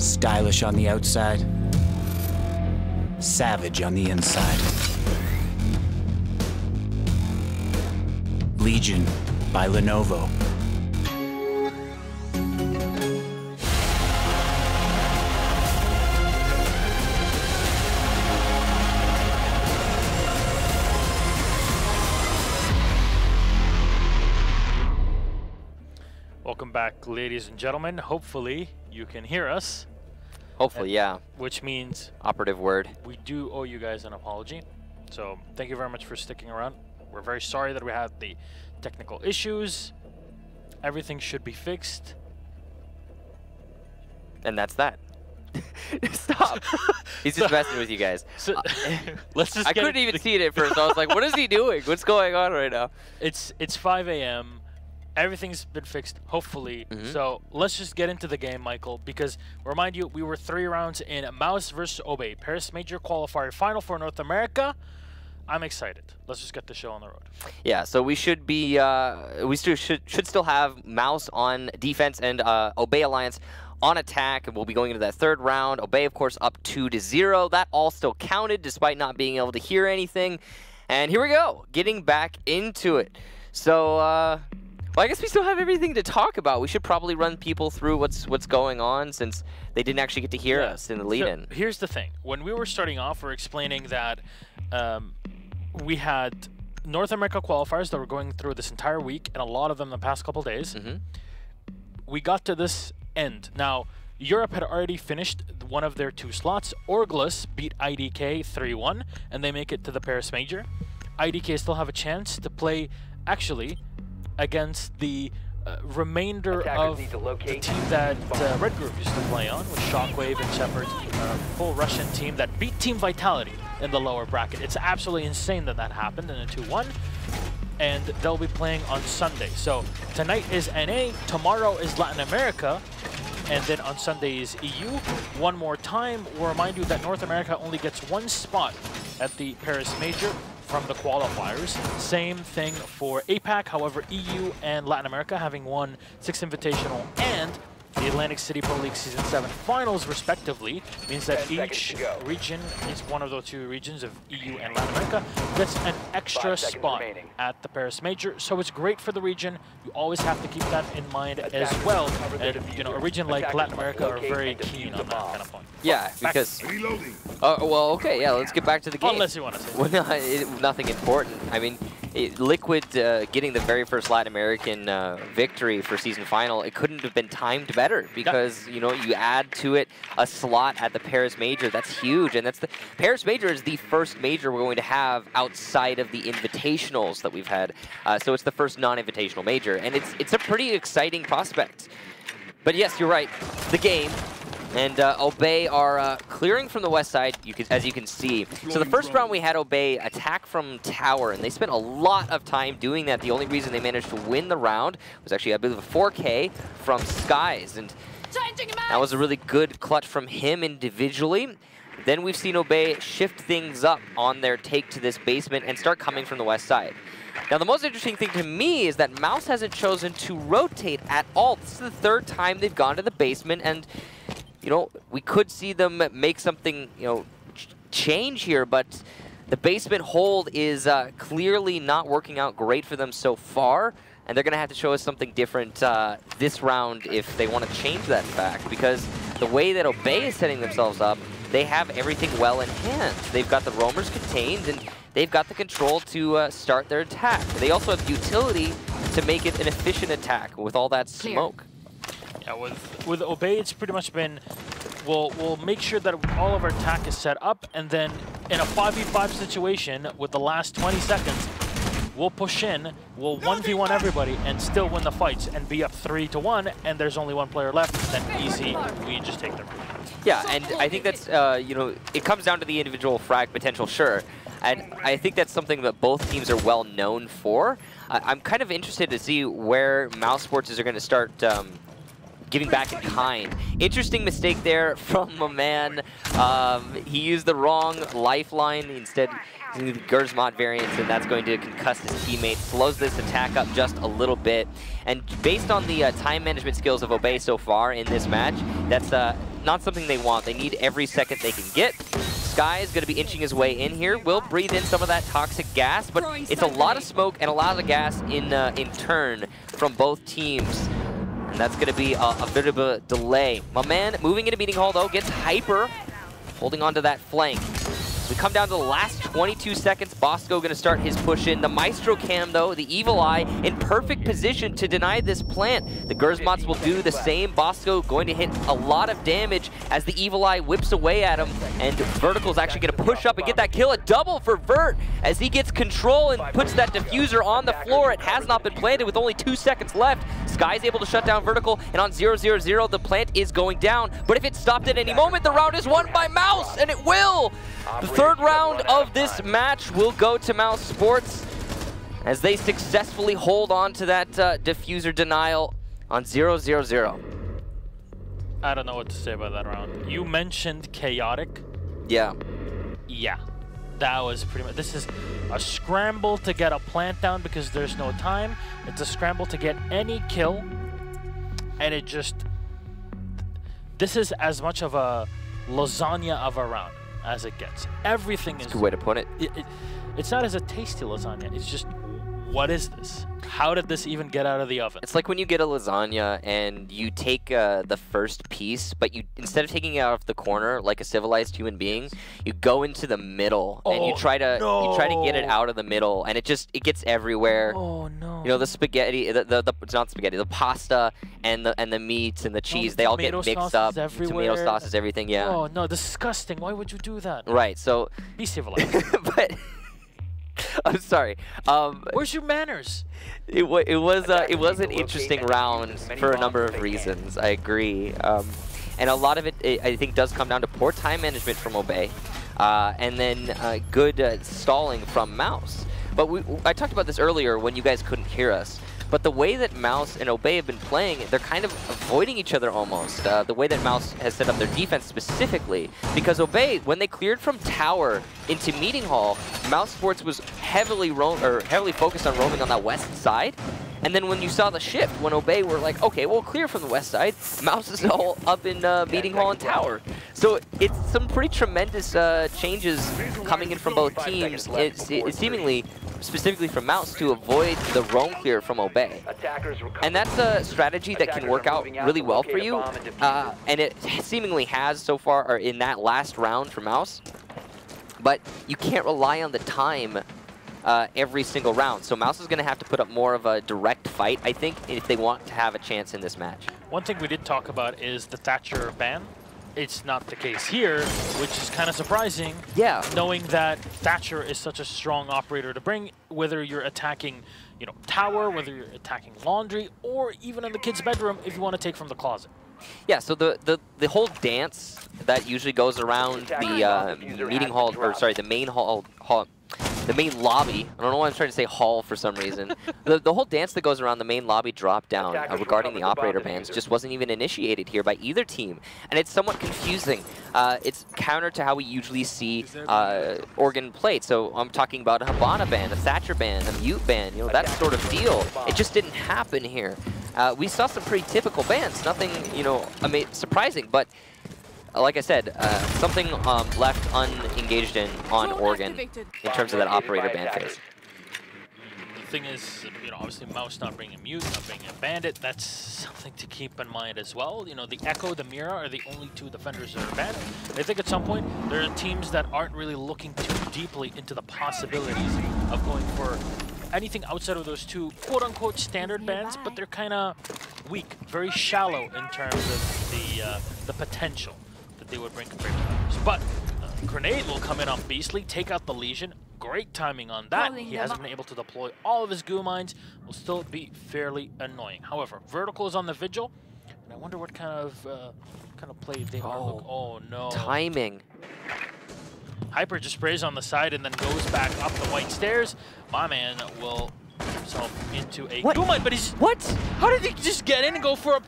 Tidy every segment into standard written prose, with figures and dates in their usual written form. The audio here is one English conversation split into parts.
Stylish on the outside, savage on the inside. Legion by Lenovo. Welcome back, ladies and gentlemen. Hopefully you can hear us. Hopefully, yeah. Which means operative word. We do owe you guys an apology. So thank you very much for sticking around. We're very sorry that we had the technical issues. Everything should be fixed. And that's that. Stop. He's just messing with you guys. So, let's just I couldn't even see it at first. I was like, what is he doing? What's going on right now? It's 5 a.m. Everything's been fixed, hopefully. So let's just get into the game, Michael, because remind you, we were 3 rounds in Mouse versus Obey, Paris Major Qualifier Final for North America. I'm excited. Let's just get the show on the road. Yeah, so we should be, should still have Mouse on defense and Obey Alliance on attack, and we'll be going into that 3rd round. Obey, of course, up 2-0. That all still counted, despite not being able to hear anything. And here we go, getting back into it. So, well, I guess we still have everything to talk about. We should probably run people through what's going on, since they didn't actually get to hear us in the lead-in. So here's the thing. When we were starting off, we're explaining that we had North America qualifiers that were going through this entire week, and a lot of them the past couple days. We got to this end. Now, Europe had already finished one of their 2 slots. Orglus beat IDK 3-1, and they make it to the Paris Major. IDK still have a chance to play, actually, against the remainder of the team that Red Group used to play on, with Shockwave and Shepard, a full Russian team that beat Team Vitality in the lower bracket. It's absolutely insane that that happened in a 2-1, and they'll be playing on Sunday. So tonight is NA, tomorrow is Latin America, and then on Sunday is EU. One more time, we'll remind you that North America only gets 1 spot at the Paris Major from the qualifiers. Same thing for APAC, however, EU and Latin America having won 6 Invitational and the Atlantic City Pro League Season 7 finals, respectively, means that each region, each one of those 2 regions of EU and Latin America, gets an extra spot at the Paris Major. So it's great for the region. You always have to keep that in mind as well. And, you know, a region like Latin America are very keen on that kind of point. Yeah, because... well, okay, yeah, let's get back to the game. Unless you want to say. Well, no, nothing important. I mean, Liquid getting the very first Latin American victory for season final, it couldn't have been timed better, because you know, you add to it a slot at the Paris Major. That's huge, and that's the Paris Major is the first major we're going to have outside of the invitationals that we've had. So it's the first non-invitational major, and it's a pretty exciting prospect. But yes, you're right. The game. And Obey are clearing from the west side, as you can see. So the first round we had Obey attack from tower, and they spent a lot of time doing that. The only reason they managed to win the round was actually, I believe, a 4K from Skies. And that was a really good clutch from him individually. Then we've seen Obey shift things up on their take to this basement and start coming from the west side. Now, the most interesting thing to me is that Mouse hasn't chosen to rotate at all. This is the 3rd time they've gone to the basement, and you know, we could see them make something, you know, change here, but the basement hold is clearly not working out great for them so far, and they're going to have to show us something different this round if they want to change that fact, because the way that Obey is setting themselves up, they have everything well in hand. They've got the roamers contained, and they've got the control to start their attack. They also have utility to make it an efficient attack with all that smoke. Yeah, with Obey, it's pretty much been, we'll make sure that all of our attack is set up, and then in a 5v5 situation with the last 20 seconds, we'll push in, we'll 1v1 everybody, and still win the fights, and be up 3-1, and there's only 1 player left, then easy, we just take them. Yeah, and I think that's, you know, it comes down to the individual frag potential, sure. And I think that's something that both teams are well known for. I'm kind of interested to see where Mouse Sports are going to start giving back in kind. Interesting mistake there from a man. He used the wrong lifeline. Instead, using the Gersmont variants, and that's going to concuss his teammate. Slows this attack up just a little bit. And based on the time management skills of Obey so far in this match, that's not something they want. They need every second they can get. Sky is going to be inching his way in here. Will breathe in some of that toxic gas, but it's a lot of smoke and a lot of gas in turn from both teams. And that's going to be a bit of a delay. My man moving into meeting hall, though, gets Hyper, holding on to that flank. We come down to the last 22 seconds. Bosco going to start his push in. The Maestro Cam, though, the Evil Eye, in perfect position to deny this plant. The Gersmots will do the same. Bosco going to hit a lot of damage as the Evil Eye whips away at him. And Vertical's actually going to push up and get that kill. A double for Vert as he gets control and puts that diffuser on the floor. It has not been planted with only 2 seconds left. Sky's able to shut down Vertical, and on 0-0-0, the plant is going down. But if it stopped at any moment, the round is won by Mouse, and it will! The third round of this match will go to Mouse Sports as they successfully hold on to that diffuser denial on 0-0-0. I don't know what to say about that round. You mentioned chaotic. Yeah. Yeah. That was pretty much... This is a scramble to get a plant down because there's no time. It's a scramble to get any kill. And it just... This is as much of a lasagna of a round as it gets. Everything is... That's a good way to put it. It's not as a tasty lasagna. It's just, what is this? How did this even get out of the oven? It's like when you get a lasagna and you take the first piece, but you instead of taking it out of the corner like a civilized human being, you go into the middle and you try to get it out of the middle, and it gets everywhere. Oh no! You know, the spaghetti, it's not spaghetti, the pasta and the meats and the cheese, they all get mixed up. Tomato sauces, everything, yeah. Oh no, disgusting! Why would you do that? Right. So be civilized. But I'm sorry. Where's your manners? It was an interesting round for a number of reasons. I agree, and a lot of it I think does come down to poor time management from Obey, and then good stalling from Mouse. But I talked about this earlier when you guys couldn't hear us. But the way that Mouse and Obey have been playing, they're kind of avoiding each other almost. The way that Mouse has set up their defense specifically. Because Obey, when they cleared from Tower into Meeting Hall, Mouse Sports was heavily focused on roaming on that west side. And then when you saw the shift, when Obey were like, okay, we'll clear from the west side, Mouse is all up in Meeting Hall and Tower. So it's some pretty tremendous changes coming in from both teams. It's seemingly, specifically from Mouse, to avoid the roam clear from Obey. And that's a strategy that can work out really well for you. And it seemingly has so far, or in that last round for Mouse. But you can't rely on the time every single round. So Mouse is going to have to put up more of a direct fight, I think, if they want to have a chance in this match. One thing we did talk about is the Thatcher ban. It's not the case here, which is kind of surprising. Yeah. Knowing that Thatcher is such a strong operator to bring, whether you're attacking, you know, Tower, whether you're attacking Laundry, or even in the kid's bedroom if you want to take from the closet. Yeah, so the whole dance that usually goes around the meeting hall, or sorry, the main hall, the main lobby. I don't know why I'm trying to say hall for some reason. The whole dance that goes around the main lobby drop down regarding the operator bans just wasn't even initiated here by either team, and it's somewhat confusing. It's counter to how we usually see Oregon played. So I'm talking about a Habana ban, a Thatcher ban, a Mute ban, you know, that sort of deal. It just didn't happen here. We saw some pretty typical bans, nothing, you know, surprising, but like I said, something left unengaged in on Oregon in terms of that operator ban phase. The thing is, you know, obviously Mouse not bringing a Mute, not bringing a Bandit, that's something to keep in mind as well. You know, the Echo, the Mira are the only two defenders that are banned. I think at some point, there are teams that aren't really looking too deeply into the possibilities of going for anything outside of those two quote-unquote standard bans, but they're kind of weak, very shallow in terms of the potential that they would bring compared to others. But Grenade will come in on Beastly, take out the Legion. Great timing on that. He hasn't been able to deploy all of his goo mines. Will still be fairly annoying. However, Vertical is on the Vigil, and I wonder what kind of play they are. Oh no! Timing. Hyper just sprays on the side and then goes back up the white stairs. My man will get himself into a goo mine, but he's... What? How did he just get in and go for a...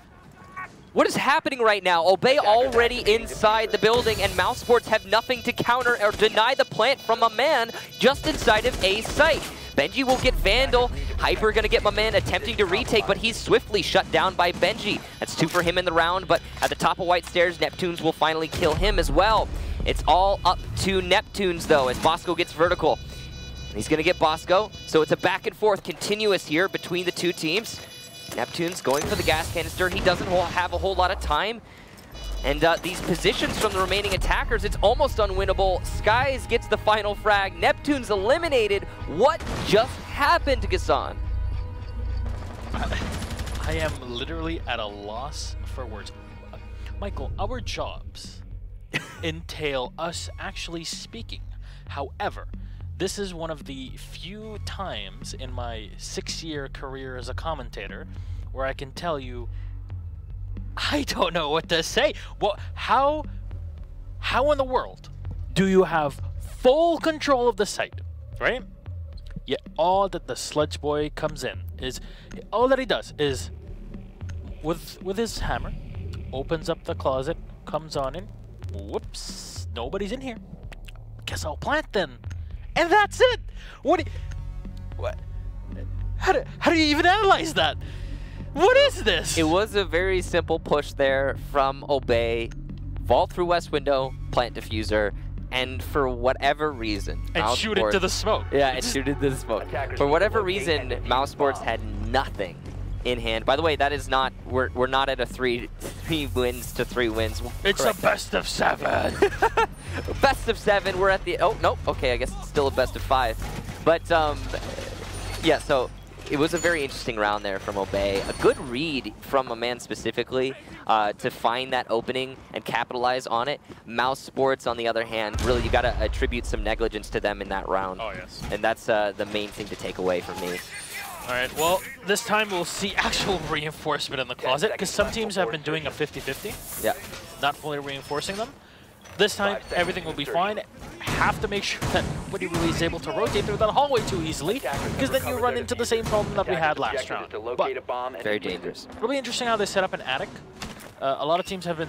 What is happening right now? Obey already inside the building, and Mouse Sports have nothing to counter or deny the plant from a man just inside of A site. Benji will get Vandal. Hyper gonna get my man attempting to retake, but he's swiftly shut down by Benji. That's 2 for him in the round, but at the top of White Stairs, Neptunes will finally kill him as well. It's all up to Neptunes though, as Bosco gets vertical. He's gonna get Bosco, so it's a back and forth continuous here between the two teams. Neptune's going for the gas canister. He doesn't have a whole lot of time. And these positions from the remaining attackers, it's almost unwinnable. Skies gets the final frag. Neptune's eliminated. What just happened, Gassan? I am literally at a loss for words. Michael, our jobs entail us actually speaking. However, this is one of the few times in my 6-year career as a commentator where I can tell you I don't know what to say. Well, how in the world do you have full control of the site, right? Yet all that the Sludge Boy comes in is, all that he does is, with his hammer, opens up the closet, comes on in, whoops, nobody's in here. Guess I'll plant then. And that's it! What? How do you even analyze that? What is this? It was a very simple push there from Obey. Vault through west window, plant diffuser, and for whatever reason... And shoot into the smoke. Yeah, and shoot into the smoke. For whatever reason, Mouse Sports had nothing in hand. By the way, that is not... We're not at a 3 wins to 3 wins. It's a best of 7. Best of 7. We're at the... Oh, nope. Okay, I guess it's still a best of 5. But, yeah, so... It was a very interesting round there from Obey. A good read from a man specifically to find that opening and capitalize on it. Mouse Sports, on the other hand, really you got to attribute some negligence to them in that round. Oh, yes. And that's the main thing to take away from me. All right, well, this time we'll see actual reinforcement in the closet because some teams have been doing a 50-50. Yeah. Not fully reinforcing them. This time, everything will be fine. Have to make sure that nobody really is able to rotate through that hallway too easily, because then you run into the same problem that we had last round. But very dangerous. It'll be interesting how they set up an attic. A lot of teams have been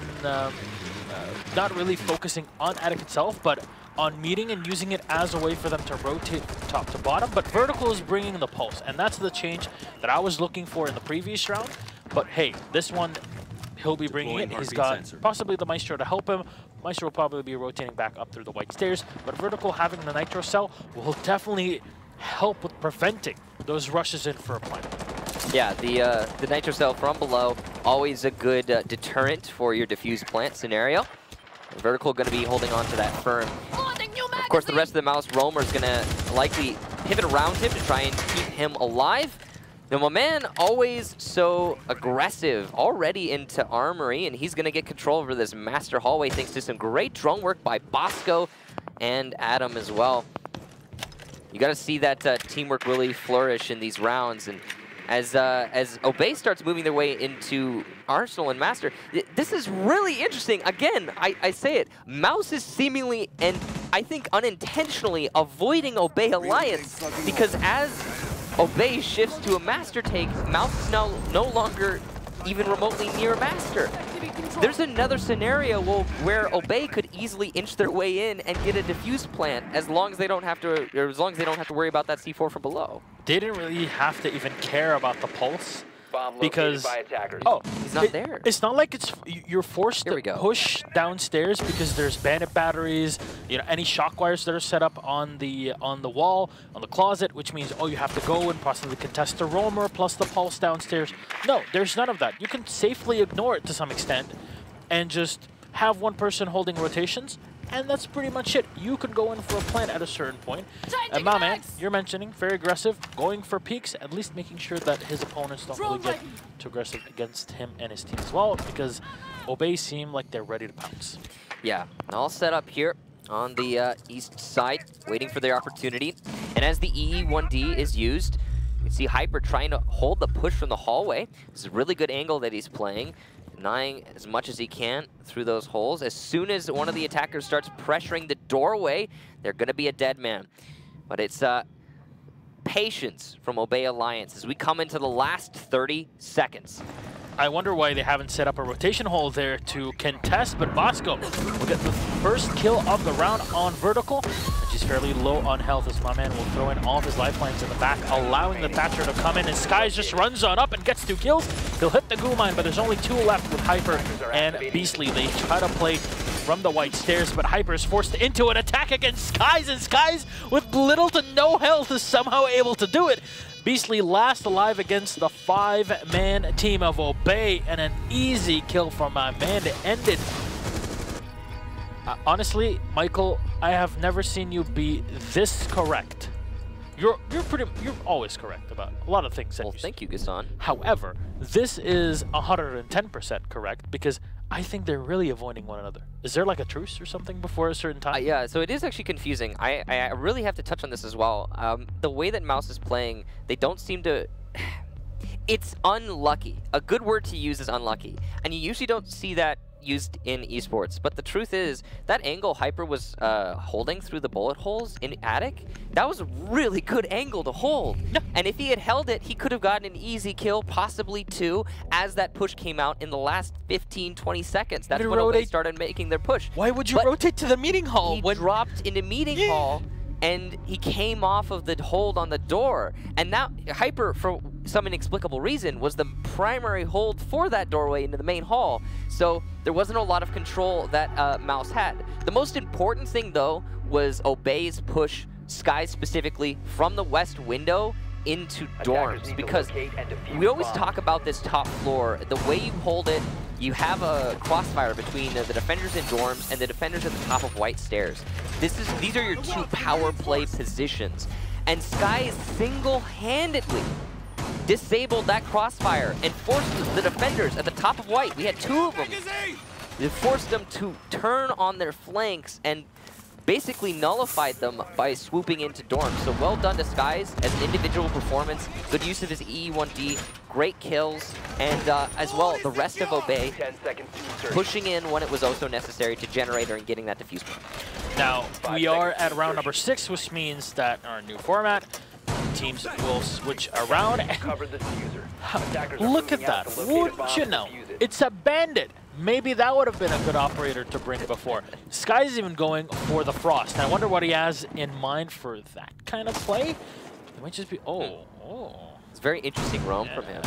not really focusing on attic itself, but on meeting and using it as a way for them to rotate from top to bottom. But Vertical is bringing the pulse, and that's the change that I was looking for in the previous round. But hey, this one, he'll be bringing it. He's got possibly the Maestro to help him. Maestro will probably be rotating back up through the White Stairs, but Vertical having the Nitro Cell will definitely help with preventing those rushes in for a plant. Yeah, the Nitro Cell from below, always a good deterrent for your diffuse plant scenario. Vertical going to be holding on to that firm. Of course, the rest of the Mouse Roamer is going to likely pivot around him to try and keep him alive. Now, my man, always so aggressive, already into Armory, and he's going to get control over this master hallway thanks to some great drone work by Bosco and Adam as well. You got to see that teamwork really flourish in these rounds, and as Obey starts moving their way into Arsenal and Master, this is really interesting. Again, I say it, Mouse is seemingly, and I think unintentionally, avoiding Obey Alliance, because as Obey shifts to a Master take, Mouse is now no longer even remotely near Master. There's another scenario where Obey could easily inch their way in and get a diffuse plant as long as they don't have to, or as long as they don't have to worry about that C4 from below. They didn't really have to even care about the pulse because he's not there. It's not like you're forced to push downstairs because there's bandit batteries, you know, any shock wires that are set up on the wall, on the closet, which means you have to go and possibly contest the roamer plus the pulse downstairs. No, there's none of that. You can safely ignore it to some extent and just have one person holding rotations, and that's pretty much it. You could go in for a plant at a certain point. And my man, you're mentioning, very aggressive, going for peaks, at least making sure that his opponents don't really get too aggressive against him and his team as well, because Obey seem like they're ready to pounce. Yeah, all set up here on the east side, waiting for their opportunity. And as the EE1D is used, you can see Hyper trying to hold the push from the hallway. This is a really good angle that he's playing, denying as much as he can through those holes. As soon as one of the attackers starts pressuring the doorway, they're going to be a dead man. But it's patience from Obey Alliance as we come into the last 30 seconds. I wonder why they haven't set up a rotation hole there to contest, but Bosco will get the first kill of the round on Vertical. And she's fairly low on health as my man will throw in all of his lifelines in the back, allowing the Thatcher to come in, and Skies just runs on up and gets 2 kills. He'll hit the goo mine, but there's only 2 left with Hyper and Beastly. They try to play from the white stairs, but Hyper is forced into an attack against Skies, and Skies with little to no health is somehow able to do it. Beastly last alive against the 5-man team of Obey, and an easy kill from my man to end it. Honestly, Michael, I have never seen you be this correct. You're always correct about a lot of things that you say. Thank you, Gaston. However, this is 110% correct because I think they're really avoiding one another. Is there like a truce or something before a certain time? Yeah, so it is actually confusing. I really have to touch on this as well. The way that Mouse is playing, they don't seem to... It's unlucky. A good word to use is unlucky. And you usually don't see that used in esports, but the truth is that angle Hyper was holding through the bullet holes in Attic, that was a really good angle to hold. And if he had held it, he could have gotten an easy kill, possibly 2, as that push came out in the last 15-20 seconds. That's when they started making their push. Why would you rotate to the meeting hall? He dropped into meeting hall, and he came off of the hold on the door. And now Hyper, for some inexplicable reason, was the primary hold for that doorway into the main hall. So there wasn't a lot of control that Mouse had. The most important thing, though, was Obey's push, Sky specifically, from the west window into dorms. Because we always talk about this top floor. The way you hold it, you have a crossfire between the defenders in dorms and the defenders at the top of white stairs. These are your 2 power play positions. And Sky single-handedly disabled that crossfire and forced the defenders at the top of white. We had 2 of them. They forced them to turn on their flanks and basically nullified them by swooping into dorms. So well done to Skies as an individual performance. Good use of his EE1D, great kills, and as well, the rest of Obey pushing in when it was also necessary to Generator and getting that defuse point. Now, we are at round number 6, which means that our new format, teams will switch around. Look at that, wouldn't you know? It's a bandit. Maybe that would have been a good operator to bring before. Sky's even going for the Frost. And I wonder what he has in mind for that kind of play. It might just be, It's a very interesting roam from him.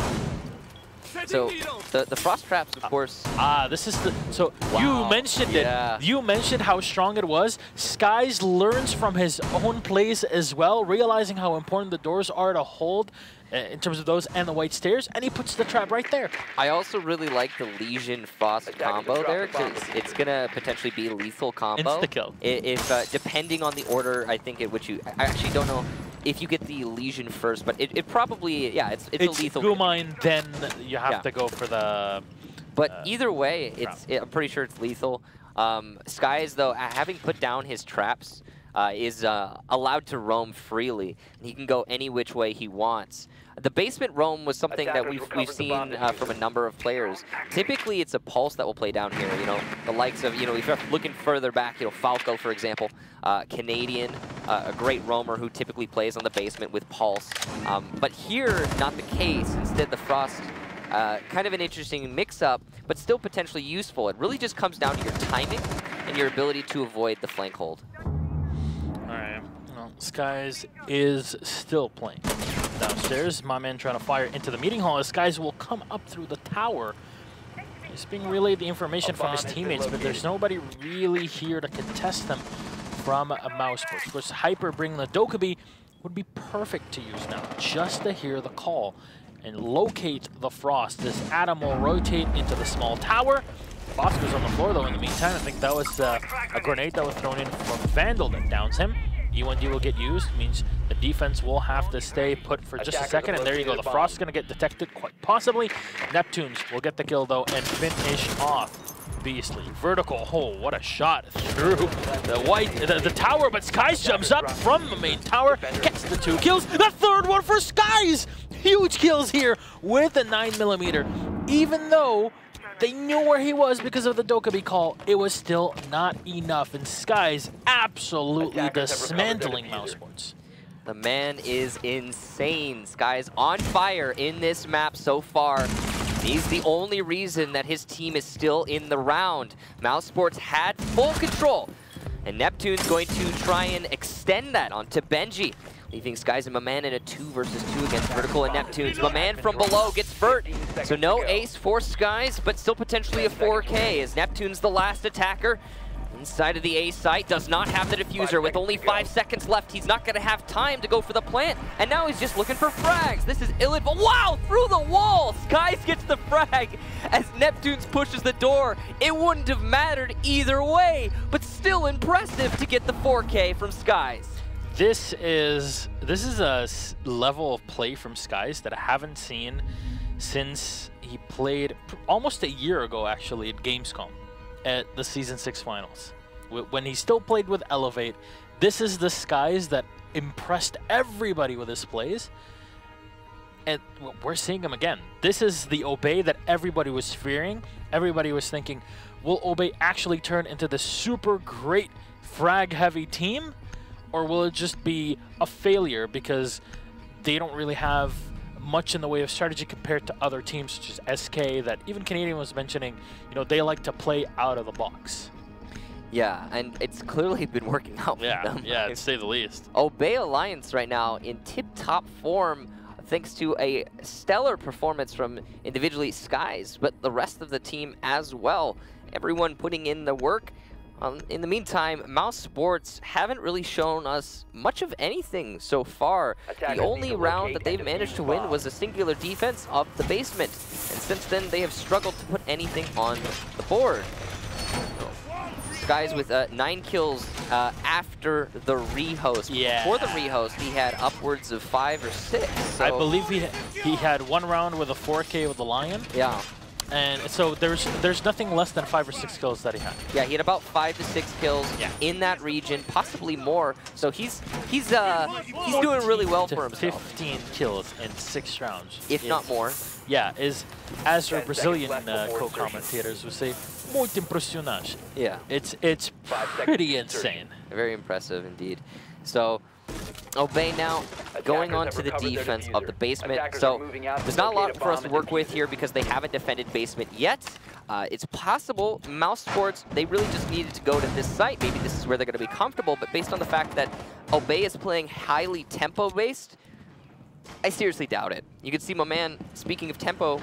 So the Frost Traps, of course. This is the, so you mentioned it. You mentioned how strong it was. Skies learns from his own plays as well, realizing how important the doors are to hold in terms of those and the white stairs, and he puts the trap right there. I also really like the Legion Frost combo there, because it's gonna potentially be a lethal combo. Insta-kill. If depending on the order, I think at which you, I actually don't know if you get the Legion first, but it probably, it's a lethal. Goo mine, then you have to go for the. But either way, I'm pretty sure it's lethal. Skies, though, having put down his traps, is allowed to roam freely. And he can go any which way he wants. The basement roam was something that we've seen from a number of players. Typically, it's a Pulse that will play down here. You know, the likes of, if you're looking further back, Falco, for example, Canadian, a great roamer who typically plays on the basement with Pulse. But here, not the case. Instead, the Frost, kind of an interesting mix-up, but still potentially useful. It really just comes down to your timing and your ability to avoid the flank hold. Alright, well, Skies is still playing downstairs. My man trying to fire into the meeting hall. Skies will come up through the tower. He's being relayed the information from his teammates, but there's nobody really here to contest them from a mouse push. Of course, Hyper bringing the Dokkaebi would be perfect to use now, just to hear the call and locate the Frost. This Adam will rotate into the small tower. Bosco's on the floor, though, in the meantime. I think that was a grenade that was thrown in from Vandal that downs him. E1D will get used, means the defense will have to stay put for just a second, and there you go. The Frost is going to get detected, quite possibly. Neptunes will get the kill, though, and finish off Beastly. Vertical, what a shot through the tower, but Skies jumps up from the main tower, gets the 2 kills. The third one for Skies! Huge kills here with the 9mm. Even though they knew where he was because of the Dokkaebi call, it was still not enough, and Skies absolutely dismantling Mousesports. The man is insane. Skies on fire in this map so far. He's the only reason that his team is still in the round. Mousesports had full control, and Neptune's going to try and extend that onto Benji, leaving Skies and Maman in a 2 versus 2 against Vertical and Neptunes. Maman from below gets Vert, so no ace for Skies, but still potentially a 4K as Neptune's the last attacker. Inside of the A site, does not have the diffuser. With only 5 seconds left, he's not going to have time to go for the plant. And now he's just looking for frags. This is ill-advised. Wow, through the wall! Skies gets the frag as Neptunes pushes the door. It wouldn't have mattered either way, but still impressive to get the 4K from Skies. This is a level of play from Skies that I haven't seen since he played almost a year ago, actually, at Gamescom at the Season 6 finals. When he still played with Elevate, this is the Skies that impressed everybody with his plays. And we're seeing him again. This is the Obey that everybody was fearing. Everybody was thinking, will Obey actually turn into the super great frag-heavy team? Or will it just be a failure because they don't really have much in the way of strategy compared to other teams such as SK that even Canadian was mentioning, you know, they like to play out of the box. Yeah, and it's clearly been working out for them. Yeah, to say the least. Obey Alliance right now in tip-top form thanks to a stellar performance from individually Skies, but the rest of the team as well. Everyone putting in the work. In the meantime, Mousesports haven't really shown us much of anything so far. The only round that they've managed to win was a singular defense of the basement. And since then, they have struggled to put anything on the board. Skies with 9 kills after the rehost. Yeah. Before the rehost, he had upwards of 5 or 6. So I believe he had 1 round with a 4K with the Lion. Yeah. And so there's nothing less than 5 or 6 kills that he had. Yeah, he had about 5 to 6 kills in that region, possibly more. So he's doing really well for himself. 15 kills in 6 rounds, if not more. Yeah, is as our Brazilian co-commentators would say, muito impressionante. Yeah, it's pretty insane. Very impressive indeed. So Obey now going on to the defense of the basement. So there's not a lot for us to work with here because they haven't defended basement yet. It's possible Mousesports, they really just needed to go to this site. Maybe this is where they're going to be comfortable, but based on the fact that Obey is playing highly tempo-based, I seriously doubt it. You can see my man, speaking of tempo,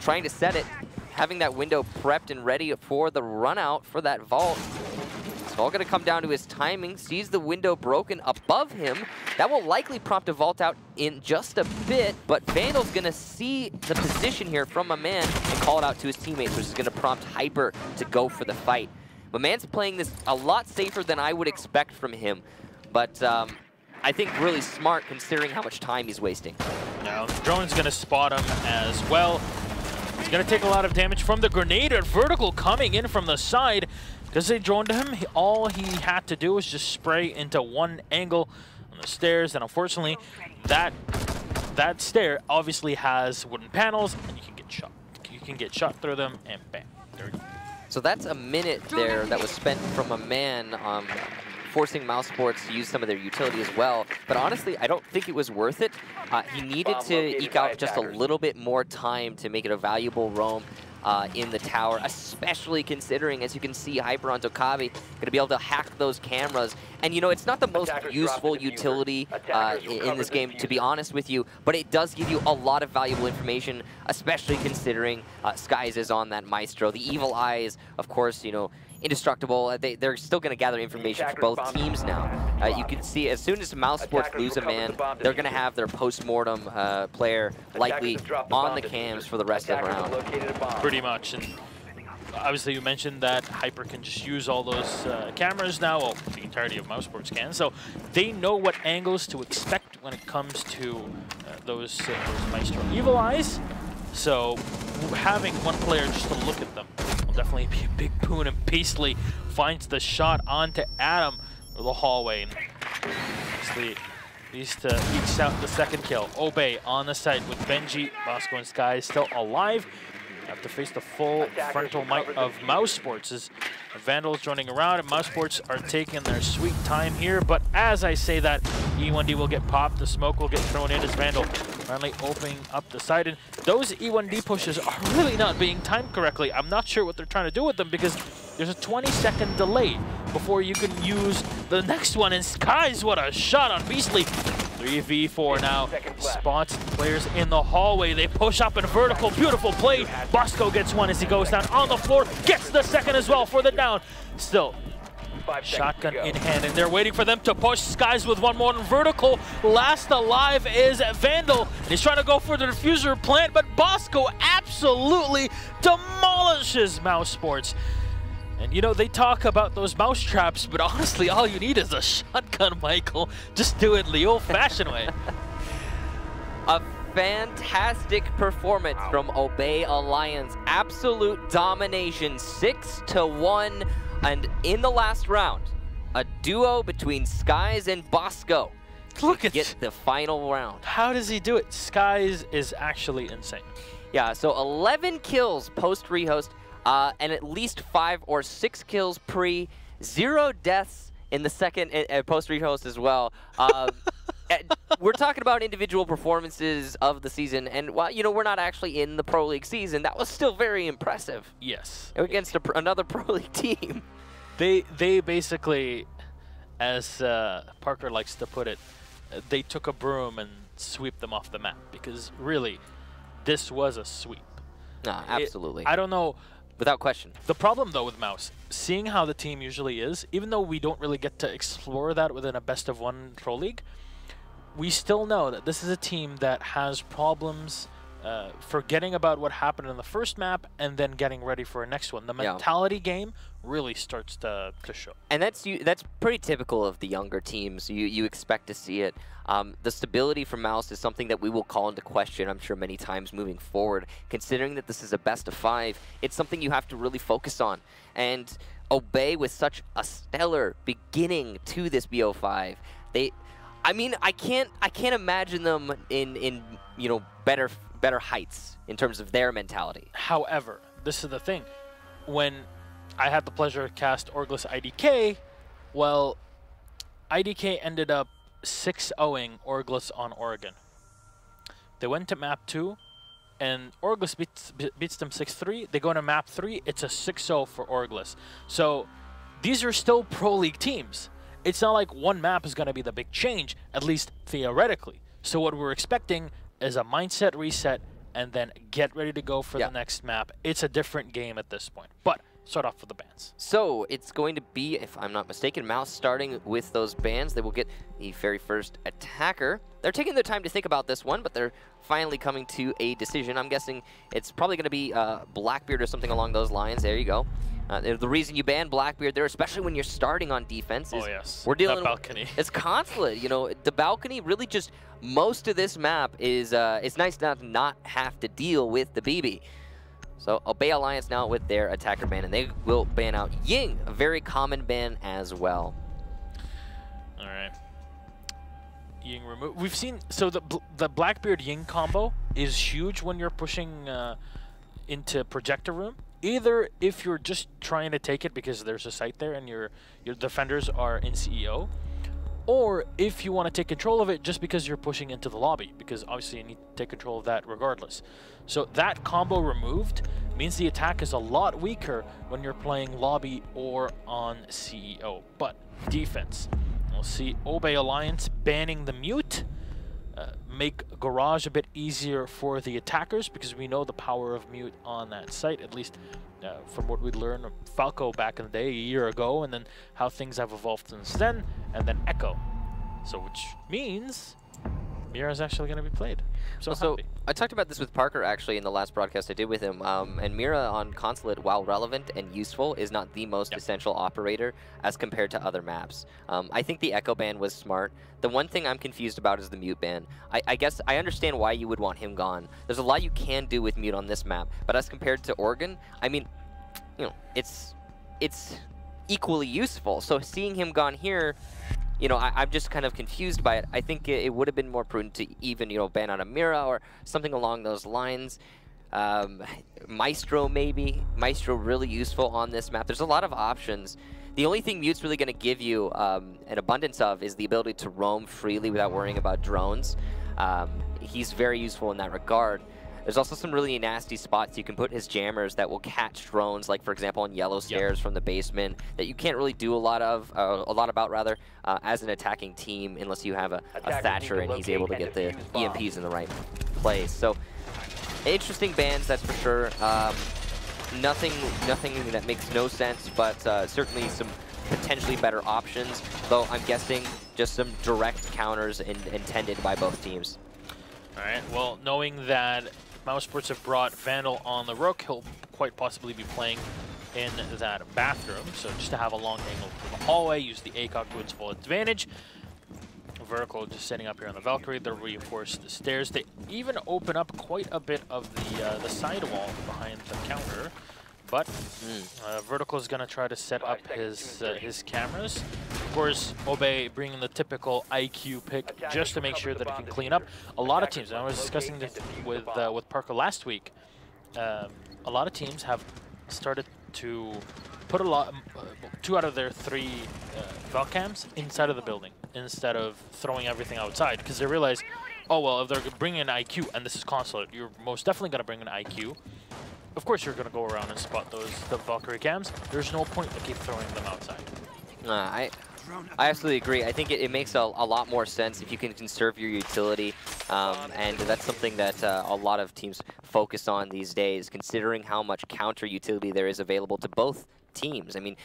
trying to set it, having that window prepped and ready for the run out for that vault. It's all going to come down to his timing. Sees the window broken above him. That will likely prompt a vault out in just a bit, but Vandal's going to see the position here from my man and call it out to his teammates, which is going to prompt Hyper to go for the fight. My man's playing this a lot safer than I would expect from him, but I think really smart considering how much time he's wasting. Now, Drone's going to spot him as well. He's going to take a lot of damage from the grenade. Vertical coming in from the side. Because they droned him, all he had to do was just spray into one angle on the stairs, and unfortunately, that stair obviously has wooden panels, and you can get shot. You can get shot through them, and bam, there you go. So that's a minute there that was spent from a man forcing Mousesports to use some of their utility as well. But honestly, I don't think it was worth it. He needed to eke out just a little bit more time to make it a valuable roam in the tower, especially considering, as you can see, Hyper on Tokavi going to be able to hack those cameras. And, you know, it's not the most useful utility in this game, to be honest with you, but it does give you a lot of valuable information, especially considering Skies is on that Maestro. The Evil Eye is, of course, you know, indestructible. They're still going to gather information for both teams now. You can see as soon as Mousesports lose a man, they're going to have their post-mortem player likely on the cams for the rest of the round. Pretty much. And obviously you mentioned that Hyper can just use all those cameras now. Well, the entirety of Mousesports can. So they know what angles to expect when it comes to those Maestro Evil Eyes. So having one player just to look at them will definitely be a big boon. And Paisley finds the shot onto Adam for the hallway. And Paisley needs to ekes out the second kill. Obey on the side with Benji, Bosco, and Sky still alive. have to face the full frontal might of Mouse Sports as Vandal's joining around, and Mouse Sports are taking their sweet time here. But as I say that, E1D will get popped, the smoke will get thrown in as Vandal finally opening up the side. And those E1D pushes are really not being timed correctly. I'm not sure what they're trying to do with them because there's a 20-second delay before you can use the next one. And Skies, what a shot on Beastly. 3v4 now, spots players in the hallway. They push up in vertical, beautiful play. Bosco gets one as he goes down on the floor, gets the second as well for the down. Still, shotgun in hand, and they're waiting for them to push. Skies with one more in vertical. Last alive is Vandal. He's trying to go for the diffuser plant, but Bosco absolutely demolishes Mouse Sports. And you know, they talk about those mouse traps, but honestly, all you need is a shotgun, Michael. Just do it the old-fashioned way. A fantastic performance from Obey Alliance. Absolute domination, 6-1. And in the last round, a duo between Skies and Bosco. Look at get the final round. How does he do it? Skies is actually insane. Yeah, so 11 kills post-rehost. And at least 5 or 6 kills pre, 0 deaths in the second post-rehost as well. We're talking about individual performances of the season, and while you know we're not actually in the Pro League season, that was still very impressive. Yes. Against another Pro League team. They basically, as Parker likes to put it, they took a broom and swept them off the map, because really, this was a sweep. No, absolutely. I don't know. Without question. The problem, though, with Mouse, seeing how the team usually is, even though we don't really get to explore that within a best-of-1 Pro League, we still know that this is a team that has problems forgetting about what happened in the first map and then getting ready for a next one. The mentality game really starts to show. And that's pretty typical of the younger teams. You expect to see it. The stability from Mouse is something that we will call into question, I'm sure, many times moving forward. Considering that this is a best-of-5, it's something you have to really focus on. And Obey, with such a stellar beginning to this BO5, I mean, I can't imagine them in you know better heights in terms of their mentality. However, this is the thing. When I had the pleasure to cast Orglis IDK, well, IDK ended up 6-0ing Orglis on Oregon. They went to map 2, and Orglis beats them 6-3. They go to map 3, it's a 6-0 for Orglis. So these are still Pro League teams. It's not like one map is going to be the big change, at least theoretically. So what we're expecting is a mindset reset and then get ready to go for the next map. It's a different game at this point. But start off with the bans. So it's going to be, if I'm not mistaken, Mouse starting with those bans. They will get the very first attacker. They're taking their time to think about this one, but they're finally coming to a decision. I'm guessing it's probably going to be Blackbeard or something along those lines. There you go. The reason you ban Blackbeard there, especially when you're starting on defense, is we're dealing with balcony. It's Consulate. You know, the balcony really just, most of this map is it's nice to not have to deal with the BB. So Obey Alliance now with their attacker ban, and they will ban out Ying, a very common ban as well. All right. Ying removed. We've seen, so the Blackbeard Ying combo is huge when you're pushing into projector room. Either if you're just trying to take it because there's a site there and your defenders are in CEO, or if you want to take control of it just because you're pushing into the lobby, because obviously you need to take control of that regardless. So that combo removed means the attack is a lot weaker when you're playing lobby or on CEO. But defense, we'll see Obey Alliance banning the mute, make Garage a bit easier for the attackers because we know the power of mute on that site, at least from what we learned of Falco back in the day, a year ago, and then how things have evolved since then, and then Echo. So which means Mira is actually going to be played. So I talked about this with Parker actually in the last broadcast I did with him, and Mira on Consulate, while relevant and useful, is not the most essential operator as compared to other maps. I think the Echo ban was smart. The one thing I'm confused about is the mute ban. I guess I understand why you would want him gone. There's a lot you can do with mute on this map, but as compared to Oregon, I mean, you know, it's equally useful. So seeing him gone here, you know, I'm just kind of confused by it. I think it would have been more prudent to even, you know, ban out a Mira or something along those lines. Maestro maybe. Maestro really useful on this map. There's a lot of options. The only thing Mute's really going to give you an abundance of is the ability to roam freely without worrying about drones. He's very useful in that regard. There's also some really nasty spots you can put his jammers that will catch drones, like for example on yellow stairs from the basement, that you can't really do a lot about rather, as an attacking team unless you have a Thatcher and he's able to get the EMPs in the right place. So interesting bans, that's for sure. Nothing that makes no sense, but certainly some potentially better options. Though I'm guessing just some direct counters intended by both teams. All right. Well, knowing that Mouse Sports have brought Vandal on the Rook, he'll quite possibly be playing in that bathroom. So just to have a long angle to the hallway, use the ACOG to its full advantage. Vertical just setting up here on the Valkyrie. They'll reinforce the stairs. They even open up quite a bit of the side wall behind the counter. But Vertical is going to try to set up his cameras. Of course, Obey bringing the typical IQ pick just to make sure that he can clean up. A lot of teams, and I was discussing this with Parker last week, a lot of teams have started to put 2 out of their 3 Valcams inside of the building instead of throwing everything outside, because they realize, oh well, if they're bringing an IQ, and this is Consulate, you're most definitely going to bring an IQ. Of course you're going to go around and spot the Valkyrie cams. There's no point to keep throwing them outside. I absolutely agree. I think it makes a lot more sense if you can conserve your utility, and that's something that a lot of teams focus on these days, considering how much counter utility there is available to both teams. I mean,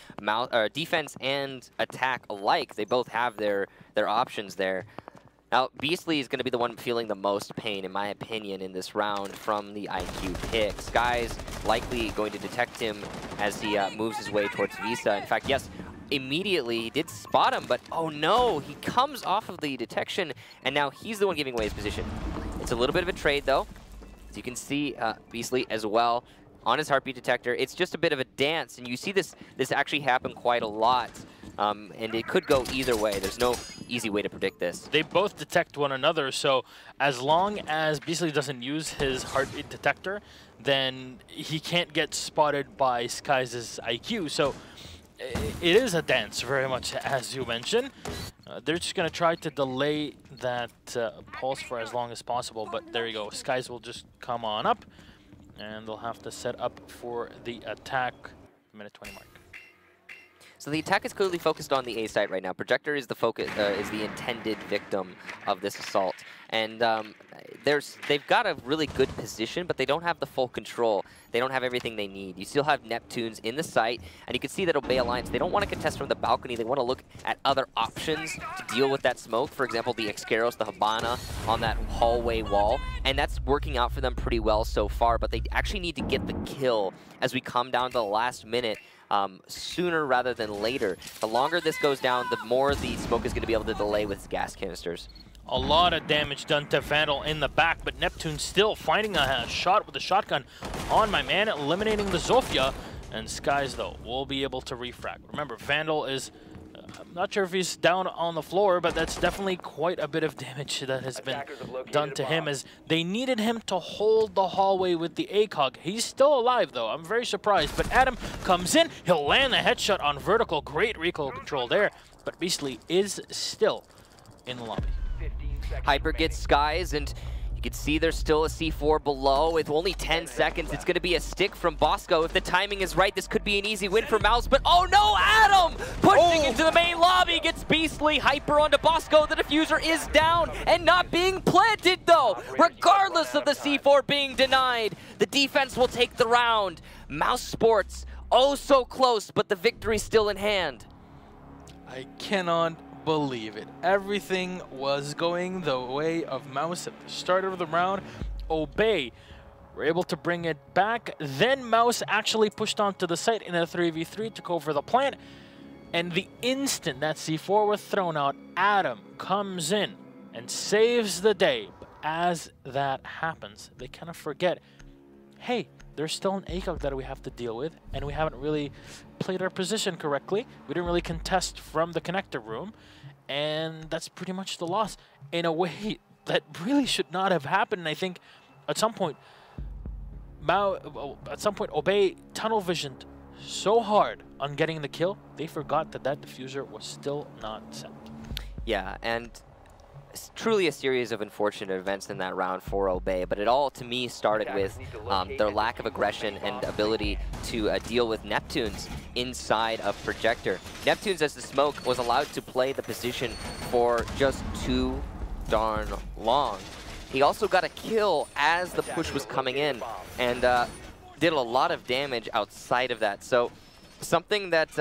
defense and attack alike, they both have their options there. Now, Beastly is going to be the one feeling the most pain, in my opinion, in this round from the IQ pick. Sky's likely going to detect him as he moves his way towards Visa. In fact, yes, immediately he did spot him, but oh no, he comes off of the detection, and now he's the one giving away his position. It's a little bit of a trade, though. As you can see, Beastly as well on his heartbeat detector. It's just a bit of a dance, and you see this actually happen quite a lot. And it could go either way. There's no easy way to predict this. They both detect one another, so as long as Beastly doesn't use his heartbeat detector, then he can't get spotted by Sky's IQ. So it is a dance, very much as you mentioned. They're just going to try to delay that pulse for as long as possible, but there you go. Skies will just come on up, and they'll have to set up for the attack. Minute 20 mark. So the attack is clearly focused on the A site right now. Projector is the focus, is the intended victim of this assault, and they've got a really good position, but they don't have the full control. They don't have everything they need. You still have Neptunes in the site, and you can see that Obey Alliance, they don't want to contest from the balcony. They want to look at other options to deal with that smoke. For example, the Excaros, the Habana on that hallway wall, and that's working out for them pretty well so far, but they actually need to get the kill as we come down to the last minute. Sooner rather than later. The longer this goes down, the more the smoke is going to be able to delay with gas canisters. A lot of damage done to Vandal in the back, but Neptune still finding a shot with the shotgun on my man, eliminating the Zofia. And Skies, though, will be able to refrag. Remember, Vandal is, I'm not sure if he's down on the floor, but that's definitely quite a bit of damage that has been done to him, as they needed him to hold the hallway with the ACOG. He's still alive, though. I'm very surprised. But Adam comes in. He'll land the headshot on Vertical. Great recoil control there. But Beastly is still in the lobby. Hyper gets Skies, and you can see there's still a C4 below. With only 10 seconds, it's going to be a stick from Bosco. If the timing is right, this could be an easy win for Mouse, but oh no, Adam! Pushing into the main lobby, gets Beastly. Hyper onto Bosco. The diffuser is down and not being planted, though. Regardless of the C4 being denied, the defense will take the round. Mouse Sports, oh so close, but the victory still in hand. I cannot believe it. Everything was going the way of Mouse at the start of the round. Obey were able to bring it back. Then Mouse actually pushed onto the site in a 3v3, took over the plant. And the instant that C4 was thrown out, Adam comes in and saves the day. But as that happens, they kind of forget, hey, there's still an ACOG that we have to deal with, and we haven't really played our position correctly. We didn't really contest from the connector room, and that's pretty much the loss in a way that really should not have happened. And I think at some point, Mao, at some point, Obey tunnel visioned so hard on getting the kill, they forgot that that diffuser was still not set. Yeah, and it's truly a series of unfortunate events in that round for Obey, but it all, to me, started with their lack of aggression and ability to deal with Neptunes inside of Projector. Neptunes, as the smoke, was allowed to play the position for just too darn long. He also got a kill as the push was coming in, and did a lot of damage outside of that. So something that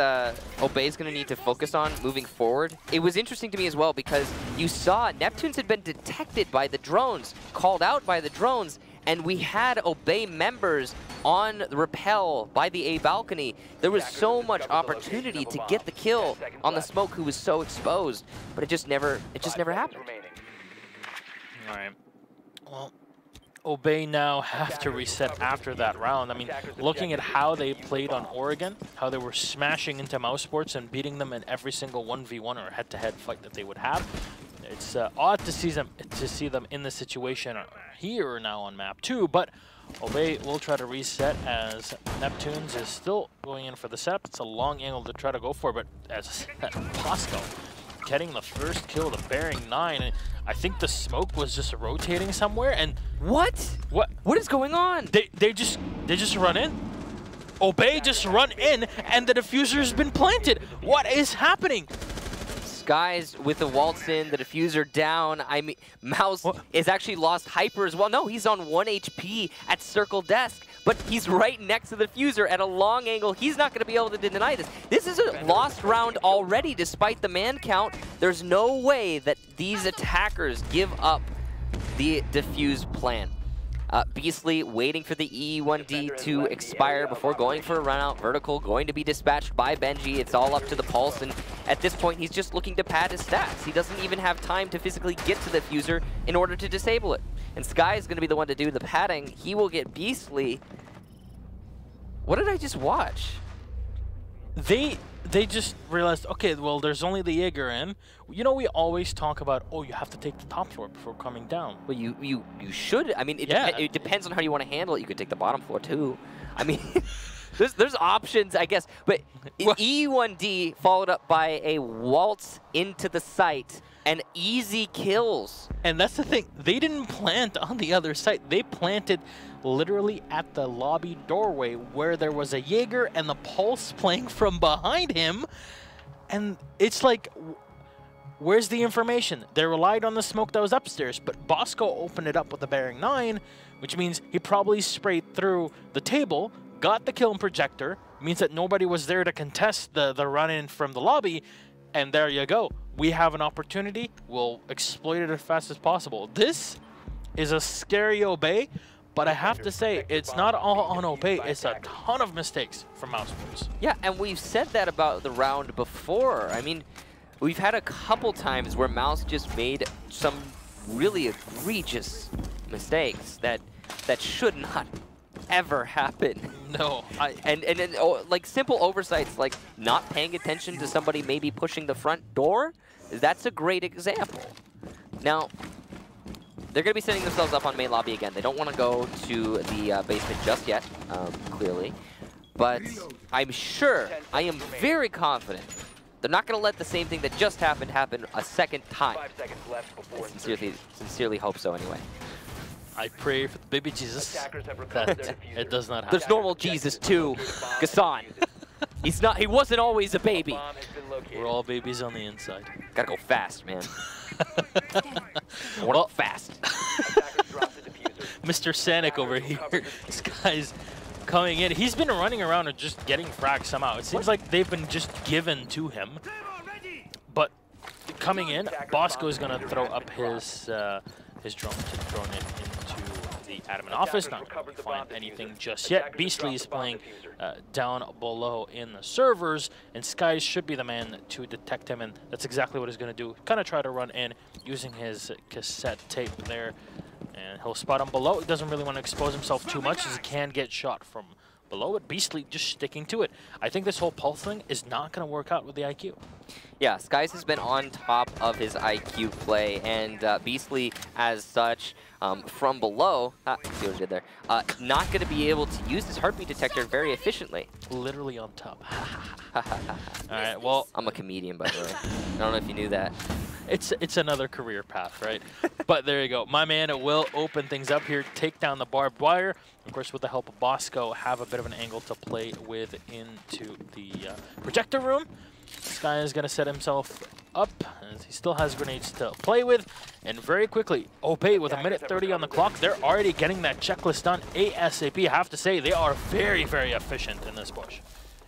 Obey is going to need to focus on moving forward. It was interesting to me as well because you saw Neptunes had been detected by the drones, called out by the drones, and we had Obey members on the rappel by the A balcony. There was so much opportunity to get the kill on the smoke who was so exposed, but it just never happened. All right. Well, Obey now have to reset after that round. I mean, looking at how they played on Oregon, how they were smashing into Mousesports and beating them in every single 1v1 or head-to-head fight that they would have, it's odd to see them in this situation here now on map 2, but Obey will try to reset as Neptunes is still going in for the setup. It's a long angle to try to go for, but as Bosco getting the first kill, the bearing 9, and I think the smoke was just rotating somewhere, and What? what What is going on? they just run in. Obey just run in, and the diffuser's been planted. What is happening? Skies with the waltz in, the diffuser down. I mean, Mouse is actually lost hyper as well. No, he's on 1 HP at circle desk, but he's right next to the diffuser at a long angle. He's not going to be able to deny this. This is a lost round already, despite the man count. There's no way that these attackers give up the diffuse plan. Beastly waiting for the E1D to expire before going for a run out. Vertical going to be dispatched by Benji. It's all up to the pulse, and at this point he's just looking to pad his stats. He doesn't even have time to physically get to the diffuser in order to disable it. And Sky is going to be the one to do the padding. He will get Beastly. What did I just watch? They just realized, okay, well, there's only the Jaeger in. You know, we always talk about, oh, you have to take the top floor before coming down. Well, you should. I mean, it depends on how you want to handle it. You could take the bottom floor too. I mean, there's options, I guess. But E1D followed up by a waltz into the site and easy kills. And that's the thing. They didn't plant on the other site. They planted literally at the lobby doorway where there was a Jaeger and the Pulse playing from behind him. And it's like, where's the information? They relied on the smoke that was upstairs, but Bosco opened it up with the bearing 9, which means he probably sprayed through the table, got the kill in Projector, means that nobody was there to contest the run-in from the lobby, and there you go. We have an opportunity. We'll exploit it as fast as possible. This is a scary Obey, but I have to say, it's not all on Obey. It's a ton of mistakes from Mousesports. Yeah, and we've said that about the round before. I mean, we've had a couple times where Mouse just made some really egregious mistakes that should not ever happen. No, and like simple oversights, like not paying attention to somebody maybe pushing the front door. That's a great example. Now, they're going to be setting themselves up on main lobby again. They don't want to go to the basement just yet, clearly. But I'm sure, I am very confident, they're not going to let the same thing that just happened happen a second time. I sincerely hope so anyway. I pray for the baby Jesus that it does not happen. There's normal Jesus too, Gassan. He wasn't always a baby. We're all babies on the inside. Gotta go fast, man. Well, fast. Mr. Sanic over here. This guy's coming in. He's been running around and just getting fragged somehow. It seems like they've been just given to him. But coming in, Bosco's gonna throw up his drone to drone it into the admin office. Not going to find anything just yet. Beastly is playing down below in the servers, and Skies should be the man to detect him, and that's exactly what he's going to do. Kind of try to run in using his cassette tape there, and he'll spot him below. He doesn't really want to expose himself too much, as he can get shot from below it. Beastly just sticking to it. I think this whole pulse thing is not going to work out with the IQ. Yeah, Skies has been on top of his IQ play, and Beastly, as such, from below, see what I did there, not going to be able to use his heartbeat detector very efficiently. Literally on top. All right, well. I'm a comedian, by the way. I don't know if you knew that. It's another career path, right? But there you go. My man will open things up here, take down the barbed wire. Of course, with the help of Bosco, have a bit of an angle to play with into the projector room. This guy is going to set himself up, as he still has grenades to play with. And very quickly, Obey with 1:30 on the clock. They're already getting that checklist done ASAP. I have to say, they are very, very efficient in this push.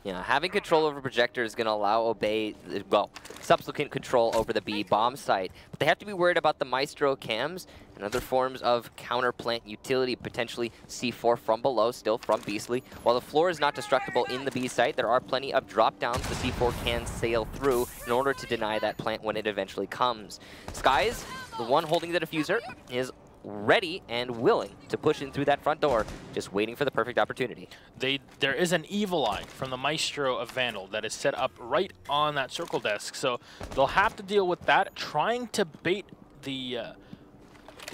Yeah, having control over projector is going to allow Obey, well, subsequent control over the B bomb site. But they have to be worried about the Maestro cams and other forms of counter plant utility, potentially C4 from below, still from Beastly. While the floor is not destructible in the B site, there are plenty of drop downs the C4 can sail through in order to deny that plant when it eventually comes. Skies, the one holding the diffuser, is ready and willing to push in through that front door, just waiting for the perfect opportunity. There is an evil eye from the Maestro of Vandal that is set up right on that circle desk, so they'll have to deal with that, trying to bait the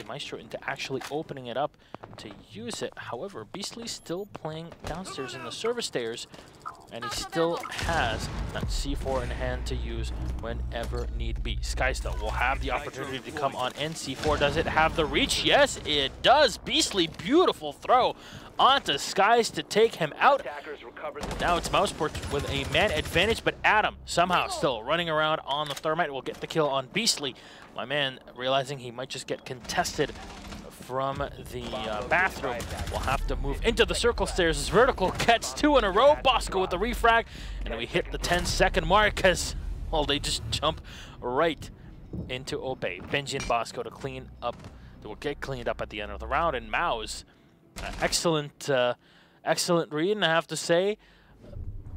Maestro into actually opening it up to use it. However, Beastly's still playing downstairs in the service stairs, and he still has that C4 in hand to use whenever need be. Skies, though, will have the opportunity to come on in. C4, does it have the reach? Yes, it does. Beastly, beautiful throw onto Skies to take him out. Now it's Mousesports with a man advantage, but Adam somehow still running around on the Thermite will get the kill on Beastly. My man, realizing he might just get contested from the bathroom, will have to move into the circle stairs as Vertical gets 2 in a row. Bosco with the refrag, and we hit the 10-second mark as, well, they just jump right into Obey. Benji and Bosco to clean up, they will get cleaned up at the end of the round, and Maus, excellent read, and I have to say,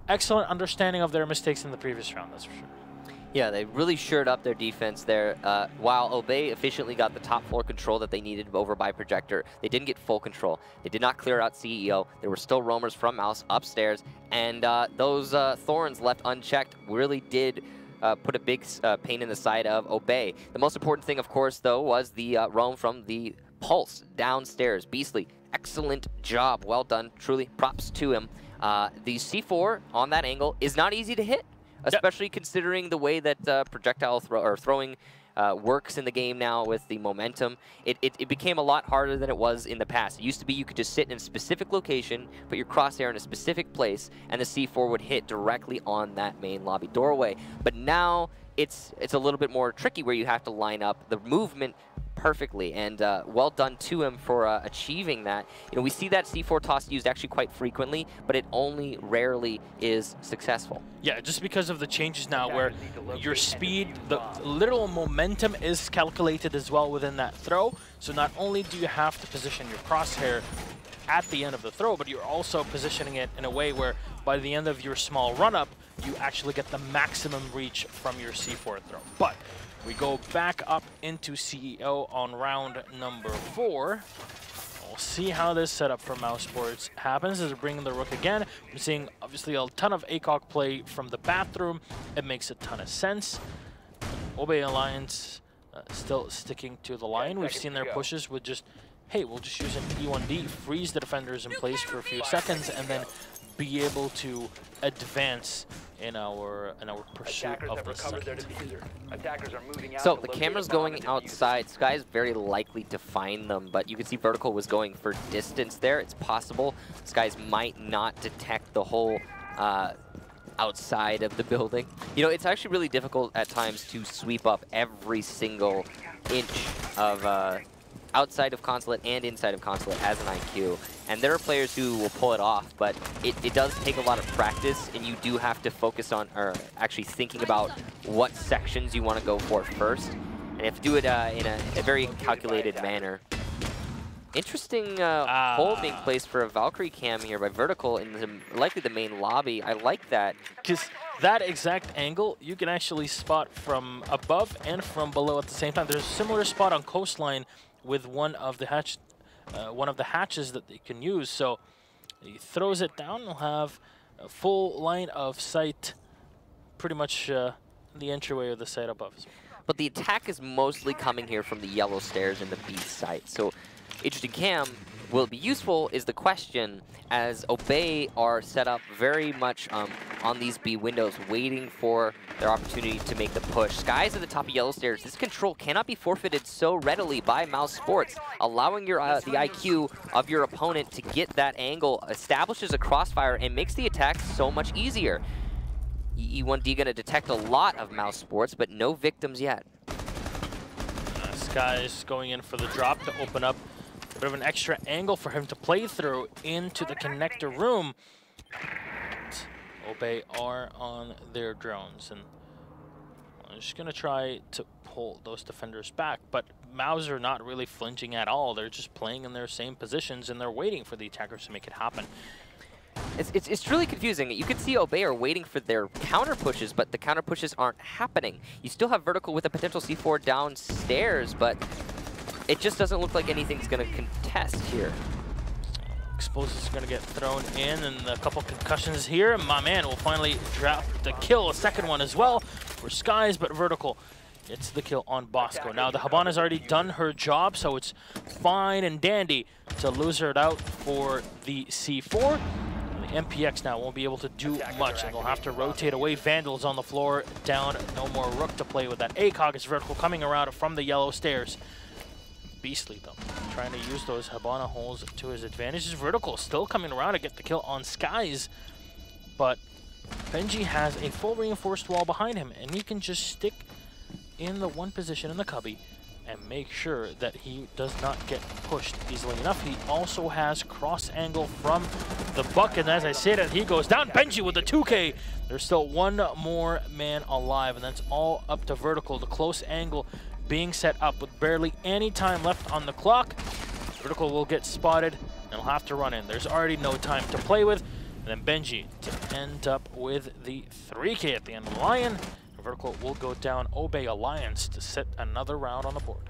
excellent understanding of their mistakes in the previous round, that's for sure. Yeah, they really shored up their defense there. While Obey efficiently got the top floor control that they needed over by Projector, they didn't get full control. They did not clear out CEO. There were still roamers from Mouse upstairs, and those Thorns left unchecked really did put a big pain in the side of Obey. The most important thing, of course, though, was the roam from the Pulse downstairs. Beastly, excellent job. Well done. Truly, props to him. The C4 on that angle is not easy to hit, especially considering the way that projectile throwing works in the game now with the momentum. It became a lot harder than it was in the past. It used to be you could just sit in a specific location, put your crosshair in a specific place, and the C4 would hit directly on that main lobby doorway. But now it's a little bit more tricky where you have to line up the movement perfectly, and well done to him for achieving that. You know, we see that C4 toss used actually quite frequently, but it only rarely is successful. Yeah, just because of the changes now where your speed, the literal momentum is calculated as well within that throw. So not only do you have to position your crosshair at the end of the throw, but you're also positioning it in a way where by the end of your small run-up, you actually get the maximum reach from your C4 throw. But we go back up into CEO on round number 4. We'll see how this setup for Mousesports happens as they're bringing the Rook again. We're seeing obviously a ton of ACOG play from the bathroom. It makes a ton of sense. Obey Alliance still sticking to the line. We've seen their pushes with just, hey, we'll just use an E1D, freeze the defenders in place for a few seconds, and then be able to advance in our pursuit of the second. So the camera's going outside. Sky is very likely to find them, but you can see Vertical was going for distance there. It's possible Skies might not detect the whole outside of the building. You know, it's actually really difficult at times to sweep up every single inch of outside of Consulate and inside of Consulate as an IQ. And there are players who will pull it off, but it does take a lot of practice, and you do have to focus on, or actually thinking about what sections you want to go for first. And you have to do it in a very calculated manner. Interesting hole being placed for a Valkyrie cam here by Vertical in likely the main lobby. I like that. Because that exact angle, you can actually spot from above and from below at the same time. There's a similar spot on Coastline with one of the hatches that they can use. So He throws it down. He'll have a full line of sight, pretty much the entryway of the site above. But the attack is mostly coming here from the yellow stairs and the B site. So interesting cam, will it be useful is the question, as Obey are set up very much on these B windows, waiting for their opportunity to make the push. Sky's at the top of yellow stairs. This control cannot be forfeited so readily by Mouse Sports. Allowing your the IQ of your opponent to get that angle establishes a crossfire and makes the attack so much easier. E1D gonna detect a lot of Mouse Sports, but no victims yet. Sky's going in for the drop to open up a bit of an extra angle for him to play through into the connector room. Obey are on their drones, and I'm just gonna try to pull those defenders back, but Mouse are not really flinching at all. They're just playing in their same positions, and they're waiting for the attackers to make it happen. It's really confusing. You can see Obey are waiting for their counter pushes, but the counter pushes aren't happening. You still have Vertical with a potential C4 downstairs, but it just doesn't look like anything's going to contest here. Explosives is going to get thrown in, and a couple concussions here. And my man will finally drop the kill, a second one as well for Skies, but Vertical gets the kill on Bosco. Now the Habana's already done her job, so it's fine and dandy to loser it out for the C4. The MPX now won't be able to do much, and they'll have to rotate away. Vandals on the floor, down, no more Rook to play with that. ACOG is Vertical coming around from the yellow stairs. Beastly though, trying to use those Habana holes to his advantage. Vertical still coming around to get the kill on Skies, but Benji has a full reinforced wall behind him, and he can just stick in the one position in the cubby and make sure that he does not get pushed easily enough. He also has cross angle from the buck, and as I say that, he goes down. Benji with the 2K. There's still one more man alive, and that's all up to Vertical. The close angle being set up with barely any time left on the clock. Vertical will get spotted, and he'll have to run in. There's already no time to play with. And then Benji to end up with the 3K at the end of the Lion. Vertical will go down. Obey Alliance to set another round on the board.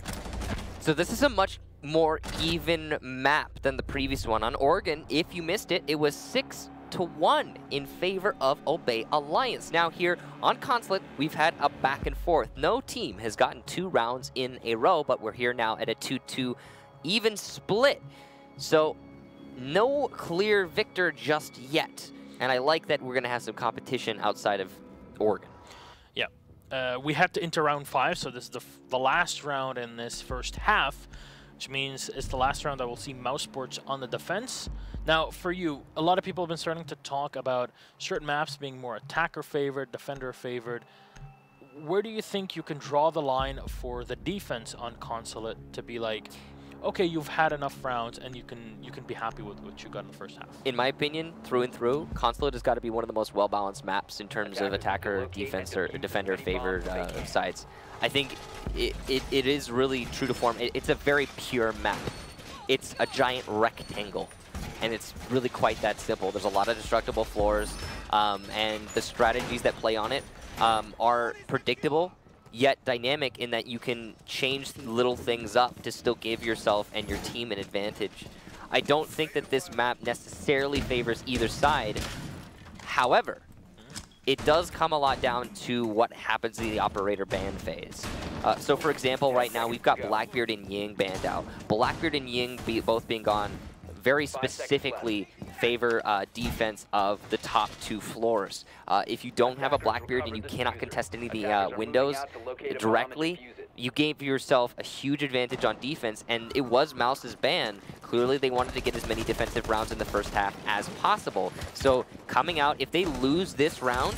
So this is a much more even map than the previous one. On Oregon, if you missed it, it was 6-1 in favor of Obey Alliance. Now here on Consulate, we've had a back and forth. No team has gotten 2 rounds in a row, but we're here now at a 2-2 even split. So no clear victor just yet. And I like that we're going to have some competition outside of Oregon. We have to enter round 5, so this is the last round in this first half, which means it's the last round that we'll see Mouse Sports on the defense. Now, for you, a lot of people have been starting to talk about certain maps being more attacker favored, defender favored. Where do you think you can draw the line for the defense on Consulate to be like, okay, you've had enough rounds and you can be happy with what you got in the first half? In my opinion, through and through, Consulate has got to be one of the most well-balanced maps in terms of attacker, defense, or defender-favored sides. I think it is really true to form. It's a very pure map. It's a giant rectangle, and it's really quite that simple. There's a lot of destructible floors, and the strategies that play on it are predictable, yet dynamic in that you can change little things up to still give yourself and your team an advantage. I don't think that this map necessarily favors either side. However, it does come a lot down to what happens in the operator ban phase. So for example, right now we've got Blackbeard and Ying banned out. Blackbeard and Ying both being gone very specifically favor defense of the top 2 floors. If you don't have a Blackbeard and you cannot contest any of the windows directly, you gave yourself a huge advantage on defense, and it was Mouse's ban. Clearly they wanted to get as many defensive rounds in the first half as possible. So coming out, if they lose this round,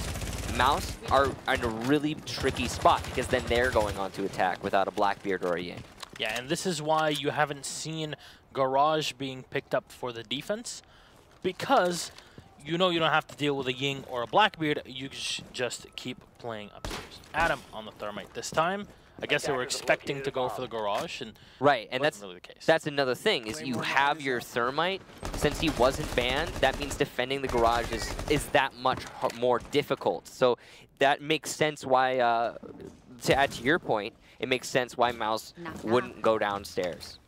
Mouse are in a really tricky spot, because then they're going on to attack without a Blackbeard or a Ying. Yeah, and this is why you haven't seen Garage being picked up for the defense, because you know you don't have to deal with a Ying or a Blackbeard. You just keep playing upstairs. Adam on the Thermite this time. I guess they were expecting to go for the Garage, and right, and that's really the case. That's another thing, is you have your Thermite. Since he wasn't banned, that means defending the Garage is that much more difficult. So that makes sense why, to add to your point, it makes sense why Mouse wouldn't go downstairs.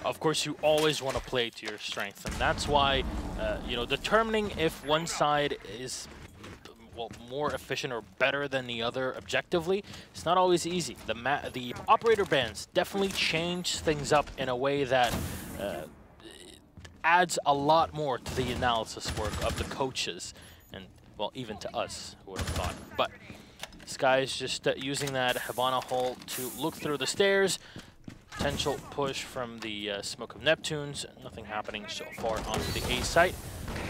of course, you always want to play to your strength, and that's why, you know, determining if one side is well, more efficient or better than the other objectively, it's not always easy. The operator bans definitely change things up in a way that adds a lot more to the analysis work of the coaches, and well, even to us, who would have thought. But Sky is just using that Havana hole to look through the stairs. Potential push from the Smoke of Neptunes. Nothing happening so far onto the A site,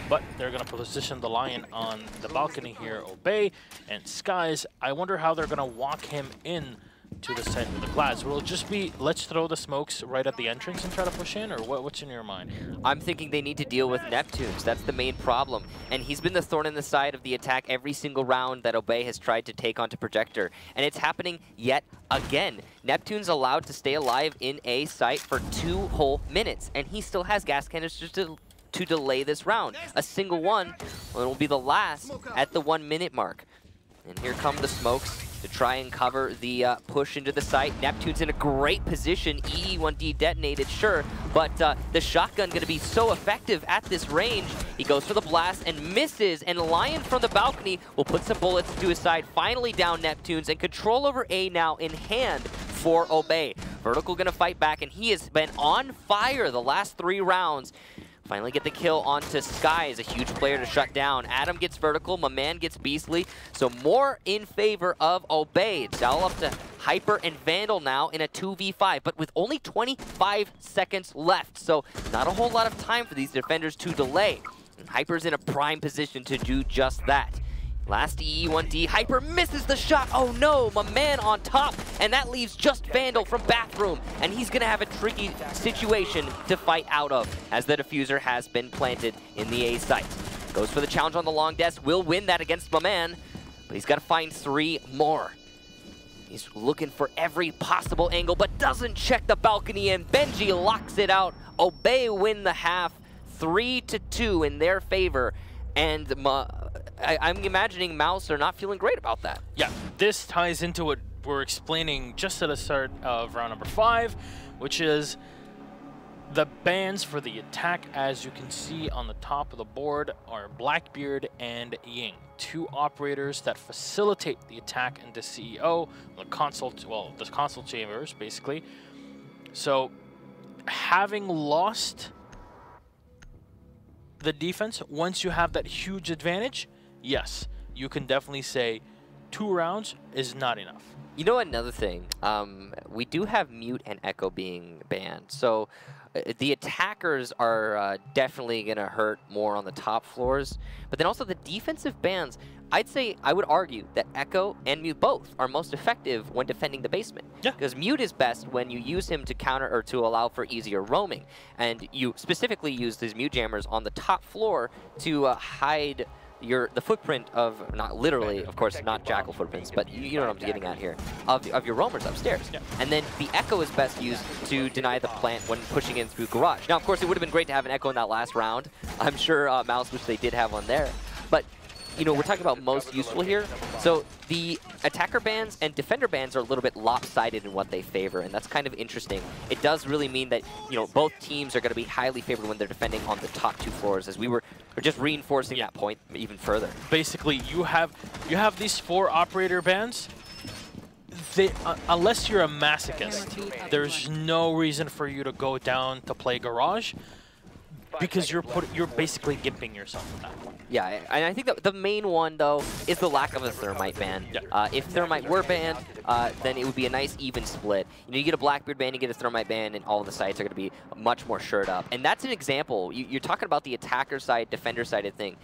but they're going to position the Lion on the balcony here, Obey, and Skies. I wonder how they're going to walk him in to the center of the glass. Will it just be, let's throw the smokes right at the entrance and try to push in, or what's in your mind? I'm thinking they need to deal with Neptunes. That's the main problem. And he's been the thorn in the side of the attack every single round that Obey has tried to take onto Projector. And it's happening yet again. Neptune's allowed to stay alive in A site for 2 whole minutes, and he still has gas canisters to delay this round. A single one, well, it will be the last at the 1 minute mark. And here come the smokes to try and cover the push into the site. Neptune's in a great position. EE1D detonated, sure, but the shotgun going to be so effective at this range. He goes for the blast and misses, and Lion from the balcony will put some bullets to his side, finally down Neptune's, and control over A now in hand for Obey. Vertical going to fight back, and he has been on fire the last 3 rounds. Finally get the kill onto Sky, is a huge player to shut down. Adam gets Vertical, my man gets Beastly, so more in favor of Obey. It's all up to Hyper and Vandal now in a 2v5, but with only 25 seconds left, so not a whole lot of time for these defenders to delay. And Hyper's in a prime position to do just that. Last EE1D, Hyper misses the shot. Oh no, my man on top, and that leaves just Vandal from Bathroom, and he's gonna have a tricky situation to fight out of, as the diffuser has been planted in the A site. Goes for the challenge on the long desk, will win that against my man, but he's gotta find 3 more. He's looking for every possible angle, but doesn't check the balcony, and Benji locks it out. Obey win the half, 3-2 in their favor, and I'm imagining Mouse are not feeling great about that. Yeah, this ties into what we're explaining just at the start of round number 5, which is the bans for the attack, as you can see on the top of the board, are Blackbeard and Ying, 2 operators that facilitate the attack into CEO, the console chambers, basically. So, having lost the defense, once you have that huge advantage, yes, you can definitely say 2 rounds is not enough. You know another thing, we do have Mute and Echo being banned, so the attackers are definitely going to hurt more on the top floors, but then also the defensive bans, I would argue that Echo and Mute both are most effective when defending the basement. Yeah. Because Mute is best when you use him to counter or to allow for easier roaming, and you specifically use these Mute jammers on the top floor to hide the footprint of, not literally, of course, not Jackal footprints, but you know what I'm getting at here, of your roamers upstairs. Yeah. And then the Echo is best used to deny the plant when pushing in through Garage. Now, of course, it would have been great to have an Echo in that last round. I'm sure Mouse wish they did have one there. But, you know, we're talking about most useful here. So the attacker bans and defender bans are a little bit lopsided in what they favor, and that's kind of interesting. It does really mean that, you know, both teams are going to be highly favored when they're defending on the top 2 floors, as we're just reinforcing that point even further. Basically, you have these 4 operator bans. They, unless you're a masochist, there's no reason for you to go down to play Garage, because you're basically gimping yourself at that point. Yeah, and I think that the main one, though, is the lack of a Thermite ban. Yeah. If Thermite were banned, then it would be a nice even split. You know, you get a Blackbeard ban, you get a Thermite ban, and all of the sites are going to be much more shored up. And that's an example. You're talking about the attacker side, defender sided thing.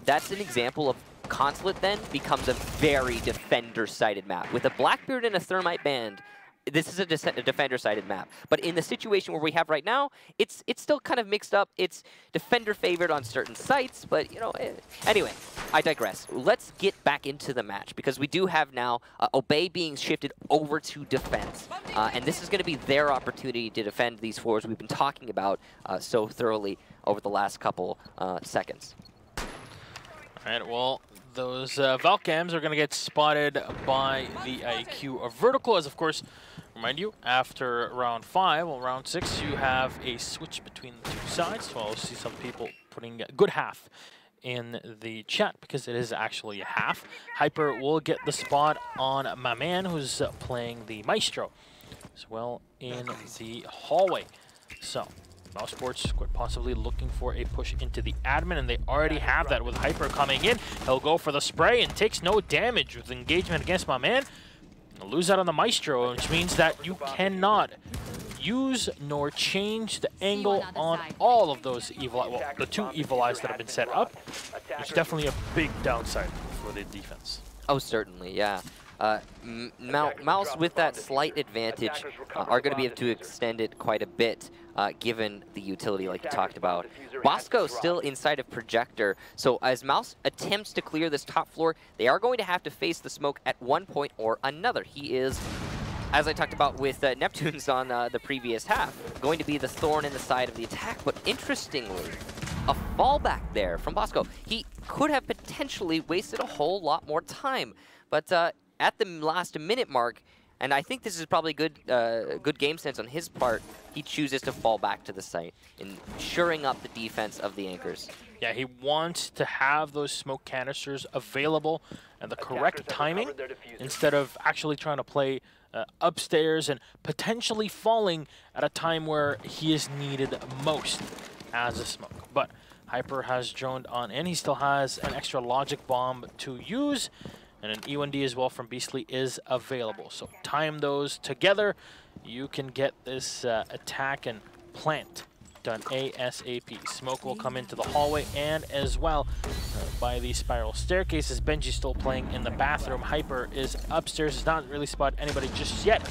That's an example of Consulate then becomes a very defender-sided map. With a Blackbeard and a Thermite band, this is a defender-sided map. But in the situation where we have right now, it's still kind of mixed up. It's defender-favored on certain sites, but, you know, anyway, I digress. Let's get back into the match, because we do have now Obey being shifted over to defense. And this is going to be their opportunity to defend these floors we've been talking about so thoroughly over the last couple seconds. All right, well, those Valcams are going to get spotted by the IQ of Vertical, as of course, Remind you, after round 5, well, round 6, you have a switch between the two sides. So I'll see some people putting a good half in the chat because it is actually a half. Hyper will get the spot on my man who's playing the Maestro as well in the hallway. So Mouse Sports quite possibly looking for a push into the admin, and they already have that with Hyper coming in. He'll go for the spray and takes no damage with engagement against my man. He'll lose out on the Maestro, which means that you cannot use nor change the angle on all of those evil, well, the two evil eyes that have been set up. It's definitely a big downside for the defense. Oh, certainly, yeah. Mouse with that slight advantage are going to be able to extend it quite a bit, given the utility like you talked about. Bosco still inside of Projector, so as Mouse attempts to clear this top floor, they are going to have to face the smoke at one point or another. He is, as I talked about with Neptunes on the previous half, going to be the thorn in the side of the attack, but interestingly, a fallback there from Bosco. He could have potentially wasted a whole lot more time, but at the last minute mark, and I think this is probably good good game sense on his part, he chooses to fall back to the site, ensuring up the defense of the anchors. Yeah, he wants to have those smoke canisters available and the correct timing instead of actually trying to play upstairs and potentially falling at a time where he is needed most as a smoke. But Hyper has droned on in. He still has an extra logic bomb to use, and an E1D as well from Beastly is available. So time those together, you can get this attack and plant done ASAP. Smoke will come into the hallway and as well by the spiral staircases. Benji's still playing in the bathroom. Hyper is upstairs, does not really spot anybody just yet.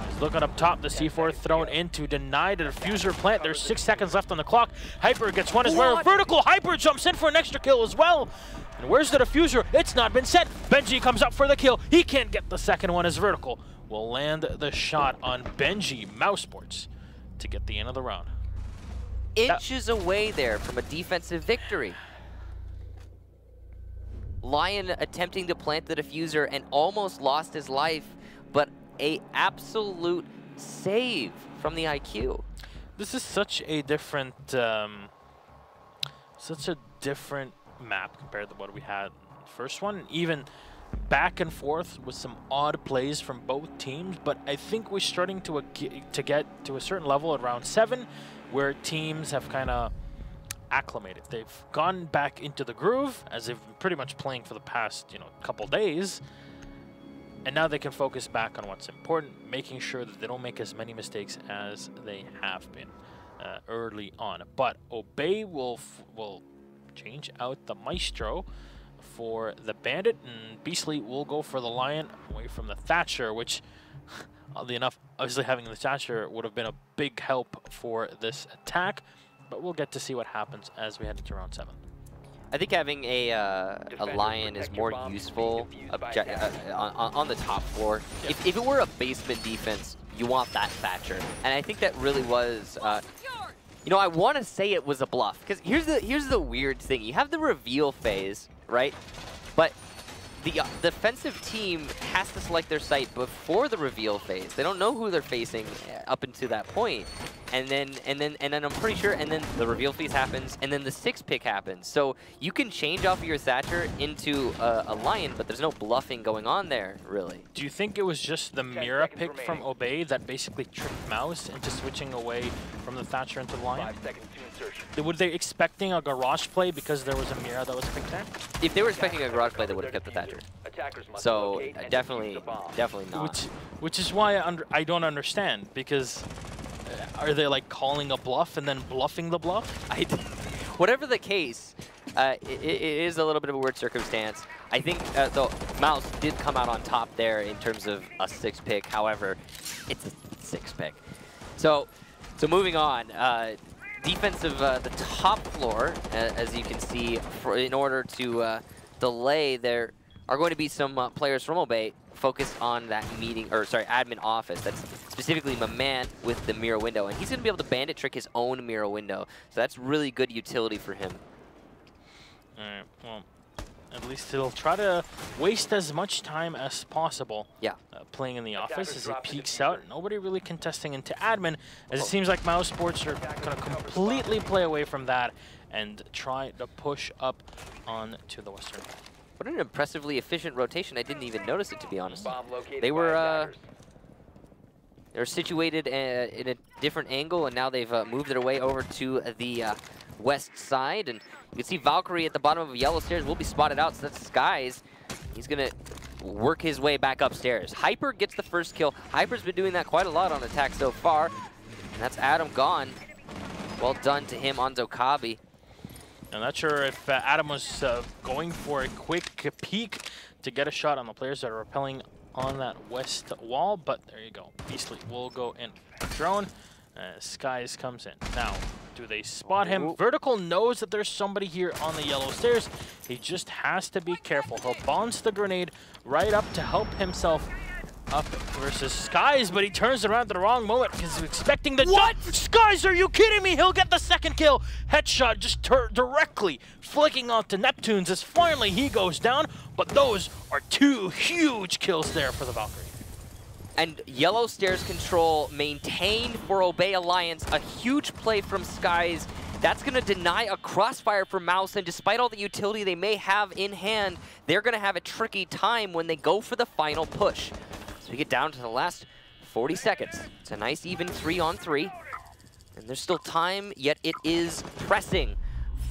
He's looking up top, the C4 thrown in to deny the diffuser plant. There's 6 seconds left on the clock. Hyper gets one as well. Vertical, Hyper jumps in for an extra kill as well. And where's the diffuser? It's not been set. Benji comes up for the kill. He can't get the second one as Vertical will land the shot on Benji. Mouse Sports to get the end of the round. Inches away there from a defensive victory. Lion attempting to plant the diffuser and almost lost his life, but a absolute save from the IQ. This is such a different, map compared to what we had in the first one. Even back and forth with some odd plays from both teams, but I think we're starting to get to a certain level at round 7 where teams have kind of acclimated. They've gone back into the groove as they've been pretty much playing for the past, couple days. And now they can focus back on what's important, making sure that they don't make as many mistakes as they have been early on. But Obey will change out the Maestro for the Bandit, and Beastly will go for the Lion away from the Thatcher, which, oddly enough, obviously having the Thatcher would have been a big help for this attack. But we'll get to see what happens as we head into round 7. I think having a Lion is more useful on the top floor. Yeah. If it were a basement defense, you want that Thatcher. And I think that really was, I want to say it was a bluff. Because here's the weird thing. You have the reveal phase, right? But the defensive team has to select their site before the reveal phase. They don't know who they're facing up until that point. And then I'm pretty sure, and then the reveal phase happens, and then the 6 pick happens. So you can change off of your Thatcher into a Lion, but there's no bluffing going on there, really. Do you think it was just the Mira pick from Obey that basically tricked Mouse into switching away from the Thatcher into the Lion? 5 seconds to insertion. Were they expecting a garage play because there was a Mira that was picked there? If they were expecting a garage play, they would have kept the Thatcher. So definitely not. Which is why I don't understand, because are they like calling a bluff and then bluffing the bluff? Whatever the case, it is a little bit of a weird circumstance. I think the Mouse did come out on top there in terms of a 6 pick. However, it's a 6 pick. So moving on, defense of the top floor, as you can see, in order to delay, there are going to be some players from Obey focused on that admin office. That's specifically my man with the mirror window, and he's going to be able to bandit trick his own mirror window. So that's really good utility for him. All right, well, At least he'll try to waste as much time as possible. Yeah. Playing in the office as he peeks out. Nobody really contesting into admin, as it seems like Mouse Sports are going to completely play away from that and try to push up on to the western. What an impressively efficient rotation. I didn't even notice it, to be honest. They were situated in a different angle, and now they've moved their way over to the west side. And you can see Valkyrie at the bottom of yellow stairs will be spotted out, so that's Skies. He's going to work his way back upstairs. Hyper gets the first kill. Hyper's been doing that quite a lot on attack so far. And that's Adam gone. Well done to him on Zokabi. I'm not sure if Adam was going for a quick peek to get a shot on the players that are rappelling on that west wall, but there you go. Beastly will go in drone. Skies comes in. Now, do they spot him? Vertical knows that there's somebody here on the yellow stairs. He just has to be careful. He'll bounce the grenade right up to help himself up versus Skies, but he turns around at the wrong moment because he's expecting the what? Skies, are you kidding me? He'll get the second kill. Headshot just directly flicking onto Neptunes as finally he goes down, but those are two huge kills there for the Valkyrie. And yellow stairs control maintained for Obey Alliance. A huge play from Skies. That's going to deny a crossfire for Mouse, and despite all the utility they may have in hand, they're going to have a tricky time when they go for the final push. So we get down to the last 40 seconds. It's a nice even 3-on-3. And there's still time, yet it is pressing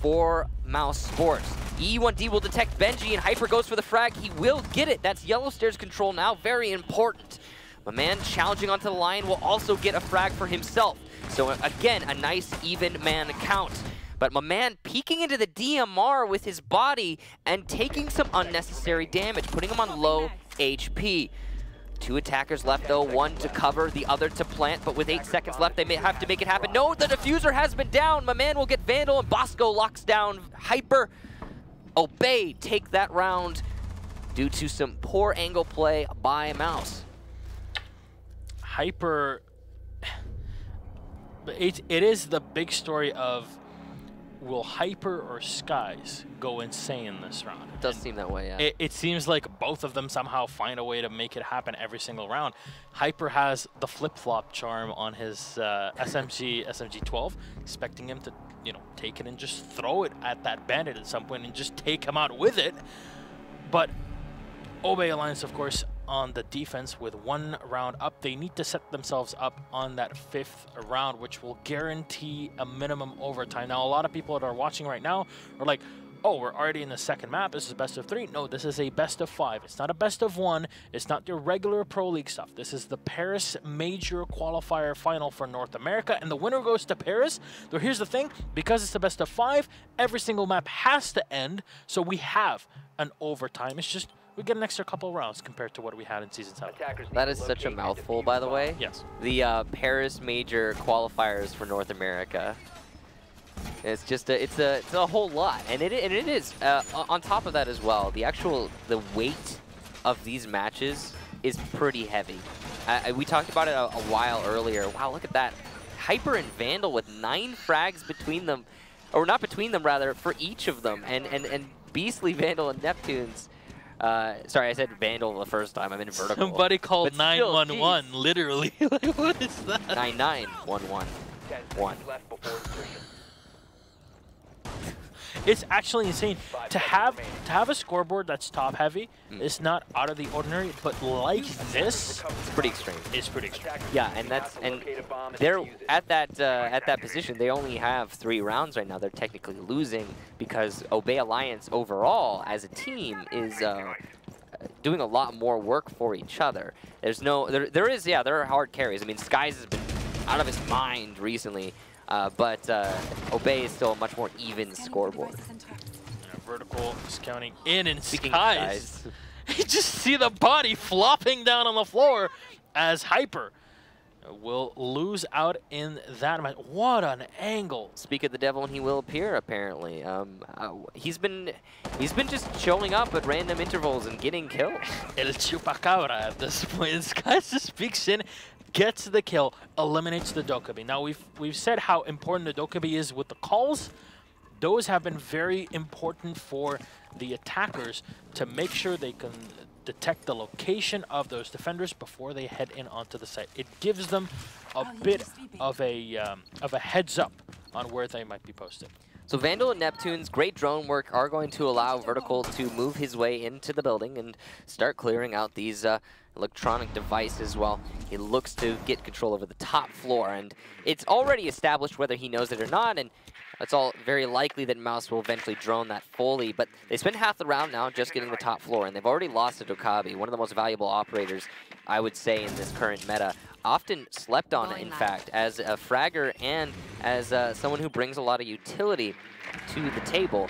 for Mouse Sports. E1D will detect Benji, and Hyper goes for the frag. He will get it. That's yellow stairs control now. Very important. My man challenging onto the line will also get a frag for himself. So again, a nice even man count. But my man peeking into the DMR with his body and taking some unnecessary damage, putting him on low HP. Two attackers left though, one to cover, the other to plant, but with 8 seconds left, they may have to make it happen. No, the diffuser has been down. My man will get Vandal, and Bosco locks down Hyper. Obey take that round due to some poor angle play by Mouse. Hyper, it is the big story of, will Hyper or Skies go insane this round? It does seem that way, yeah. It seems like both of them somehow find a way to make it happen every single round. Hyper has the flip-flop charm on his SMG-12, expecting him to, you know, take it and just throw it at that bandit at some point and just take him out with it. But Obey Alliance, of course, on the defense with 1 round up. They need to set themselves up on that 5th round, which will guarantee a minimum overtime. Now, a lot of people that are watching right now are like, oh, we're already in the second map. This is best of 3. No, this is a best of 5. It's not a best of 1. It's not your regular Pro League stuff. This is the Paris Major Qualifier Final for North America, and the winner goes to Paris. So here's the thing. Because it's a best of 5, every single map has to end, so we have an overtime. It's just we get an extra couple rounds compared to what we had in Season 7. That is such a mouthful, by the way. Yes. The Paris Major Qualifiers for North America. It's just it's a whole lot, and it is on top of that as well. The weight of these matches is pretty heavy. We talked about it a while earlier. Wow, look at that! Hyper and Vandal with 9 frags between them, or not between them rather, for each of them, and Beastly, Vandal, and Neptunes. Sorry, I said Vandal the first time. I'm in vertical. Somebody called 911, literally. Like, what is that? 9911. 1. It's actually insane to have a scoreboard that's top heavy. It's not out of the ordinary, but like this, it's pretty extreme. It's pretty extreme. Yeah, and they're at that position. They only have 3 rounds right now. They're technically losing because Obey Alliance overall as a team is doing a lot more work for each other. There's no there are hard carries. I mean, Skies has been out of his mind recently. But Obey is still a much more even scoreboard. Vertical is counting in, and Skies. You just see the body flopping down on the floor as Hyper will lose out in that match. What an angle! Speak of the devil, and he will appear. Apparently, he's been just showing up at random intervals and getting kills. El Chupacabra at this point. Skies just peeks in, gets the kill, eliminates the Dokkaebi. Now, we've said how important the Dokkaebi is with the calls. Those have been very important for the attackers to make sure they can detect the location of those defenders before they head in onto the site. It gives them a bit of a heads up on where they might be posted. So Vandal and Neptune's great drone work are going to allow Vertical to move his way into the building and start clearing out these electronic devices while he looks to get control over the top floor. And it's already established whether he knows it or not, and it's all very likely that Mouse will eventually drone that fully. But they spend half the round now just getting the top floor, and they've already lost to Dokabi, one of the most valuable operators, I would say, in this current meta. Often slept on, in fact, as a fragger and as someone who brings a lot of utility to the table.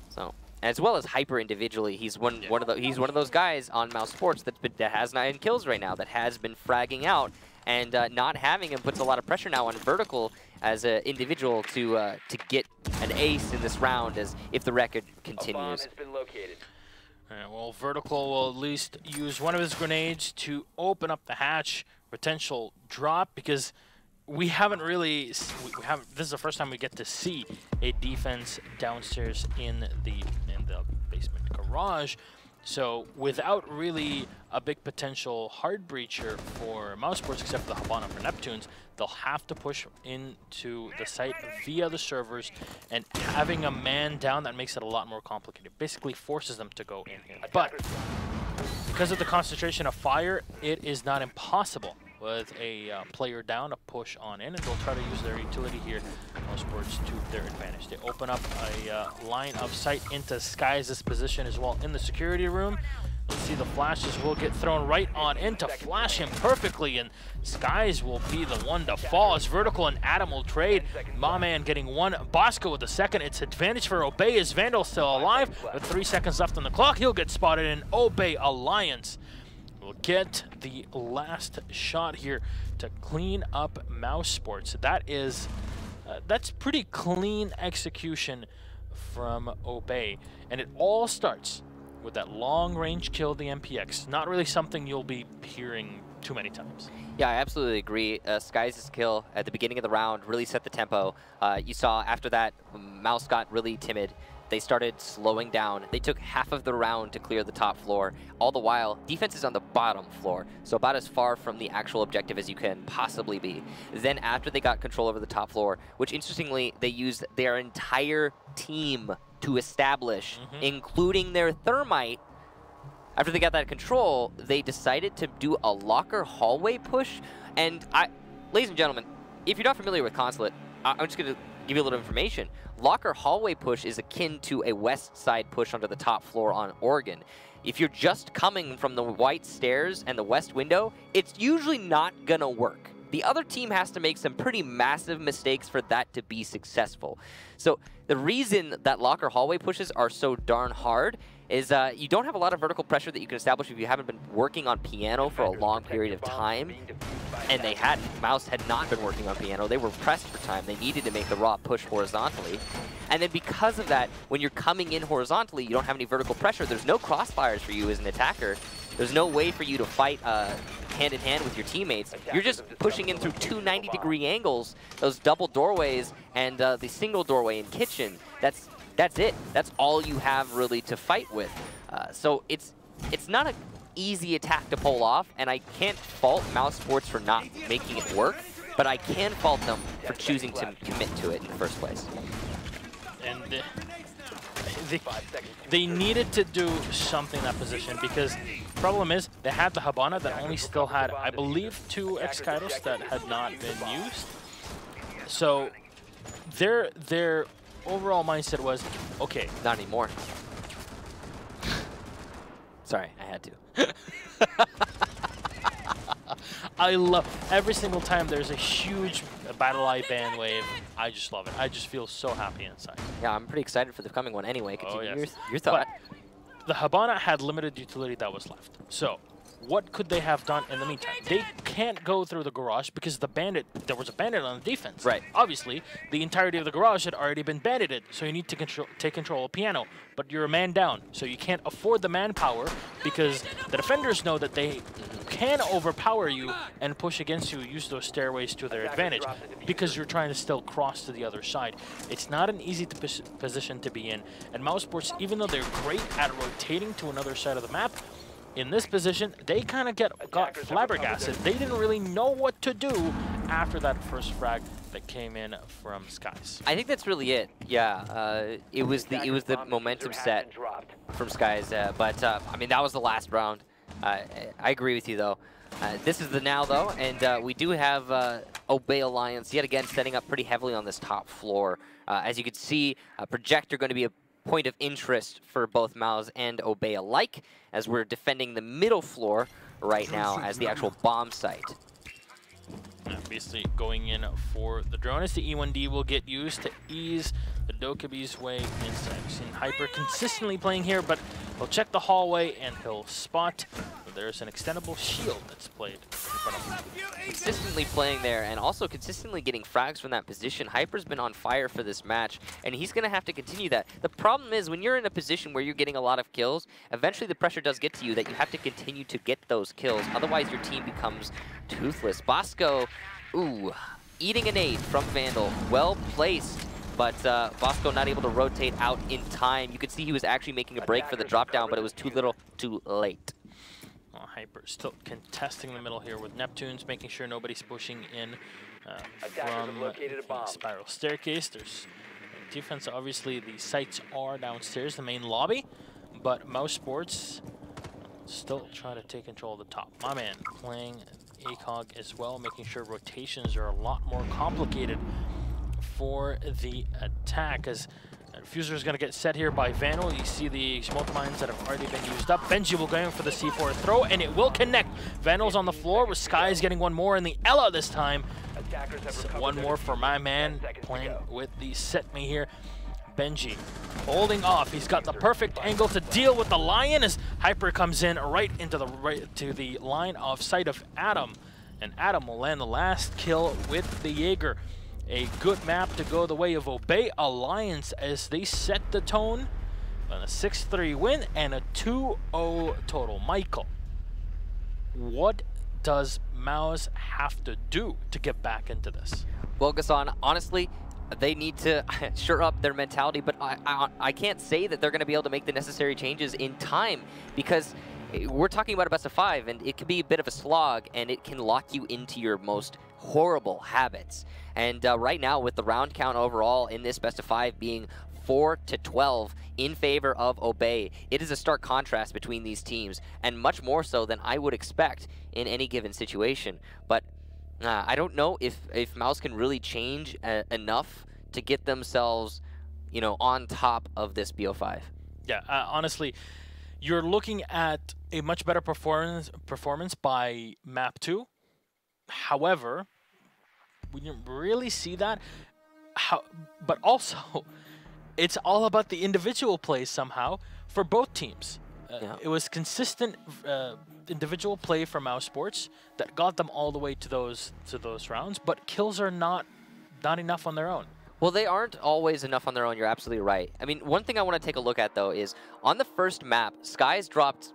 So, as well as hyper individually, he's one of those guys on Mouse Sports that has 9 kills right now, that has been fragging out, and not having him puts a lot of pressure now on Vertical as an individual to get an ace in this round, as if the record continues. A bomb has been located. Well, Vertical will at least use one of his grenades to open up the hatch, potential drop, because we haven't really, this is the first time we get to see a defense downstairs in the basement garage. So without really a big potential hard breacher for Mouse Sports, except for the Habana for Neptunes, they'll have to push into the site via the servers, and having a man down, that makes it a lot more complicated. Basically forces them to go in here. But because of the concentration of fire, it is not impossible with a player down to push on in, and they'll try to use their utility here, Mouse Sports, to their advantage. They open up a line of sight into Sky's position as well in the security room. Let's see, the flashes will get thrown right on in to flash him perfectly, and Skies will be the one to fall as Vertical and Adam will trade. My man getting one, Bosco with the second. It's advantage for Obey as Vandal still alive. With 3 seconds left on the clock, he'll get spotted, and Obey Alliance will get the last shot here to clean up Mouse Sports. That is, that's pretty clean execution from Obey, and it all starts with that long-range kill, the MPX. Not really something you'll be hearing too many times. Yeah, I absolutely agree. Skies' kill at the beginning of the round really set the tempo. You saw after that, Mouse got really timid. They started slowing down. They took half of the round to clear the top floor. All the while, defense is on the bottom floor, so about as far from the actual objective as you can possibly be. Then after they got control over the top floor, which interestingly, they used their entire team to establish, including their thermite. After they got that control, they decided to do a locker hallway push. And ladies and gentlemen, if you're not familiar with Consulate, I'm just going to give you a little information. Locker hallway push is akin to a west side push onto the top floor on Oregon. If you're just coming from the white stairs and the west window, it's usually not going to work. The other team has to make some pretty massive mistakes for that to be successful. So the reason that locker hallway pushes are so darn hard is you don't have a lot of vertical pressure that you can establish if you haven't been working on piano for a long period of time. And they hadn't. Mouse had not been working on piano. They were pressed for time. They needed to make the raw push horizontally. And then because of that, when you're coming in horizontally, you don't have any vertical pressure. There's no crossfires for you as an attacker. There's no way for you to fight hand-in-hand with your teammates. You're just pushing in through two 90-degree angles, those double doorways, and the single doorway in kitchen. That's it. That's all you have really to fight with. So it's not an easy attack to pull off, and I can't fault Mouse Sports for not making it work, but I can fault them for choosing to commit to it in the first place. And they needed to do something in that position, because the problem is they had the Habana that only still had, I believe, 2 X-Kairos that had not been used. So their overall mindset was, okay. Not anymore. Sorry, I had to. I love every single time there's a huge Battle Eye ban wave. I just love it. I just feel so happy inside. Yeah, I'm pretty excited for the coming one anyway. Continue your thought. But the Habana had limited utility that was left. So what could they have done in the meantime? They can't go through the garage because there was a bandit on the defense. Right. Obviously, the entirety of the garage had already been bandited, so you need to take control of piano. But you're a man down, so you can't afford the manpower because the defenders know that they can overpower you and push against you, use those stairways to their advantage because you're trying to still cross to the other side. It's not an easy position to be in. And Mousesports, even though they're great at rotating to another side of the map, in this position, they kind of got flabbergasted. They didn't really know what to do after that first frag that came in from Skies. I think that's really it. Yeah, it was the momentum set from Skies, but I mean that was the last round. I agree with you though. This is the now though, and we do have Obey Alliance yet again setting up pretty heavily on this top floor. As you can see, Projector going to be a point of interest for both Mouse and Obey alike, as we're defending the middle floor right now as the actual bomb site. Basically going in for the drone as the E1D will get used to ease the Dokebi's way inside. We've seen Hyper consistently playing here, but he'll check the hallway and he'll spot there's an extendable shield that's played in front of him. Consistently playing there and also consistently getting frags from that position. Hyper's been on fire for this match, and he's going to have to continue that. The problem is when you're in a position where you're getting a lot of kills, eventually the pressure does get to you that you have to continue to get those kills. Otherwise, your team becomes toothless. Bosco, ooh, eating a nade from Vandal. Well placed, but Bosco not able to rotate out in time. You could see he was actually making a break for the drop down, but it was too little, too late. Hyper still contesting the middle here with Neptunes, making sure nobody's pushing in from the spiral staircase. There's defense, obviously the sites are downstairs, the main lobby, but Mousesports still trying to take control of the top. My man playing ACOG as well, making sure rotations are a lot more complicated for the attack, as Diffuser is going to get set here by Vandal. You see the smoke mines that have already been used up. Benji will go in for the C4 throw, and it will connect. Vandal's on the floor with Skies getting one more in the Ella this time. So one more for my man playing with the set me here. Benji holding off. He's got the perfect angle to deal with the Lion as Hyper comes in right into the line of sight of Adam. And Adam will land the last kill with the Jaeger. A good map to go the way of Obey Alliance as they set the tone on a 6-3 win and a 2-0 total. Michael, what does Mouse have to do to get back into this? Well, Gassan, honestly, they need to shore up their mentality, but I can't say that they're going to be able to make the necessary changes in time, because we're talking about a best of 5, and it can be a bit of a slog, and it can lock you into your most horrible habits. And right now, with the round count overall in this best of 5 being 4-12 in favor of Obey, it is a stark contrast between these teams, and much more so than I would expect in any given situation. But I don't know if Mouse can really change enough to get themselves, you know, on top of this BO5. Yeah, honestly, you're looking at a much better performance by Map 2. However, we didn't really see that. But also, it's all about the individual plays somehow for both teams. Yeah. It was consistent individual play for Mousesports that got them all the way to those rounds, but kills are not enough on their own. Well, they aren't always enough on their own. You're absolutely right. I mean, one thing I want to take a look at, though, is on the first map, Skies dropped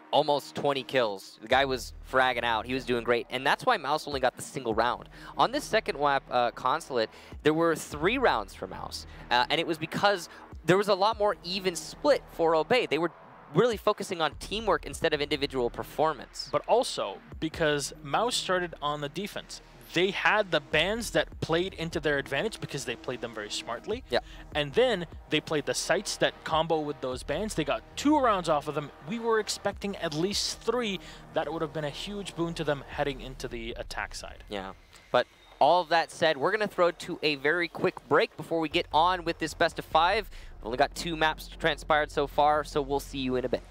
almost 20 kills. The guy was fragging out. He was doing great. And that's why Mouse only got the single round. On this second map, Consulate, there were 3 rounds for Mouse. And it was because there was a lot more even split for Obey. They were really focusing on teamwork instead of individual performance. But also because Mouse started on the defense. They had the bans that played into their advantage because they played them very smartly. Yeah. And then they played the sites that combo with those bans. They got 2 rounds off of them. We were expecting at least 3. That would have been a huge boon to them heading into the attack side. Yeah. But all of that said, we're going to throw to a very quick break before we get on with this best of 5. We've only got 2 maps transpired so far, so we'll see you in a bit.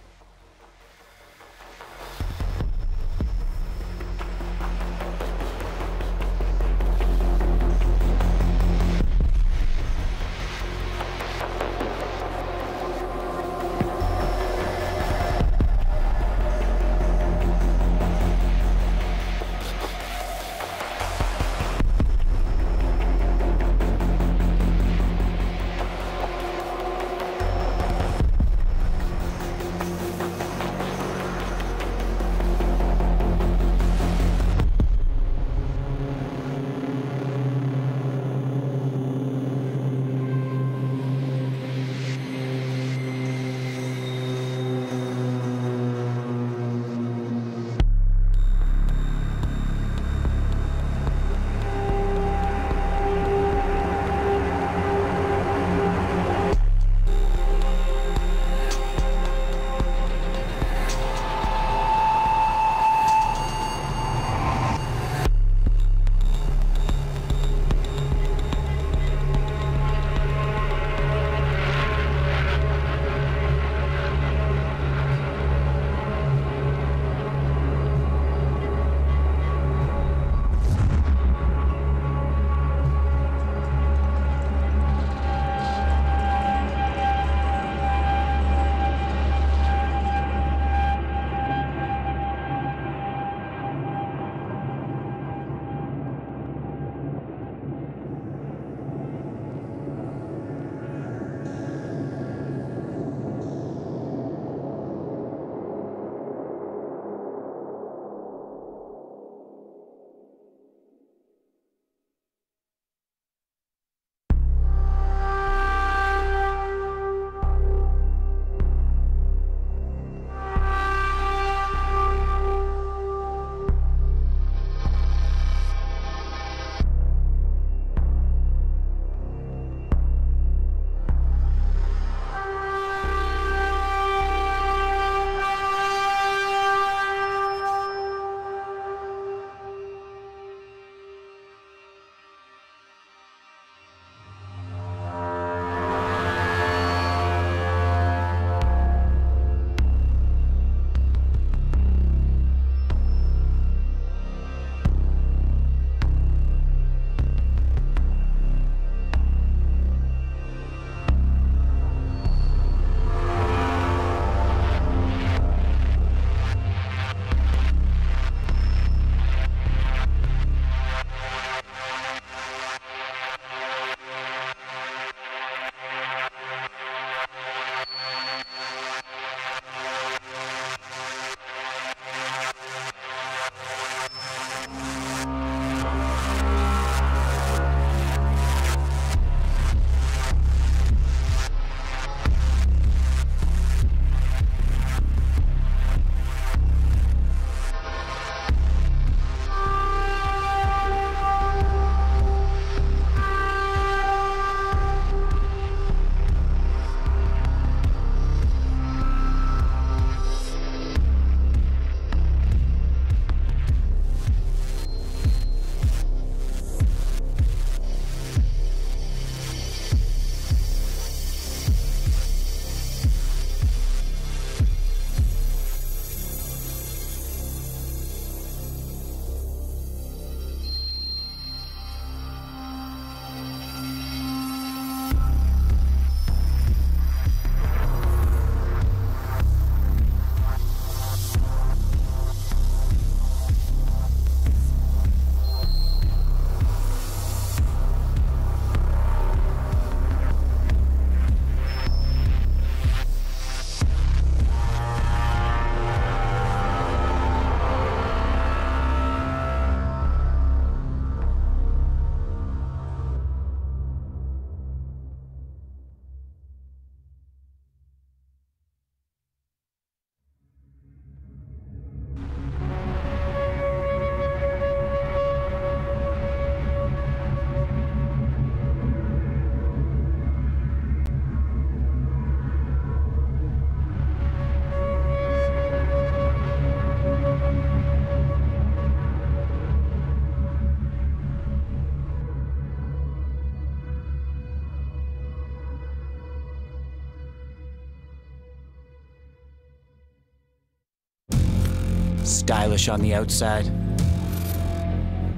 Stylish on the outside,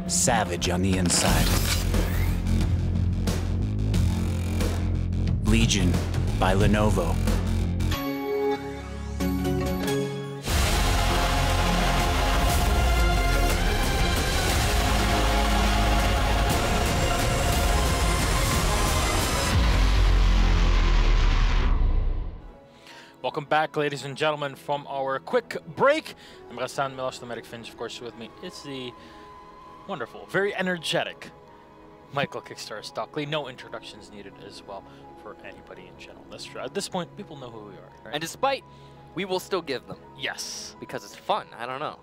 savage on the inside. Legion by Lenovo. Welcome back, ladies and gentlemen, from our quick break. I'm Rassan Milos, the Medic Finch, of course, with me. It's the wonderful, very energetic Michael Kickstarter Stockley. No introductions needed as well for anybody in general. That's true. At this point, people know who we are. Right? And despite, we will still give them. Yes. Because it's fun. I don't know.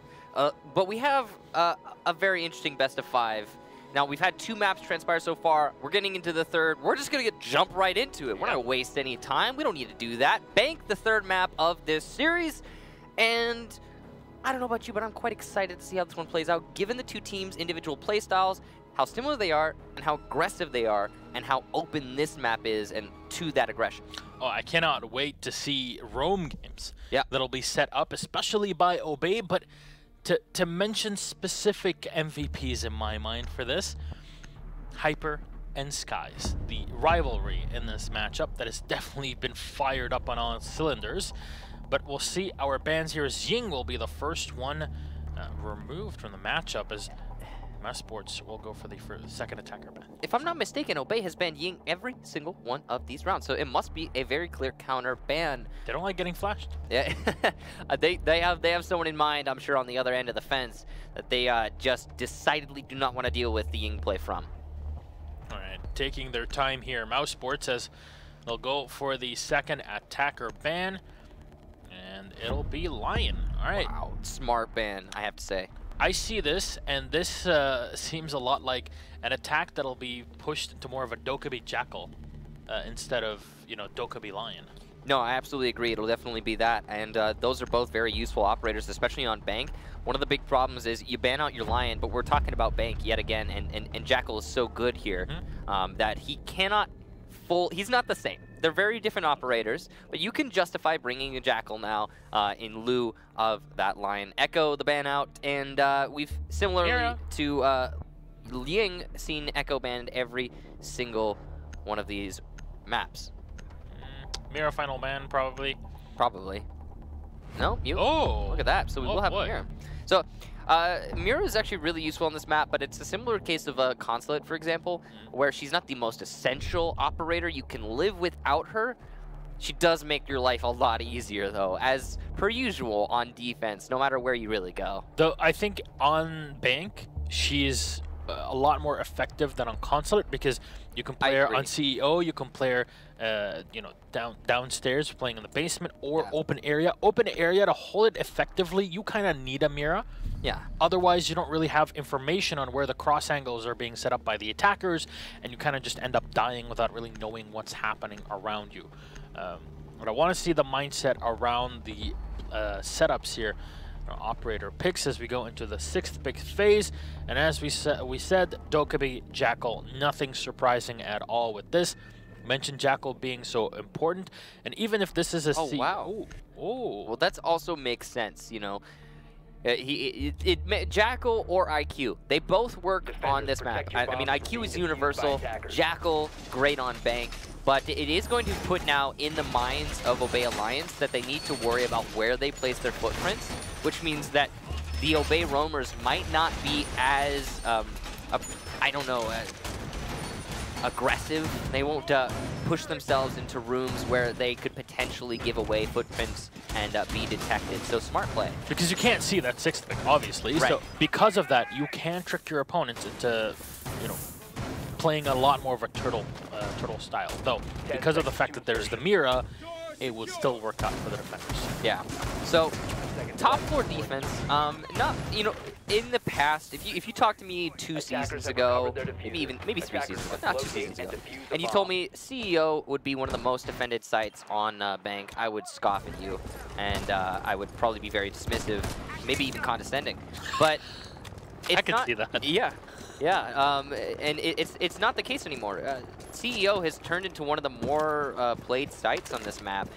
But we have a very interesting best of 5. Now, we've had 2 maps transpire so far. We're getting into the 3rd. We're just going to jump right into it. We're not going to waste any time. We don't need to do that. Bank, the 3rd map of this series. And I don't know about you, but I'm quite excited to see how this one plays out, given the 2 teams' individual play styles, how similar they are, and how aggressive they are, and how open this map is and to that aggression. Oh, I cannot wait to see roam games that'll be set up, especially by Obey, but to mention specific MVPs in my mind for this, Hyper and Skies, the rivalry in this matchup that has definitely been fired up on all cylinders. But we'll see. Our bans here as Ying will be the first one removed from the matchup, as Mass Sports will go for the second attacker ban. If I'm not mistaken, Obey has banned Ying every single one of these rounds, so it must be a very clear counter ban. They don't like getting flashed. Yeah, they have someone in mind, I'm sure, on the other end of the fence that they just decidedly do not want to deal with the Ying play from. All right, taking their time here. Mouse Sports says they'll go for the second attacker ban, and it'll be Lion. All right. Wow, smart ban, I have to say. I see this, and this seems a lot like an attack that'll be pushed into more of a Dokkaebi Jackal instead of, you know, Dokkaebi Lion. No, I absolutely agree. It'll definitely be that, and those are both very useful operators, especially on Bank. One of the big problems is you ban out your Lion, but we're talking about Bank yet again, and Jackal is so good here that he cannot he's not the same. They're very different operators, but you can justify bringing a Jackal now in lieu of that Lion. Echo the ban out, and we've similarly to Ying seen Echo banned every single one of these maps. Mira final ban, probably. Probably. No, you. Oh! Look at that. So we will have boy. Mira. So Mira is actually really useful on this map, but it's a similar case of a Consulate, for example, where she's not the most essential operator. You can live without her. She does make your life a lot easier, though, as per usual on defense, no matter where you really go. Though I think on Bank, she's a lot more effective than on Consulate, because you can play her on CEO, you can play her, you know, downstairs, playing in the basement, or open area. Open area, to hold it effectively, you kind of need a Mira. Yeah. Otherwise, you don't really have information on where the cross angles are being set up by the attackers, and you kind of just end up dying without really knowing what's happening around you. But I want to see the mindset around the setups here. Operator picks as we go into the 6th pick phase, and as we said, Dokkaebi Jackal, nothing surprising at all with this. Mentioned Jackal being so important, and even if this is a wow. Oh, well, that's also makes sense, you know. Jackal or IQ, they both work on this map. I mean, IQ is universal, Jackal great on Bank, but it is going to put now in the minds of Obey Alliance that they need to worry about where they place their footprints, which means that the Obey roamers might not be as, I don't know, aggressive. They won't push themselves into rooms where they could potentially give away footprints and be detected. So smart play. Because you can't see that 6th pick, obviously. Right. So because of that, you can trick your opponents into, you know, playing a lot more of a turtle style. Though, because of the fact that there's the Mira, it would still work out for the defenders. Yeah. So top floor defense, not, you know, in the past, if you talked to me 2 seasons ago, maybe 3 seasons ago, not 2 seasons ago, and you told me CEO would be one of the most defended sites on Bank, I would scoff at you, and I would probably be very dismissive, maybe even condescending. But it's I can see that. Yeah. Yeah, and it's not the case anymore. CEO has turned into one of the more played sites on this map.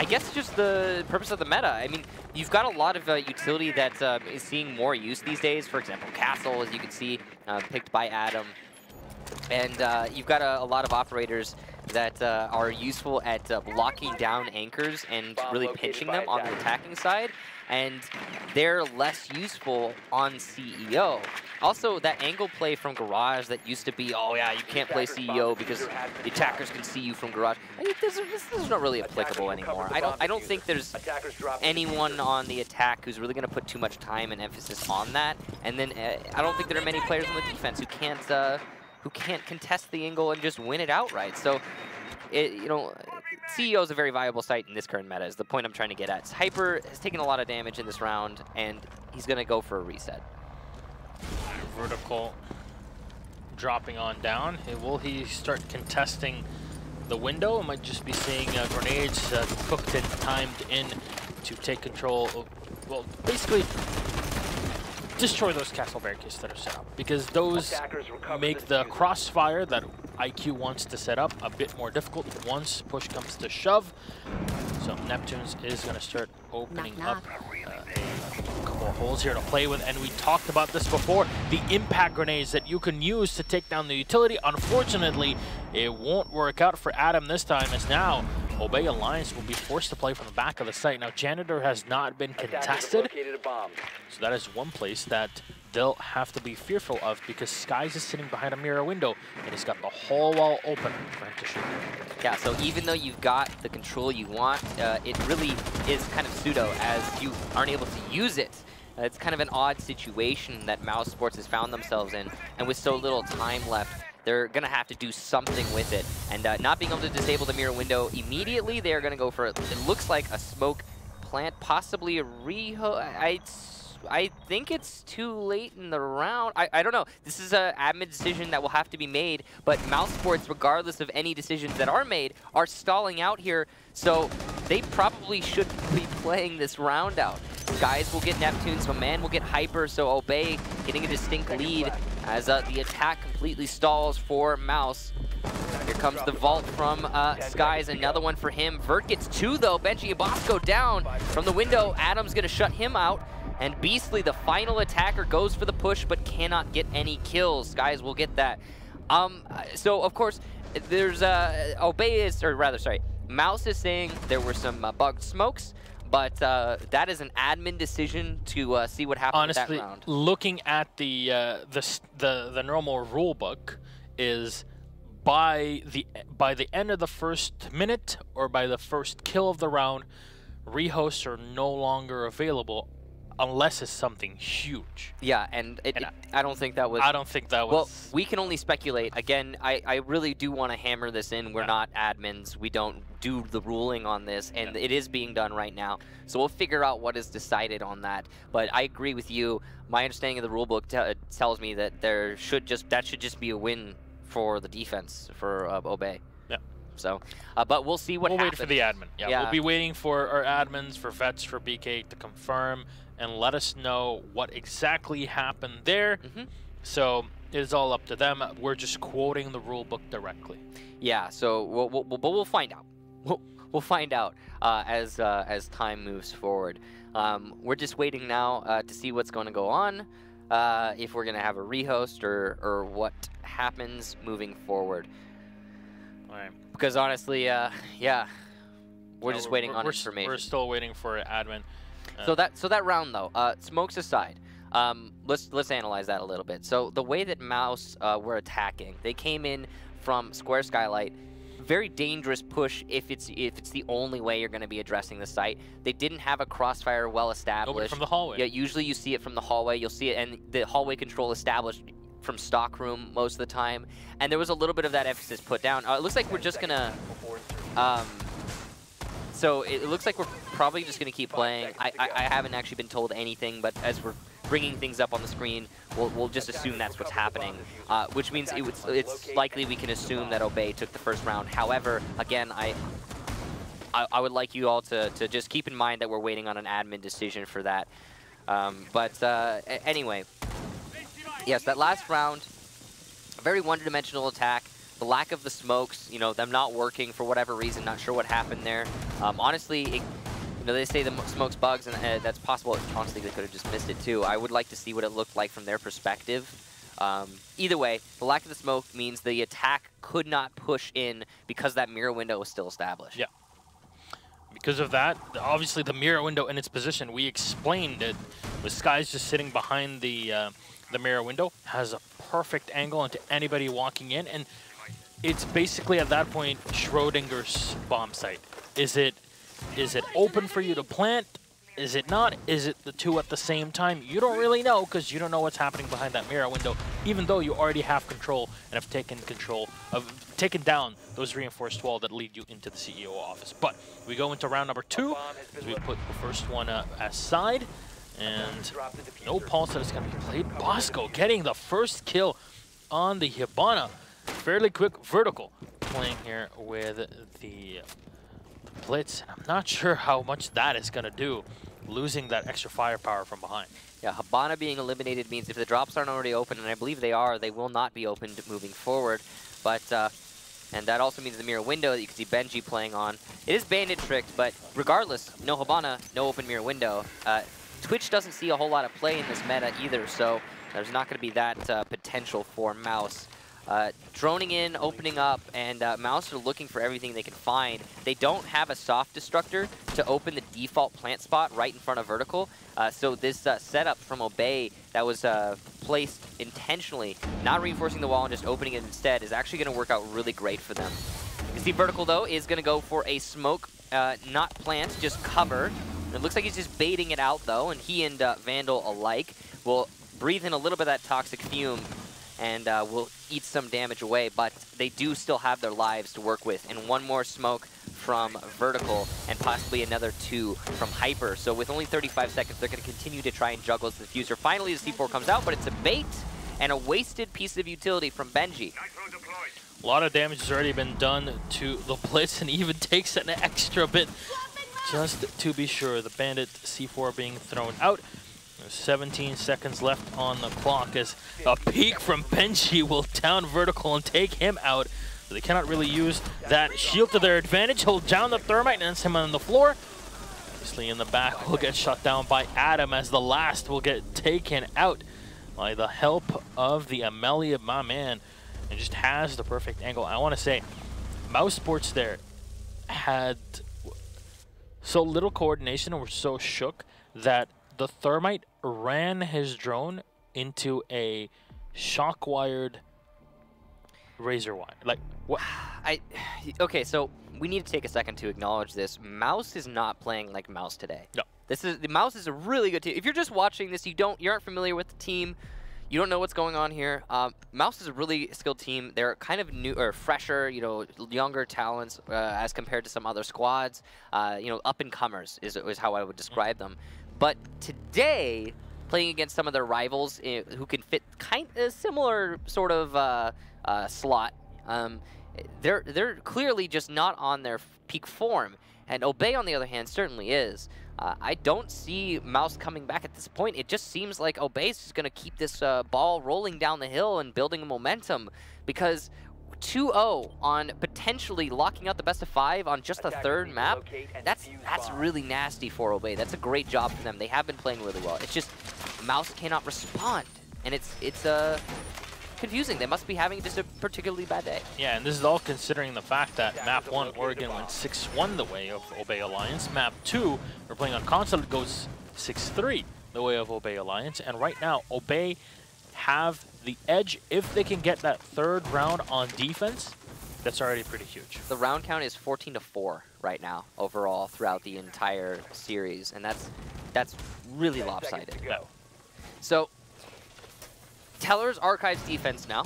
I guess just the purpose of the meta. I mean, you've got a lot of utility that is seeing more use these days. For example, Castle, as you can see, picked by Adam. And you've got a lot of operators that are useful at locking down anchors and really pinching them on the attacking side. And they're less useful on CEO. Also, that angle play from Garage that used to be, oh yeah, you can't play CEO because the attackers can see you from Garage. I mean, this is not really applicable anymore. I don't think there's anyone on the attack who's really going to put too much time and emphasis on that. And then I don't think there are many players on the defense who can't contest the angle and just win it outright. So, you know, CEO is a very viable site in this current meta, is the point I'm trying to get at. Hyper has taken a lot of damage in this round, and he's going to go for a reset. Vertical dropping on down. Will he start contesting the window? It might just be seeing grenades cooked and timed in to take control of, well, basically destroy those castle barricades that are set up, because those make the crossfire that IQ wants to set up a bit more difficult once push comes to shove. So Neptunes is going to start opening up a couple of holes here to play with, and we talked about this before, the impact grenades that you can use to take down the utility. Unfortunately, it won't work out for Adam this time, as now Obey Alliance will be forced to play from the back of the site. Now, Janitor has not been contested, so that is one place that they'll have to be fearful of, because Skies is sitting behind a mirror window, and he's got the whole wall open for him to shoot. Yeah, so even though you've got the control you want, it really is kind of pseudo, as you aren't able to use it. It's kind of an odd situation that Mouse Sports has found themselves in, and with so little time left, they're going to have to do something with it. And not being able to disable the mirror window immediately, they're going to go for, it looks like a smoke plant, possibly a I think it's too late in the round. I don't know. This is an admin decision that will have to be made, but Mouse Sports, regardless of any decisions that are made, are stalling out here, so they probably should be playing this round out. Guys will get Neptunes, my man will get Hyper, so Obey getting a distinct lead as the attack completely stalls for Mouse. Here comes the vault from Skies, another one for him. Vert gets two though, Benji Abasco down from the window. Adam's gonna shut him out. And Beastly, the final attacker, goes for the push but cannot get any kills. Skies will get that. So of course, there's Obey is, or rather, sorry, Mouse is saying there were some bugged smokes, but that is an admin decision to see what happens. Honestly, that round. Looking at the normal rule book, is by the end of the first minute or by the first kill of the round, rehosts are no longer available unless it's something huge. Yeah, and I don't think that was... I don't think that was... Well, we can only speculate. Again, I really do want to hammer this in. We're not admins. We don't do the ruling on this, and it is being done right now. So we'll figure out what is decided on that. But I agree with you. My understanding of the rulebook tells me that that should just be a win for the defense, for Obey. Yeah. So, but we'll see what happens. We'll wait for the admin. Yeah, we'll be waiting for our admins, for Vets, for BK to confirm and let us know what exactly happened there. So it's all up to them. We're just quoting the rule book directly. Yeah, so we'll find out. We'll find out as time moves forward. We're just waiting now to see what's going to go on, if we're going to have a rehost or what happens moving forward. All right. Because honestly, yeah, we're just waiting on information. We're still waiting for admin. So that round though, smokes aside, let's analyze that a little bit. So the way that Mouse were attacking, they came in from Square Skylight. Very dangerous push if it's the only way you're going to be addressing the site. They didn't have a crossfire well established. From the hallway. Yeah, usually you see it from the hallway. You'll see it, and the hallway control established from stockroom most of the time. And there was a little bit of that emphasis put down. It looks like we're just gonna. So it looks like we're probably just gonna keep playing. I haven't actually been told anything, but as we're bringing things up on the screen, we'll just assume that's what's happening, which means it's likely we can assume that Obey took the first round. However, again, I would like you all to just keep in mind that we're waiting on an admin decision for that. Anyway, yes, that last round, a very one-dimensional attack. the lack of the smokes, you know, them not working for whatever reason, not sure what happened there. Honestly, you know, they say the smoke's bugs, and that's possible. Honestly, they could have just missed it too. I would like to see what it looked like from their perspective. Either way, the lack of the smoke means the attack could not push in because that mirror window was still established. Yeah. Because of that, obviously the mirror window in its position, we explained it. The Sky's just sitting behind the mirror window, has a perfect angle into anybody walking in, and it's basically at that point Schrodinger's bomb site. Is it open for you to plant? Is it not? Is it the two at the same time? You don't really know because you don't know what's happening behind that mirror window, even though you already have control and have taken down those reinforced wall that lead you into the CEO office. But we go into round number 2 as we put the first one aside, and no pulse that is going to be played. Bosco getting the first kill on the Hibana. Fairly quick vertical playing here with the Blitz. I'm not sure how much that is going to do, losing that extra firepower from behind. Yeah, Hibana being eliminated means if the drops aren't already open, and I believe they are, they will not be opened moving forward. But and that also means the mirror window that you can see Benji playing on. It is bandit tricked, but regardless, no Hibana, no open mirror window. Twitch doesn't see a whole lot of play in this meta either, so there's not going to be that potential for Mouse. Droning in, opening up, and Mouse are looking for everything they can find. They don't have a soft destructor to open the default plant spot right in front of vertical. So this setup from Obey that was placed intentionally, not reinforcing the wall and just opening it instead, is actually going to work out really great for them. You see vertical, though, is going to go for a smoke, not plant, just cover. It looks like he's just baiting it out, though, and he and Vandal alike will breathe in a little bit of that toxic fume and will eat some damage away, but they do still have their lives to work with. And one more smoke from Vertical, and possibly another 2 from Hyper. So with only 35 seconds, they're going to continue to try and juggle the diffuser. Finally, the C4 comes out, but it's a bait and a wasted piece of utility from Benji. A lot of damage has already been done to the Blitz, and even takes an extra bit just to be sure. The Bandit C4 being thrown out. There's 17 seconds left on the clock as a peek from Benji will down Vertical and take him out. So they cannot really use that shield to their advantage. Hold down the Thermite and ends him on the floor. Obviously in the back will get shut down by Adam as the last will get taken out by the help of the Amelia, my man. And just has the perfect angle. I want to say, Mouse Sports there had so little coordination and were so shook that the Thermite ran his drone into a shock-wired razor wire. Like, what? Okay, so we need to take a second to acknowledge this. Mouse is not playing like Mouse today. No. The Mouse is a really good team. If you're just watching this, you aren't familiar with the team, you don't know what's going on here. Mouse is a really skilled team. They're kind of new or fresher, you know, younger talents as compared to some other squads. You know, up-and-comers is how I would describe them. But today, playing against some of their rivals who can fit kind of similar sort of slot, they're clearly just not on their peak form. And Obey, on the other hand, certainly is. I don't see Mouse coming back at this point. It just seems like Obey's just going to keep this ball rolling down the hill and building momentum, because 2-0 on potentially locking out the best of 5 on just the third map, that's really nasty for Obey. That's a great job for them. They have been playing really well. It's just Mouse cannot respond, and it's confusing. They must be having just a particularly bad day. Yeah, and this is all considering the fact that Map 1, Oregon went 6-1 the way of Obey Alliance. Map 2, we're playing on console, it goes 6-3 the way of Obey Alliance. And right now, Obey have the edge. If they can get that third round on defense, that's already pretty huge. The round count is 14-4 right now overall throughout the entire series, and that's really lopsided. Yeah. So Teller's Archives defense now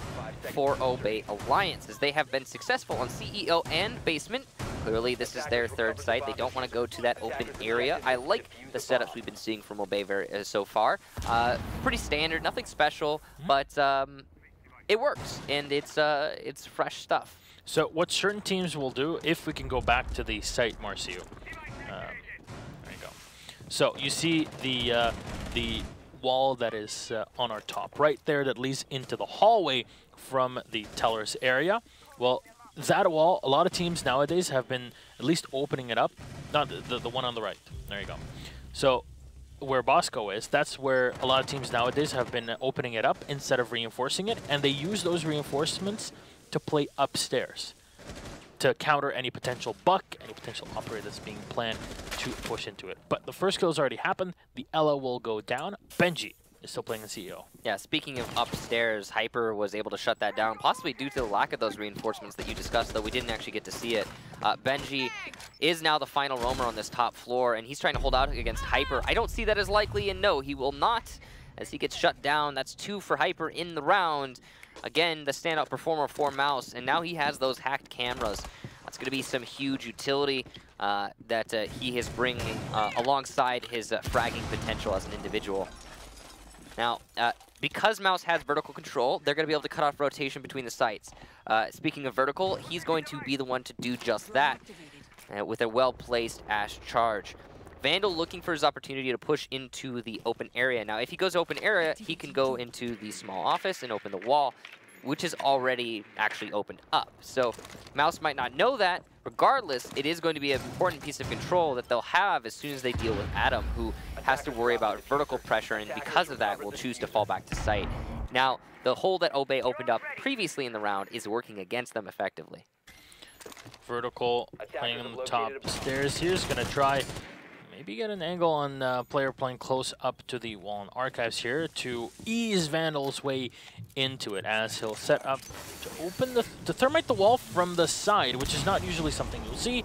for Obey Alliance, as they have been successful on CEO and basement. Clearly, this is their third site. They don't want to go to that open area. I like the setups we've been seeing from Obey so far. Pretty standard, nothing special, but it works, and it's fresh stuff. So what certain teams will do, if we can go back to the site, Marcio. There you go. So you see the wall that is on our top right there that leads into the hallway from the Teller's area. Well, that wall, a lot of teams nowadays have been at least opening it up. Not the one on the right. There you go. So where Bosco is, that's where a lot of teams nowadays have been opening it up instead of reinforcing it, and they use those reinforcements to play upstairs to counter any potential buck, any potential operator that's being planned to push into it. But the first kill has already happened. The Ella will go down. Benji is still playing the CEO. Yeah, speaking of upstairs, Hyper was able to shut that down, possibly due to the lack of those reinforcements that you discussed, though we didn't actually get to see it. Benji is now the final roamer on this top floor, and he's trying to hold out against Hyper. I don't see that as likely, and no, he will not, as he gets shut down. That's 2 for Hyper in the round. Again, the standout performer for Mouse, and now he has those hacked cameras. That's going to be some huge utility that he is bringing alongside his fragging potential as an individual. Now, because Mouse has vertical control, they're going to be able to cut off rotation between the sites. Speaking of vertical, he's going to be the one to do just that with a well-placed Ash charge. Vandal looking for his opportunity to push into the open area. Now, if he goes open area, he can go into the small office and open the wall, which is already actually opened up. So Mouse might not know that. Regardless, it is going to be an important piece of control that they'll have as soon as they deal with Adam, who has to worry about vertical pressure, and because of that, will choose to fall back to site. Now, the hole that Obey opened up previously in the round is working against them effectively. Vertical playing on the top stairs here is going to try maybe get an angle on player playing close up to the wall and archives here to ease Vandal's way into it, as he'll set up to open to thermite the wall from the side, which is not usually something you'll see.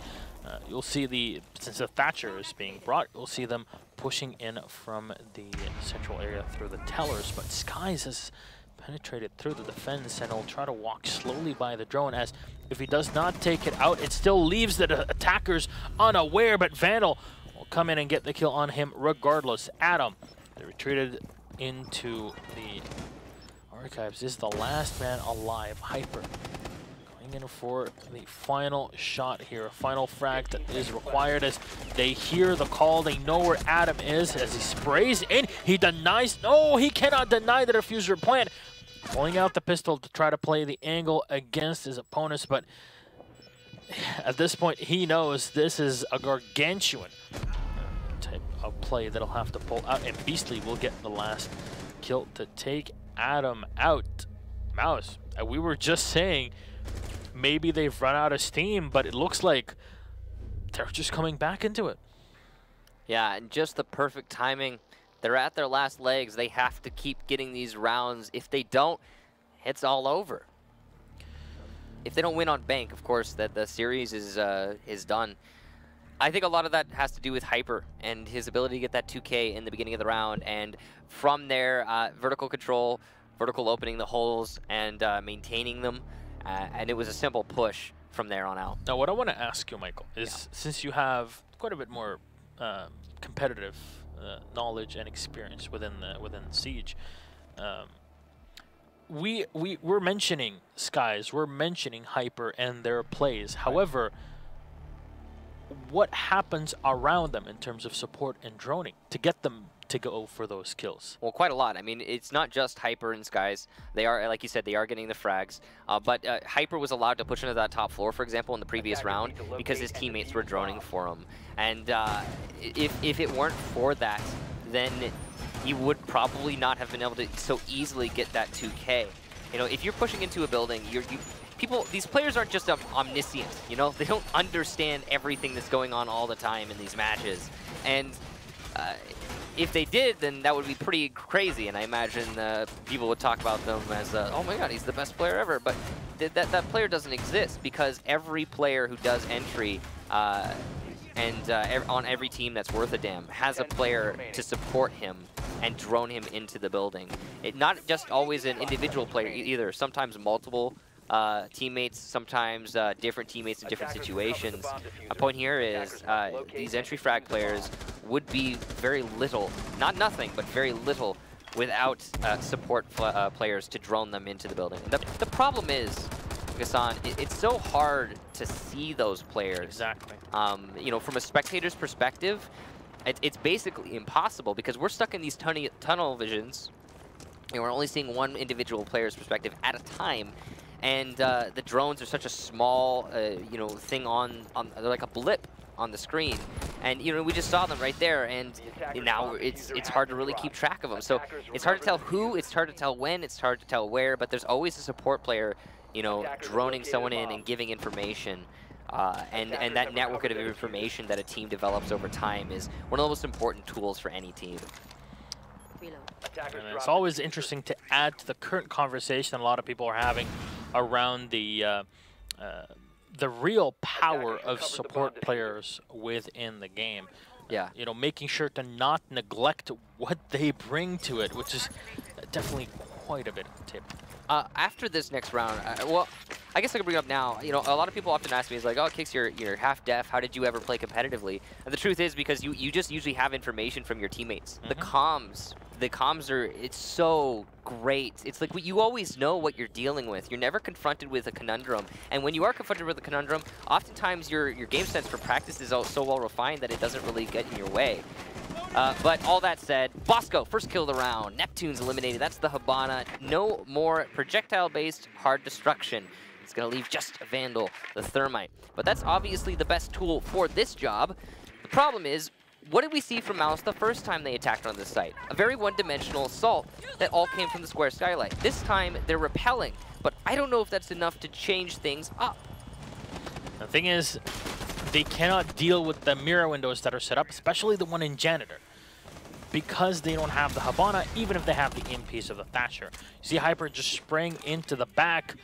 You'll see since the Thatcher is being brought, you'll see them pushing in from the central area through the tellers, but Skies has penetrated through the defense and will try to walk slowly by the drone, as if he does not take it out, it still leaves the attackers unaware, but Vandal will come in and get the kill on him regardless. Adam, they retreated into the archives, is the last man alive. Hyper going in for the final shot here. A final frag that is required as they hear the call. They know where Adam is as he sprays in. He denies. No, he cannot deny the diffuser plant. Pulling out the pistol to try to play the angle against his opponents, but at this point he knows this is a gargantuan type of play that'll have to pull out, and Beastly will get the last kill to take Adam out. Mouse, we were just saying maybe they've run out of steam, but it looks like they're just coming back into it. Yeah, and just the perfect timing. They're at their last legs. They have to keep getting these rounds. If they don't, it's all over. If they don't win on bank, of course, that the series is done. I think a lot of that has to do with Hyper and his ability to get that 2K in the beginning of the round, and from there, vertical control, vertical opening the holes, and maintaining them, and it was a simple push from there on out. Now, what I want to ask you, Michael, is since you have quite a bit more competitive knowledge and experience within Siege, we're mentioning Skies, we're mentioning Hyper and their plays. However, what happens around them in terms of support and droning to get them to go for those kills? Well, quite a lot. I mean, it's not just Hyper and Skies. They are, like you said, they are getting the frags. But Hyper was allowed to push into that top floor, for example, in the previous round because his teammates were droning for him. And if it weren't for that, then he would probably not have been able to so easily get that 2K. You know, if you're pushing into a building, these players aren't just omniscient, you know? They don't understand everything that's going on all the time in these matches. And if they did, then that would be pretty crazy, and I imagine people would talk about them as, oh my god, he's the best player ever, but that player doesn't exist because every player who does entry on every team that's worth a damn has a player to support him and drone him into the building. Not just always an individual player either, sometimes multiple teammates, sometimes different teammates in different situations. A point here is these entry frag players would be very little, not nothing, but very little without support players to drone them into the building. The problem is, Gassan, it's so hard to see those players. Exactly. You know, from a spectator's perspective, it's basically impossible because we're stuck in these tunnel visions, and we're only seeing one individual player's perspective at a time. and the drones are such a small, you know, thing on they're like a blip on the screen, and you know we just saw them right there, and now it's hard to really keep track of them. So it's hard to tell who, it's hard to tell when, it's hard to tell where, but there's always a support player, you know, droning someone in and giving information. And that network of information that a team develops over time is one of the most important tools for any team. And it's always interesting to add to the current conversation a lot of people are having around the real power of support players within the game. Yeah. You know, making sure to not neglect what they bring to it, which is definitely quite a bit of a tip. After this next round, well, I guess I can bring it up now. You know, a lot of people often ask me, is like, oh, Kix, you're half deaf. How did you ever play competitively? And the truth is because you just usually have information from your teammates. The comms are, it's so great. It's like you always know what you're dealing with. You're never confronted with a conundrum. And when you are confronted with a conundrum, oftentimes your game sense for practice is so well refined that it doesn't really get in your way. But all that said, Bosco, first kill of the round. Neptune's eliminated. That's the Habana. No more projectile-based hard destruction. It's going to leave just a Vandal, the Thermite. But that's obviously the best tool for this job. The problem is, what did we see from Mouse the first time they attacked on this site? A very one-dimensional assault that all came from the square skylight. This time, they're repelling. But I don't know if that's enough to change things up. The thing is, they cannot deal with the mirror windows that are set up, especially the one in Janitor, because they don't have the Habana, even if they have the in piece of the Thatcher. You see Hyper just spraying into the back,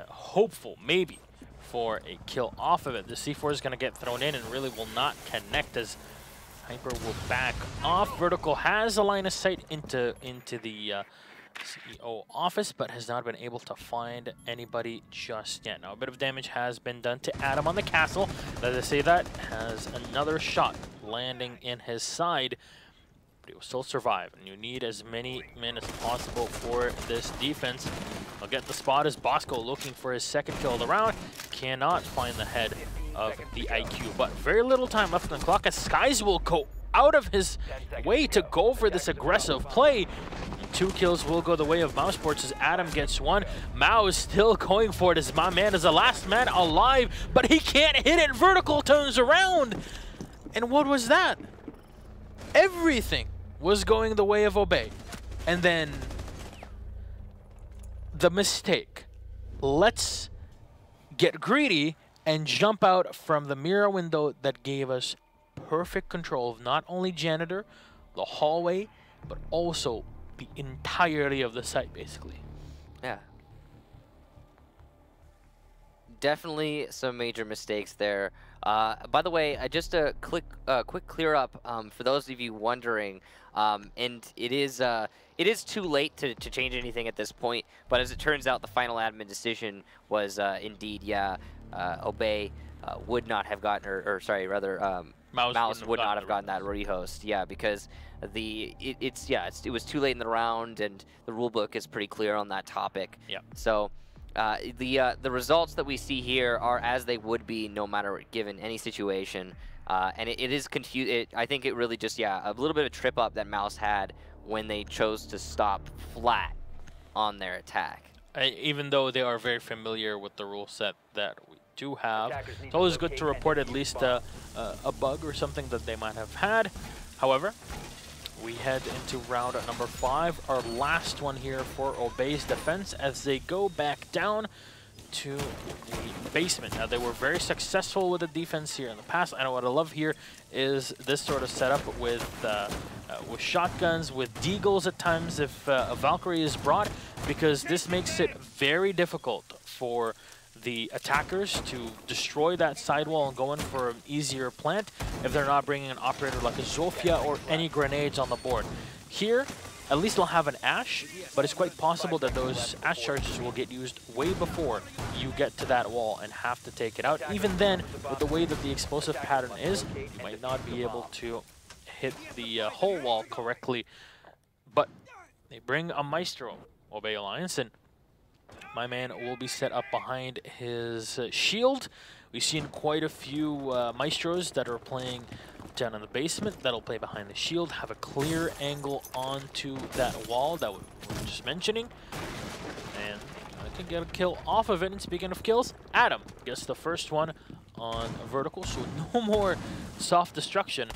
hopeful, maybe, for a kill off of it. The C4 is going to get thrown in and really will not connect as Hyper will back off. Vertical has a line of sight into the CEO office, but has not been able to find anybody just yet. Now, a bit of damage has been done to Adam on the castle. As I say that, has another shot landing in his side, but he will still survive. And you need as many men as possible for this defense. I'll get the spot as Bosco looking for his second kill of the round. Cannot find the head of the IQ, but very little time left on the clock as Skies will go out of his way to go for this aggressive play. 2 kills will go the way of Mouse Sports as Adam gets 1. Mao is still going for it as my man is the last man alive, but he can't hit it. Vertical turns around. And what was that? Everything was going the way of Obey. And then the mistake. Let's get greedy and jump out from the mirror window that gave us perfect control of not only Janitor, the hallway, but also the entirety of the site, basically. Yeah. Definitely some major mistakes there. By the way, just a quick clear up for those of you wondering, and it is too late to change anything at this point, but as it turns out, the final admin decision was indeed, yeah, Obey would not have gotten, or sorry, rather, Mouse would not have gotten that rehost, yeah, because it was too late in the round, and the rule book is pretty clear on that topic. Yeah. So the results that we see here are as they would be, no matter given any situation, and it is confused. I think it really just a little bit of a trip up that Mouse had when they chose to stop flat on their attack. Even though they are very familiar with the rule set that we do have, it's always good to report at least a bug or something that they might have had. However, we head into round number 5, our last one here for Obey's defense as they go back down to the basement. Now, they were very successful with the defense here in the past. I know what I love here is this sort of setup with shotguns, with deagles at times if a Valkyrie is brought, because this makes it very difficult for the attackers to destroy that sidewall and go in for an easier plant if they're not bringing an operator like a Zofia or any grenades on the board. Here, at least they'll have an Ash, but it's quite possible that those Ash charges will get used way before you get to that wall and have to take it out. Even then, with the way that the explosive pattern is, you might not be able to hit the whole wall correctly. But they bring a Maestro, Obey Alliance, and my man will be set up behind his shield. We've seen quite a few Maestros that are playing down in the basement that'll play behind the shield, have a clear angle onto that wall that we were just mentioning. And can get a kill off of it. And speaking of kills, Adam gets the first one on vertical, so no more soft destruction.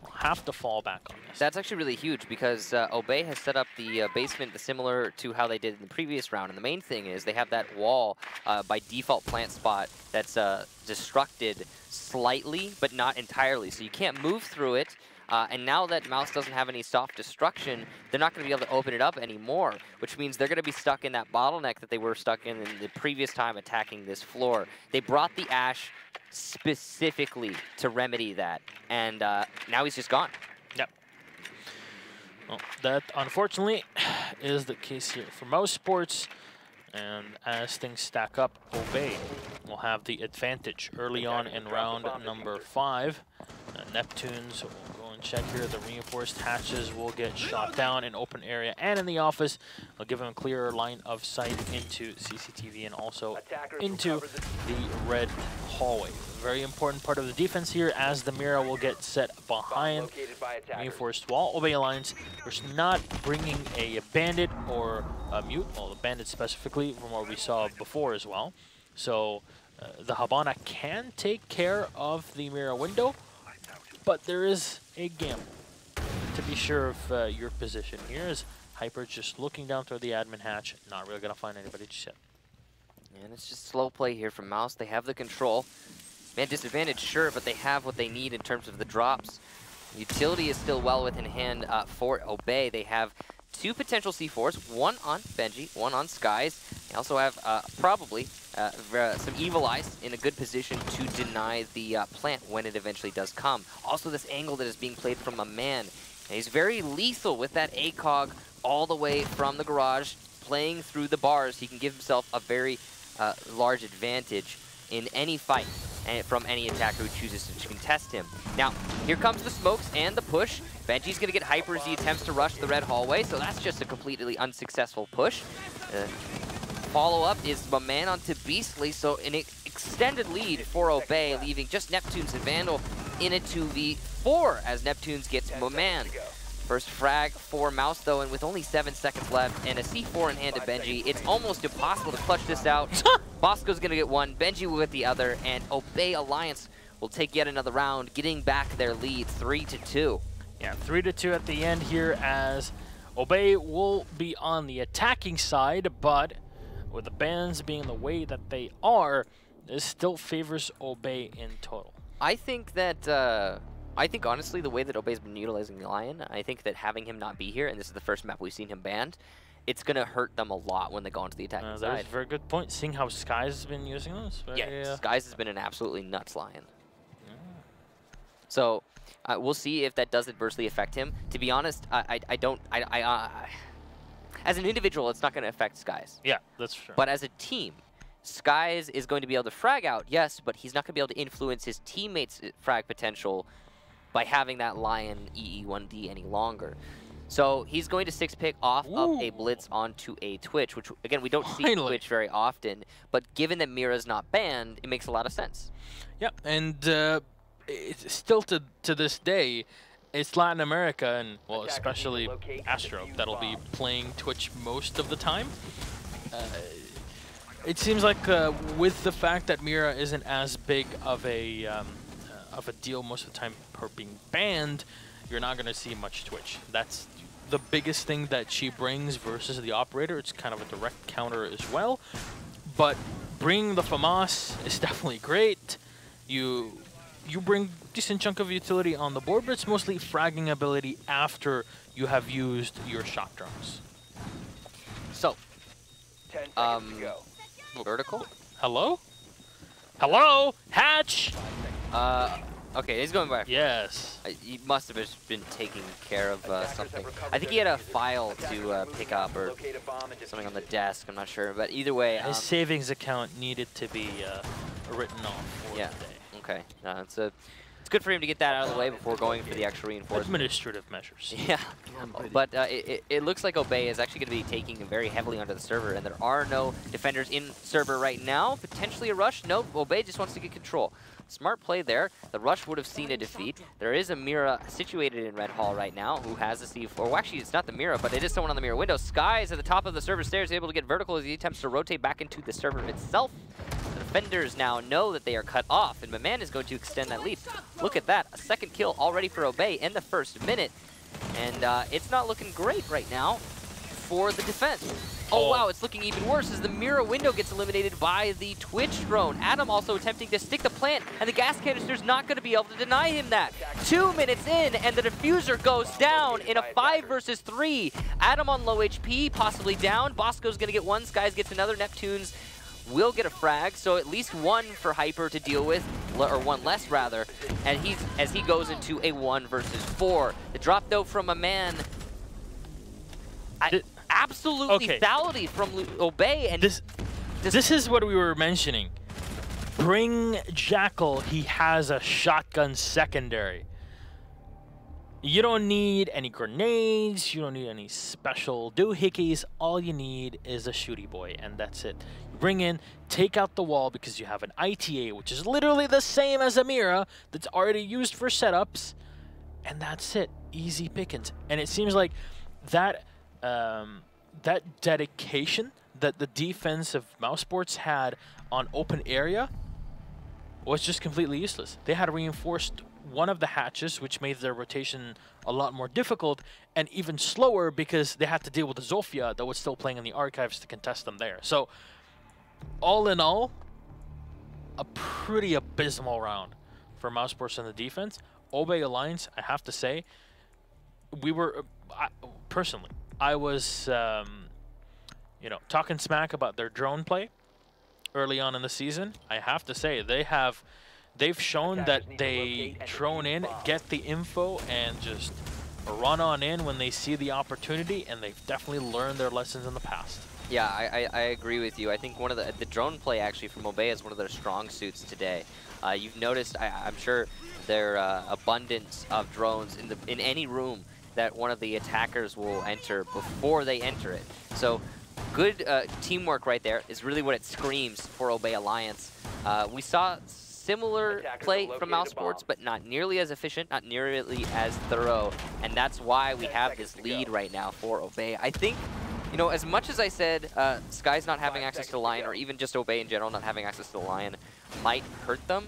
We'll have to fall back on this. That's actually really huge because Obey has set up the basement similar to how they did in the previous round. And the main thing is they have that wall by default plant spot that's destructed slightly, but not entirely. So you can't move through it. And now that Mouse doesn't have any soft destruction, they're not going to be able to open it up anymore, which means they're going to be stuck in that bottleneck that they were stuck in the previous time attacking this floor. They brought the Ash specifically to remedy that, and now he's just gone. Yep. Well, that unfortunately is the case here for most sports. And as things stack up, Obey will have the advantage early on in round number 5. Neptunes will go and check here. The reinforced hatches will get shot down in open area and in the office. They'll give them a clearer line of sight into CCTV and also into the red hallway. Very important part of the defense here as the Mira will get set behind reinforced wall. Obey Alliance is not bringing a bandit or a mute, well, the bandit specifically from what we saw before as well. So the Habana can take care of the Mira window, but there is a gamble to be sure of your position here as Hyper just looking down through the admin hatch, not really going to find anybody just yet. And it's just slow play here from Mouse. They have the control. Man, disadvantage, sure, but they have what they need in terms of the drops. Utility is still well within hand for Obey. They have 2 potential C4s, one on Benji, one on Skies. They also have probably some Evil Eyes in a good position to deny the plant when it eventually does come. Also, this angle that is being played from a man. And he's very lethal with that ACOG all the way from the garage, playing through the bars. He can give himself a very large advantage in any fight and from any attacker who chooses to contest him. Now, here comes the smokes and the push. Benji's going to get hyper as he attempts to rush the red hallway, so that's just a completely unsuccessful push. Follow-up is my man onto Beastly, so an extended lead for Obey, leaving just Neptunes and Vandal in a 2v4 as Neptunes gets my man. First frag for Mouse, though, and with only 7 seconds left and a C4 in hand to Benji, it's almost impossible to clutch this out. Bosco's going to get one, Benji will get the other, and Obey Alliance will take yet another round, getting back their lead 3-2. Yeah, 3-2 at the end here as Obey will be on the attacking side, but with the bans being the way that they are, this still favors Obey in total. I think that... I think, honestly, the way that Obey's been utilizing the Lion, I think that having him not be here, and this is the first map we've seen him banned, it's going to hurt them a lot when they go into the attacking side. That's a very good point, seeing how Skies has been using those. Yeah, Skies has been an absolutely nuts Lion. Yeah. So, we'll see if that does adversely affect him. To be honest, I don't... as an individual, it's not going to affect Skies. Yeah, that's true. But as a team, Skies is going to be able to frag out, yes, but he's not going to be able to influence his teammates' frag potential by having that Lion EE1D any longer. So he's going to 6-pick off of a Blitz onto a Twitch, which, again, we don't see Twitch very often, but given that Mira's not banned, it makes a lot of sense. Yeah, and it's still to this day, it's Latin America, and, well, especially Astro, that'll be playing Twitch most of the time. It seems like with the fact that Mira isn't as big of a deal most of the time her being banned, you're not going to see much Twitch. That's the biggest thing that she brings versus the operator. It's kind of a direct counter as well. But bringing the FAMAS is definitely great. You bring decent chunk of utility on the board, but it's mostly fragging ability after you have used your shock drones. So, 10 seconds to go. Vertical? Hello? Hello? Hatch? Okay, he's going back. Yes. He must have just been taking care of something. I think he had a file to pick up or something on the desk. I'm not sure, but either way, his savings account needed to be written off for the day. Okay. It's good for him to get that out of the way before going for the actual reinforcement. Administrative measures. Yeah, but it looks like Obey is actually going to be taking very heavily onto the server, and there are no defenders in server right now. Potentially a rush. No, Obey just wants to get control. Smart play there. The Rush would have seen a defeat. There is a Mira situated in Red Hall right now who has a C4. Well, actually, it's not the Mira, but it is someone on the Mira window. Sky is at the top of the server stairs, able to get vertical as he attempts to rotate back into the server itself. The defenders now know that they are cut off, and Maman is going to extend that lead. Look at that. A second kill already for Obey in the first minute. And it's not looking great right now for the defense. Oh, wow, it's looking even worse as the Mira window gets eliminated by the Twitch drone. Adam also attempting to stick the plant, and the gas canister's not going to be able to deny him that. 2 minutes in, and the diffuser goes down in a 5 versus 3. Adam on low HP, possibly down. Bosco's going to get one, Skies gets another, Neptunes will get a frag, so at least one for Hyper to deal with, or one less rather, and as he goes into a 1 versus 4. The drop though from a man, absolutely lethality from Obey, and this is what we were mentioning. Bring Jackal, he has a shotgun secondary. You don't need any grenades, you don't need any special doohickeys, all you need is a shooty boy, and that's it. You bring in, take out the wall because you have an ITA, which is literally the same as a Mira that's already used for setups, and that's it. Easy pickings. And it seems like that that dedication that the defense of Mouse Sports had on open area was just completely useless. They had reinforced one of the hatches, which made their rotation a lot more difficult and even slower because they had to deal with the Zofia that was still playing in the archives to contest them there. So, all in all, a pretty abysmal round for Mouse Sports on the defense. Obey Alliance, I have to say, we were, personally, I was, you know, talking smack about their drone play early on in the season. I have to say, they've shown that they drone in, get the info, and just run on in when they see the opportunity, and they've definitely learned their lessons in the past. Yeah, I agree with you. I think one of the drone play actually from Obey is one of their strong suits today. You've noticed, I'm sure, their abundance of drones in any room that one of the attackers will enter before they enter it. So good teamwork right there is really what it screams for Obey Alliance. We saw similar play from Mouse Sports, but not nearly as efficient, not nearly as thorough, and that's why we have this lead right now for Obey. I think, you know, as much as I said Sky's not having access to the Lion, or even just Obey in general not having access to the Lion might hurt them,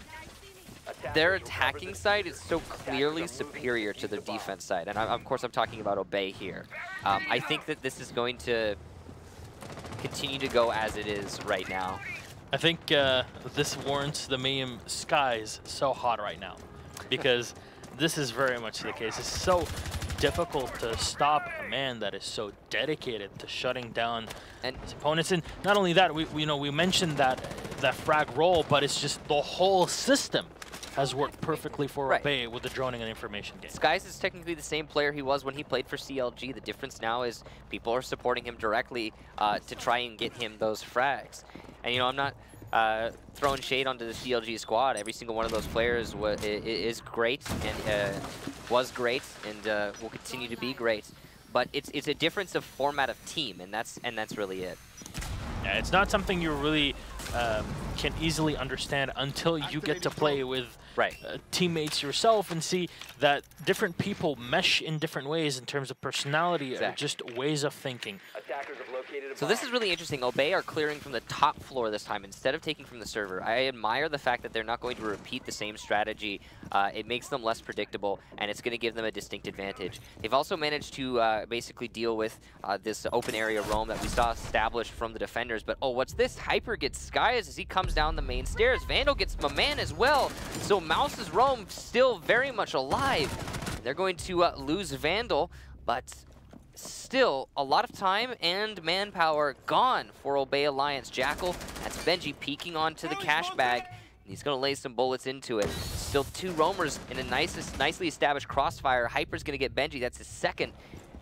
their attacking side is so clearly superior to their defense side, and of course I'm talking about Obey here. I think that this is going to continue to go as it is right now. I think this warrants the meme Skies so hot right now, because this is very much the case. It's so difficult to stop a man that is so dedicated to shutting down his opponents. And not only that, we mentioned that frag roll, but it's just the whole system has worked perfectly for Obey with the droning and information game. Skies is technically the same player he was when he played for CLG. The difference now is people are supporting him directly to try and get him those frags. And, you know, I'm not throwing shade onto the CLG squad. Every single one of those players is great and was great and will continue to be great. But it's a difference of format of team, and that's really it. Yeah, it's not something you really can easily understand until you get to play with teammates yourself and see that different people mesh in different ways in terms of personality or just ways of thinking. So this is really interesting. Obey are clearing from the top floor this time instead of taking from the server. I admire the fact that they're not going to repeat the same strategy. It makes them less predictable, and it's going to give them a distinct advantage. They've also managed to basically deal with this open area roam that we saw established from the defenders. But oh, what's this? Hyper gets Skies as he comes down the main stairs. Vandal gets Maman as well. So Mouse's roam still very much alive. They're going to lose Vandal, but still a lot of time and manpower gone for Obey Alliance. Jackal, that's Benji peeking onto the cash bag. He's going to lay some bullets into it. Still two roamers in a nicely established crossfire. Hyper's going to get Benji. That's his second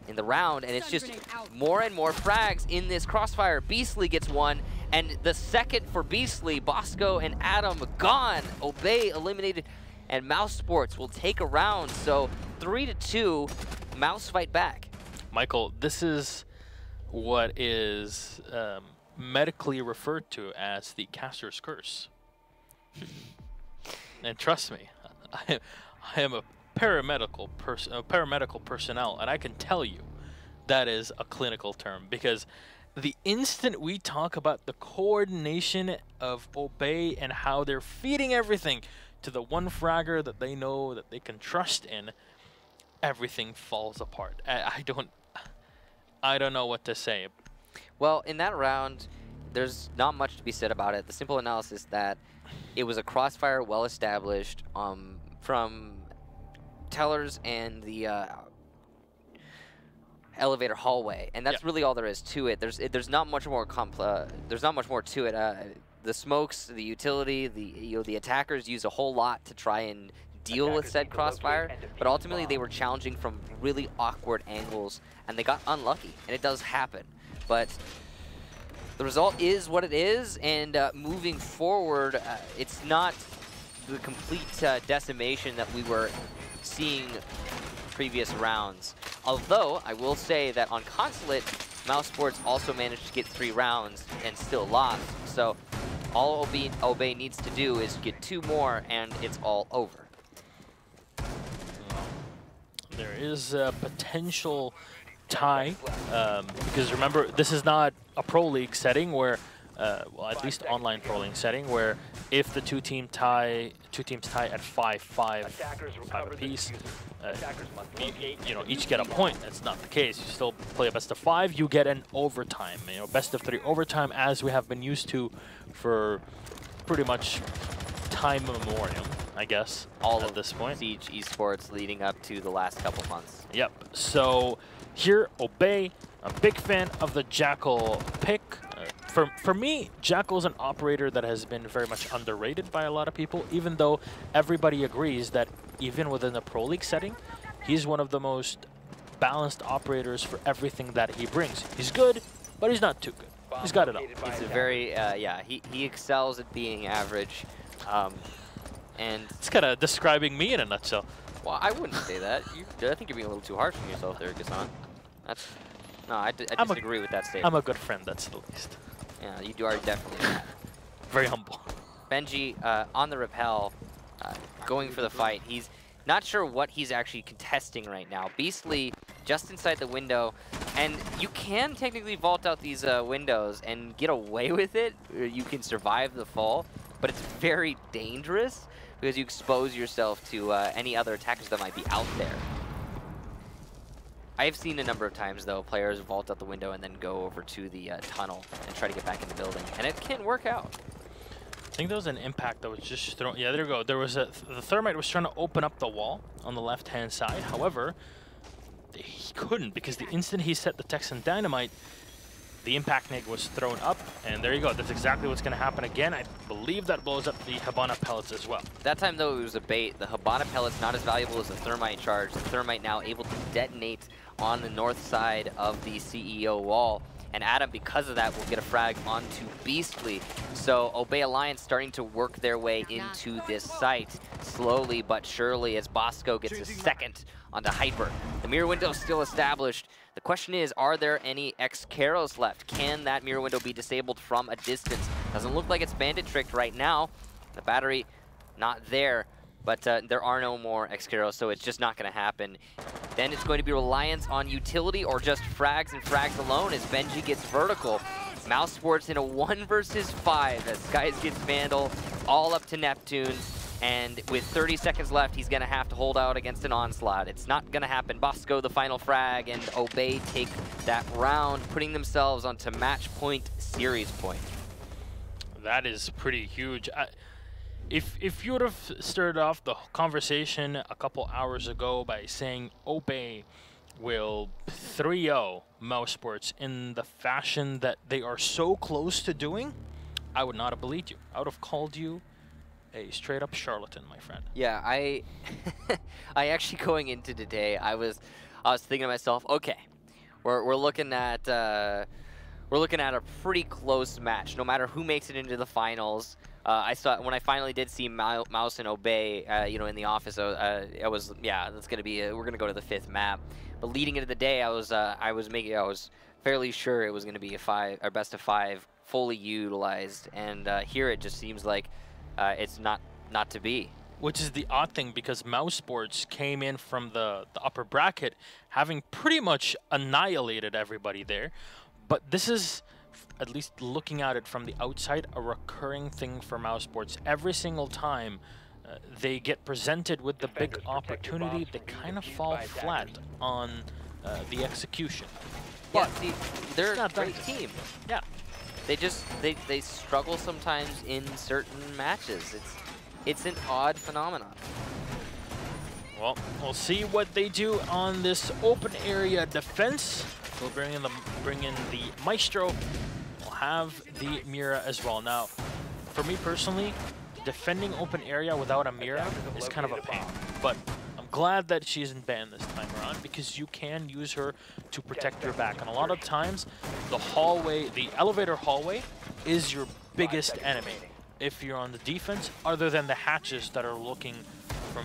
in the round, and it's just more and more frags in this crossfire. Beastly gets one, and the second for Beastly, Bosco and Adam gone. Obey eliminated, and Mouse Sports will take a round. So 3-2, Mouse fight back. Michael, this is what is medically referred to as the caster's curse. And trust me, I am a paramedical personnel, and I can tell you that is a clinical term, because the instant we talk about the coordination of Obey and how they're feeding everything to the one fragger that they know that they can trust in, everything falls apart. I don't know what to say. Well, in that round, there's not much to be said about it. The simple analysis that it was a crossfire well established from tellers and the elevator hallway, and that's really all there is to it. There's not much more there's not much more to it. The smokes, the utility, the attackers use a whole lot to try and deal with said crossfire, but ultimately they were challenging from really awkward angles, and they got unlucky, and it does happen. But the result is what it is, and moving forward, it's not the complete decimation that we were seeing previous rounds. Although, I will say that on Consulate, Mouse Sports also managed to get 3 rounds and still lost. So all Obey needs to do is get 2 more, and it's all over. There is a potential tie, because remember, this is not a Pro League setting where, well, at least online Pro League setting, where if the two teams tie at 5-5 apiece, you know, each get a point. That's not the case. You still play a best of 5. You get an overtime. You know, best of 3 overtime, as we have been used to for pretty much time immemorial, I guess. All at this point. Siege Esports leading up to the last couple months. Yep. So here, Obey. A big fan of the Jackal pick. For me, Jackal is an operator that has been very much underrated by a lot of people, even though everybody agrees that even within the Pro League setting, he's one of the most balanced operators for everything that he brings. He's good, but he's not too good. He's got it all. He's a very, yeah, he excels at being average. And it's kind of describing me in a nutshell. Well, I wouldn't say that. I think you're being a little too harsh on yourself there, Gassan. No, I disagree with that statement. I'm a good friend, that's the least. Yeah, you are definitely that. Very humble. Benji, on the rappel, going for the fight. He's not sure what he's actually contesting right now. Beastly just inside the window, and you can technically vault out these windows and get away with it. You can survive the fall, but it's very dangerous because you expose yourself to any other attackers that might be out there. I have seen a number of times, though, players vault out the window and then go over to the tunnel and try to get back in the building, and it can work out. I think there was an impact that was just thrown. Yeah, there you go. There was the Thermite was trying to open up the wall on the left-hand side. However, he couldn't, because the instant he set the Texan Dynamite, the impact neg was thrown up, and there you go. That's exactly what's going to happen again. I believe that blows up the Habana pellets as well. That time, though, it was a bait. The Habana pellet's not as valuable as the Thermite charge. The Thermite now able to detonate on the north side of the CEO wall. And Adam, because of that, will get a frag onto Beastly. So Obey Alliance starting to work their way into this site slowly but surely as Bosco gets a second onto Hyper. The mirror window is still established. The question is, are there any X-Caros left? Can that mirror window be disabled from a distance? Doesn't look like it's bandit tricked right now. The battery not there, but there are no more X-Caros, so it's just not going to happen. Then it's going to be reliance on utility or just frags and frags alone as Benji gets vertical. Mouse Sports in a 1 versus 5 as Skies gets Vandal, all up to Neptune. And with 30 seconds left, he's going to have to hold out against an onslaught. It's not going to happen. Bosco, the final frag, and Obey take that round, putting themselves onto match point, series point. That is pretty huge. If you would have started off the conversation a couple hours ago by saying Obey will 3-0 Mouse Sports in the fashion that they are so close to doing, I would not have believed you. I would have called you a straight-up charlatan, my friend. Yeah, I actually going into today, I was thinking to myself, okay, we're looking at a pretty close match. No matter who makes it into the finals. I saw when I finally did see Mouse and Obey, you know, in the office. I was, yeah, that's gonna be we're gonna go to the 5th map. But leading into the day, I was fairly sure it was gonna be a best of 5, fully utilized. And here it just seems like it's not to be. Which is the odd thing, because Mouse Sports came in from the upper bracket having pretty much annihilated everybody there. But this is, at least looking at it from the outside, a recurring thing for Mouse Sports. Every single time they get presented with the big opportunity, they kind of fall flat on the execution. Yeah, But see, they're a not great that- team. yeah, They just they struggle sometimes in certain matches. It's an odd phenomenon. well, we'll see what they do on this open area defense. We'll bring in the Maestro. We'll have the Mira as well. Now, for me personally, defending open area without a Mira is kind of a pain. But I'm glad that she isn't banned this time around, because you can use her to protect your back. And a lot of times, the hallway, the elevator hallway, is your biggest enemy if you're on the defense, other than the hatches that are looking from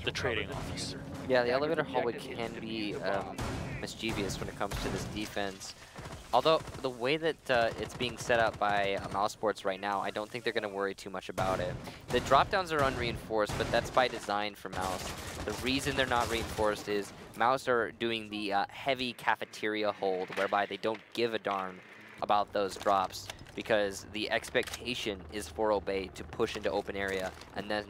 the trading office. Yeah, the elevator hallway can be mischievous when it comes to this defense. Although the way that it's being set up by Mouse Sports right now, I don't think they're going to worry too much about it. The drop downs are unreinforced, but that's by design for Mouse. The reason they're not reinforced is Mouse are doing the heavy cafeteria hold, whereby they don't give a darn about those drops, because the expectation is for Obey to push into open area, and then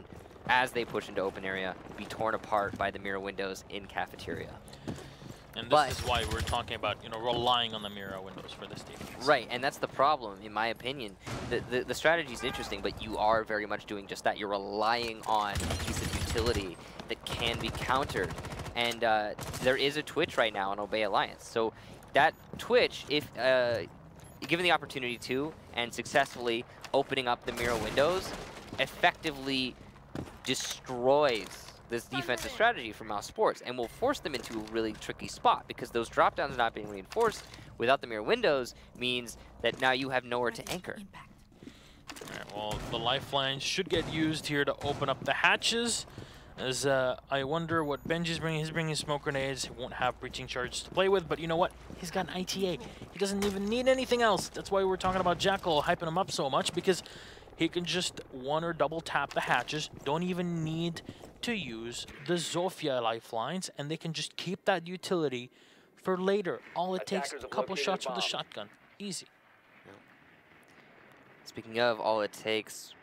as they push into open area, be torn apart by the mirror windows in cafeteria. And this is why we're talking about, you know, relying on the mirror windows for this defense. Right, and that's the problem, in my opinion. The strategy is interesting, but you are very much doing just that. You're relying on a piece of utility that can be countered. And there is a Twitch right now on Obey Alliance. So that Twitch, if given the opportunity to, and successfully opening up the mirror windows, effectively destroys this defensive strategy from Mouse Sports and will force them into a really tricky spot, because those drop downs not being reinforced without the mirror windows means that now you have nowhere to anchor. Alright, well, the lifeline should get used here to open up the hatches. As I wonder what Benji's bringing. He's bringing smoke grenades. He won't have breaching charges to play with, but you know what? He's got an ITA. He doesn't even need anything else. That's why we're talking about Jackal hyping him up so much, because he can just one or double tap the hatches. Don't even need to use the Zofia lifelines, and they can just keep that utility for later. All it takes is a couple shots with a shotgun. Easy. Speaking of all it takes,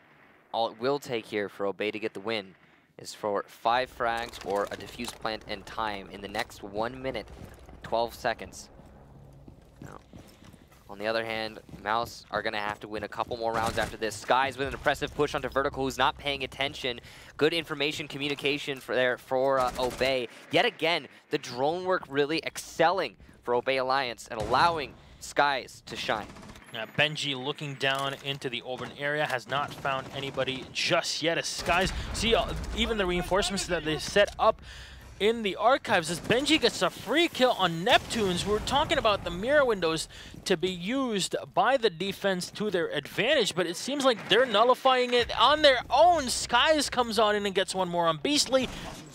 all it will take here for Obey to get the win is for 5 frags or a defuse plant and time in the next 1 minute, 12 seconds. Now, on the other hand, Mouse are going to have to win a couple more rounds after this. Skies with an impressive push onto Vertical, who's not paying attention. Good information communication for Obey. Yet again, the drone work really excelling for Obey Alliance and allowing Skies to shine. Benji looking down into the open area, has not found anybody just yet. As Skies, see even the reinforcements that they set up in the archives, as Benji gets a free kill on Neptunes. We're talking about the mirror windows to be used by the defense to their advantage, but it seems like they're nullifying it on their own. Skies comes on in and gets one more on Beastly.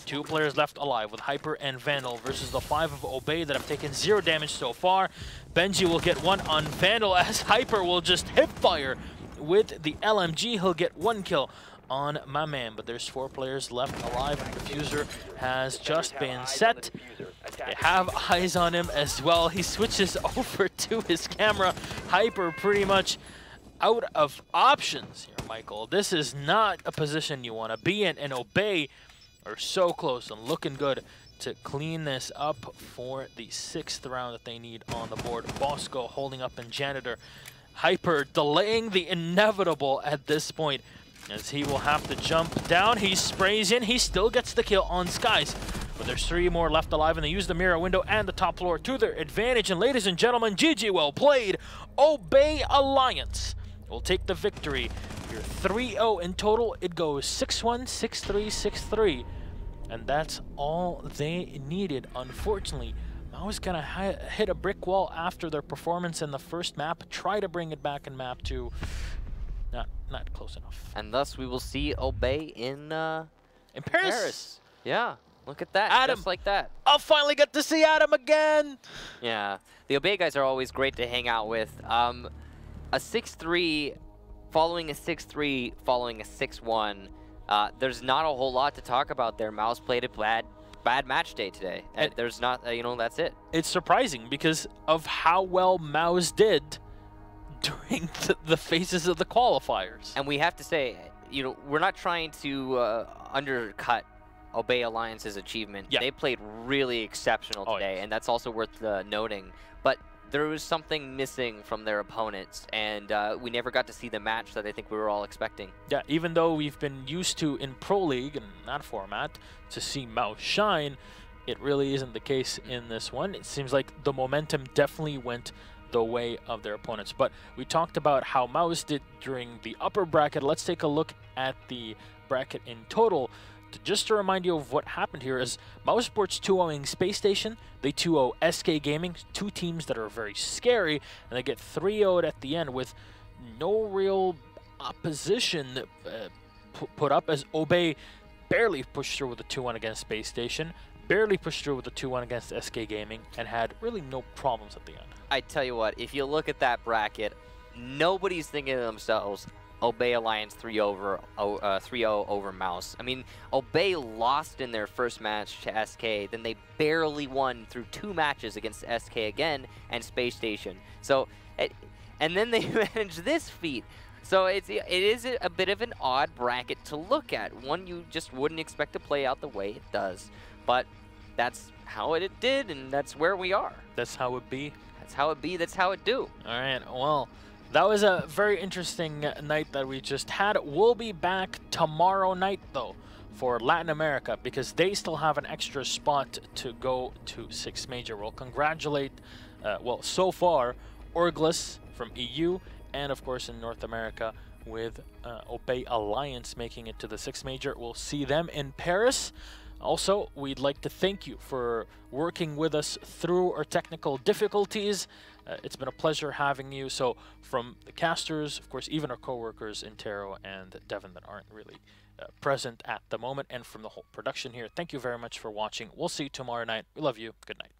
2 players left alive with Hyper and Vandal versus the 5 of Obey that have taken 0 damage so far. Benji will get one on Vandal, as Hyper will just hip fire with the LMG. He'll get 1 kill on my man, but there's 4 players left alive, and Diffuser has just been set. They have eyes on him as well. He switches over to his camera. Hyper pretty much out of options here, Michael. This is not a position you want to be in, and Obey are so close and looking good to clean this up for the 6th round that they need on the board. Bosco holding up in Janitor. Hyper delaying the inevitable at this point, as he will have to jump down. He sprays in. He still gets the kill on Skies. But there's 3 more left alive, and they use the mirror window and the top floor to their advantage. And ladies and gentlemen, GG well played. Obey Alliance will take the victory. You're 3-0 in total. It goes 6-1, 6-3, 6-3. And that's all they needed. Unfortunately, Mao's gonna hit a brick wall after their performance in the first map. Try to bring it back in map 2. Not close enough. And thus we will see Obey in Paris. Yeah, look at that. Adam. Just like that. I'll finally get to see Adam again. Yeah, the Obey guys are always great to hang out with. A 6-3 following a 6-3 following a 6-1. There's not a whole lot to talk about there. Mouse played a bad match day today. And there's not, that's it. It's surprising because of how well Mouse did during the phases of the qualifiers. And we have to say, we're not trying to undercut Obey Alliance's achievement. Yeah. They played really exceptional today, yes. and that's also worth noting. But there was something missing from their opponents, and we never got to see the match that I think we were all expecting. Yeah, even though we've been used to in Pro League and that format to see Mouse shine, it really isn't the case in this one. It seems like the momentum definitely went the way of their opponents. But we talked about how Mouse did during the upper bracket. Let's take a look at the bracket in total. Just to remind you of what happened here is Mouse Sports 2-0ing Space Station. They 2-0 SK Gaming, two teams that are very scary, and they get 3-0'd at the end with no real opposition put up, as Obey barely pushed through with a 2-1 against Space Station, barely pushed through with a 2-1 against SK Gaming, and had really no problems at the end. I tell you what, if you look at that bracket, nobody's thinking to themselves, Obey Alliance 3-0 over Mouse. I mean, Obey lost in their first match to SK, then they barely won through 2 matches against SK again and Space Station. So, and then they managed this feat. So it is a bit of an odd bracket to look at, one you just wouldn't expect to play out the way it does. But that's how it did, and that's where we are. That's how it be. That's how it be, that's how it do. All right, well, that was a very interesting night that we just had. We'll be back tomorrow night, though, for Latin America, because they still have an extra spot to go to 6 Major. We'll congratulate, well, so far, Orglis from EU, and, of course, in North America with Obey Alliance making it to the 6 Major. We'll see them in Paris. Also, we'd like to thank you for working with us through our technical difficulties. It's been a pleasure having you. So from the casters, of course, even our co-workers Intero and Devin that aren't really present at the moment, and from the whole production here, thank you very much for watching. We'll see you tomorrow night. We love you. Good night.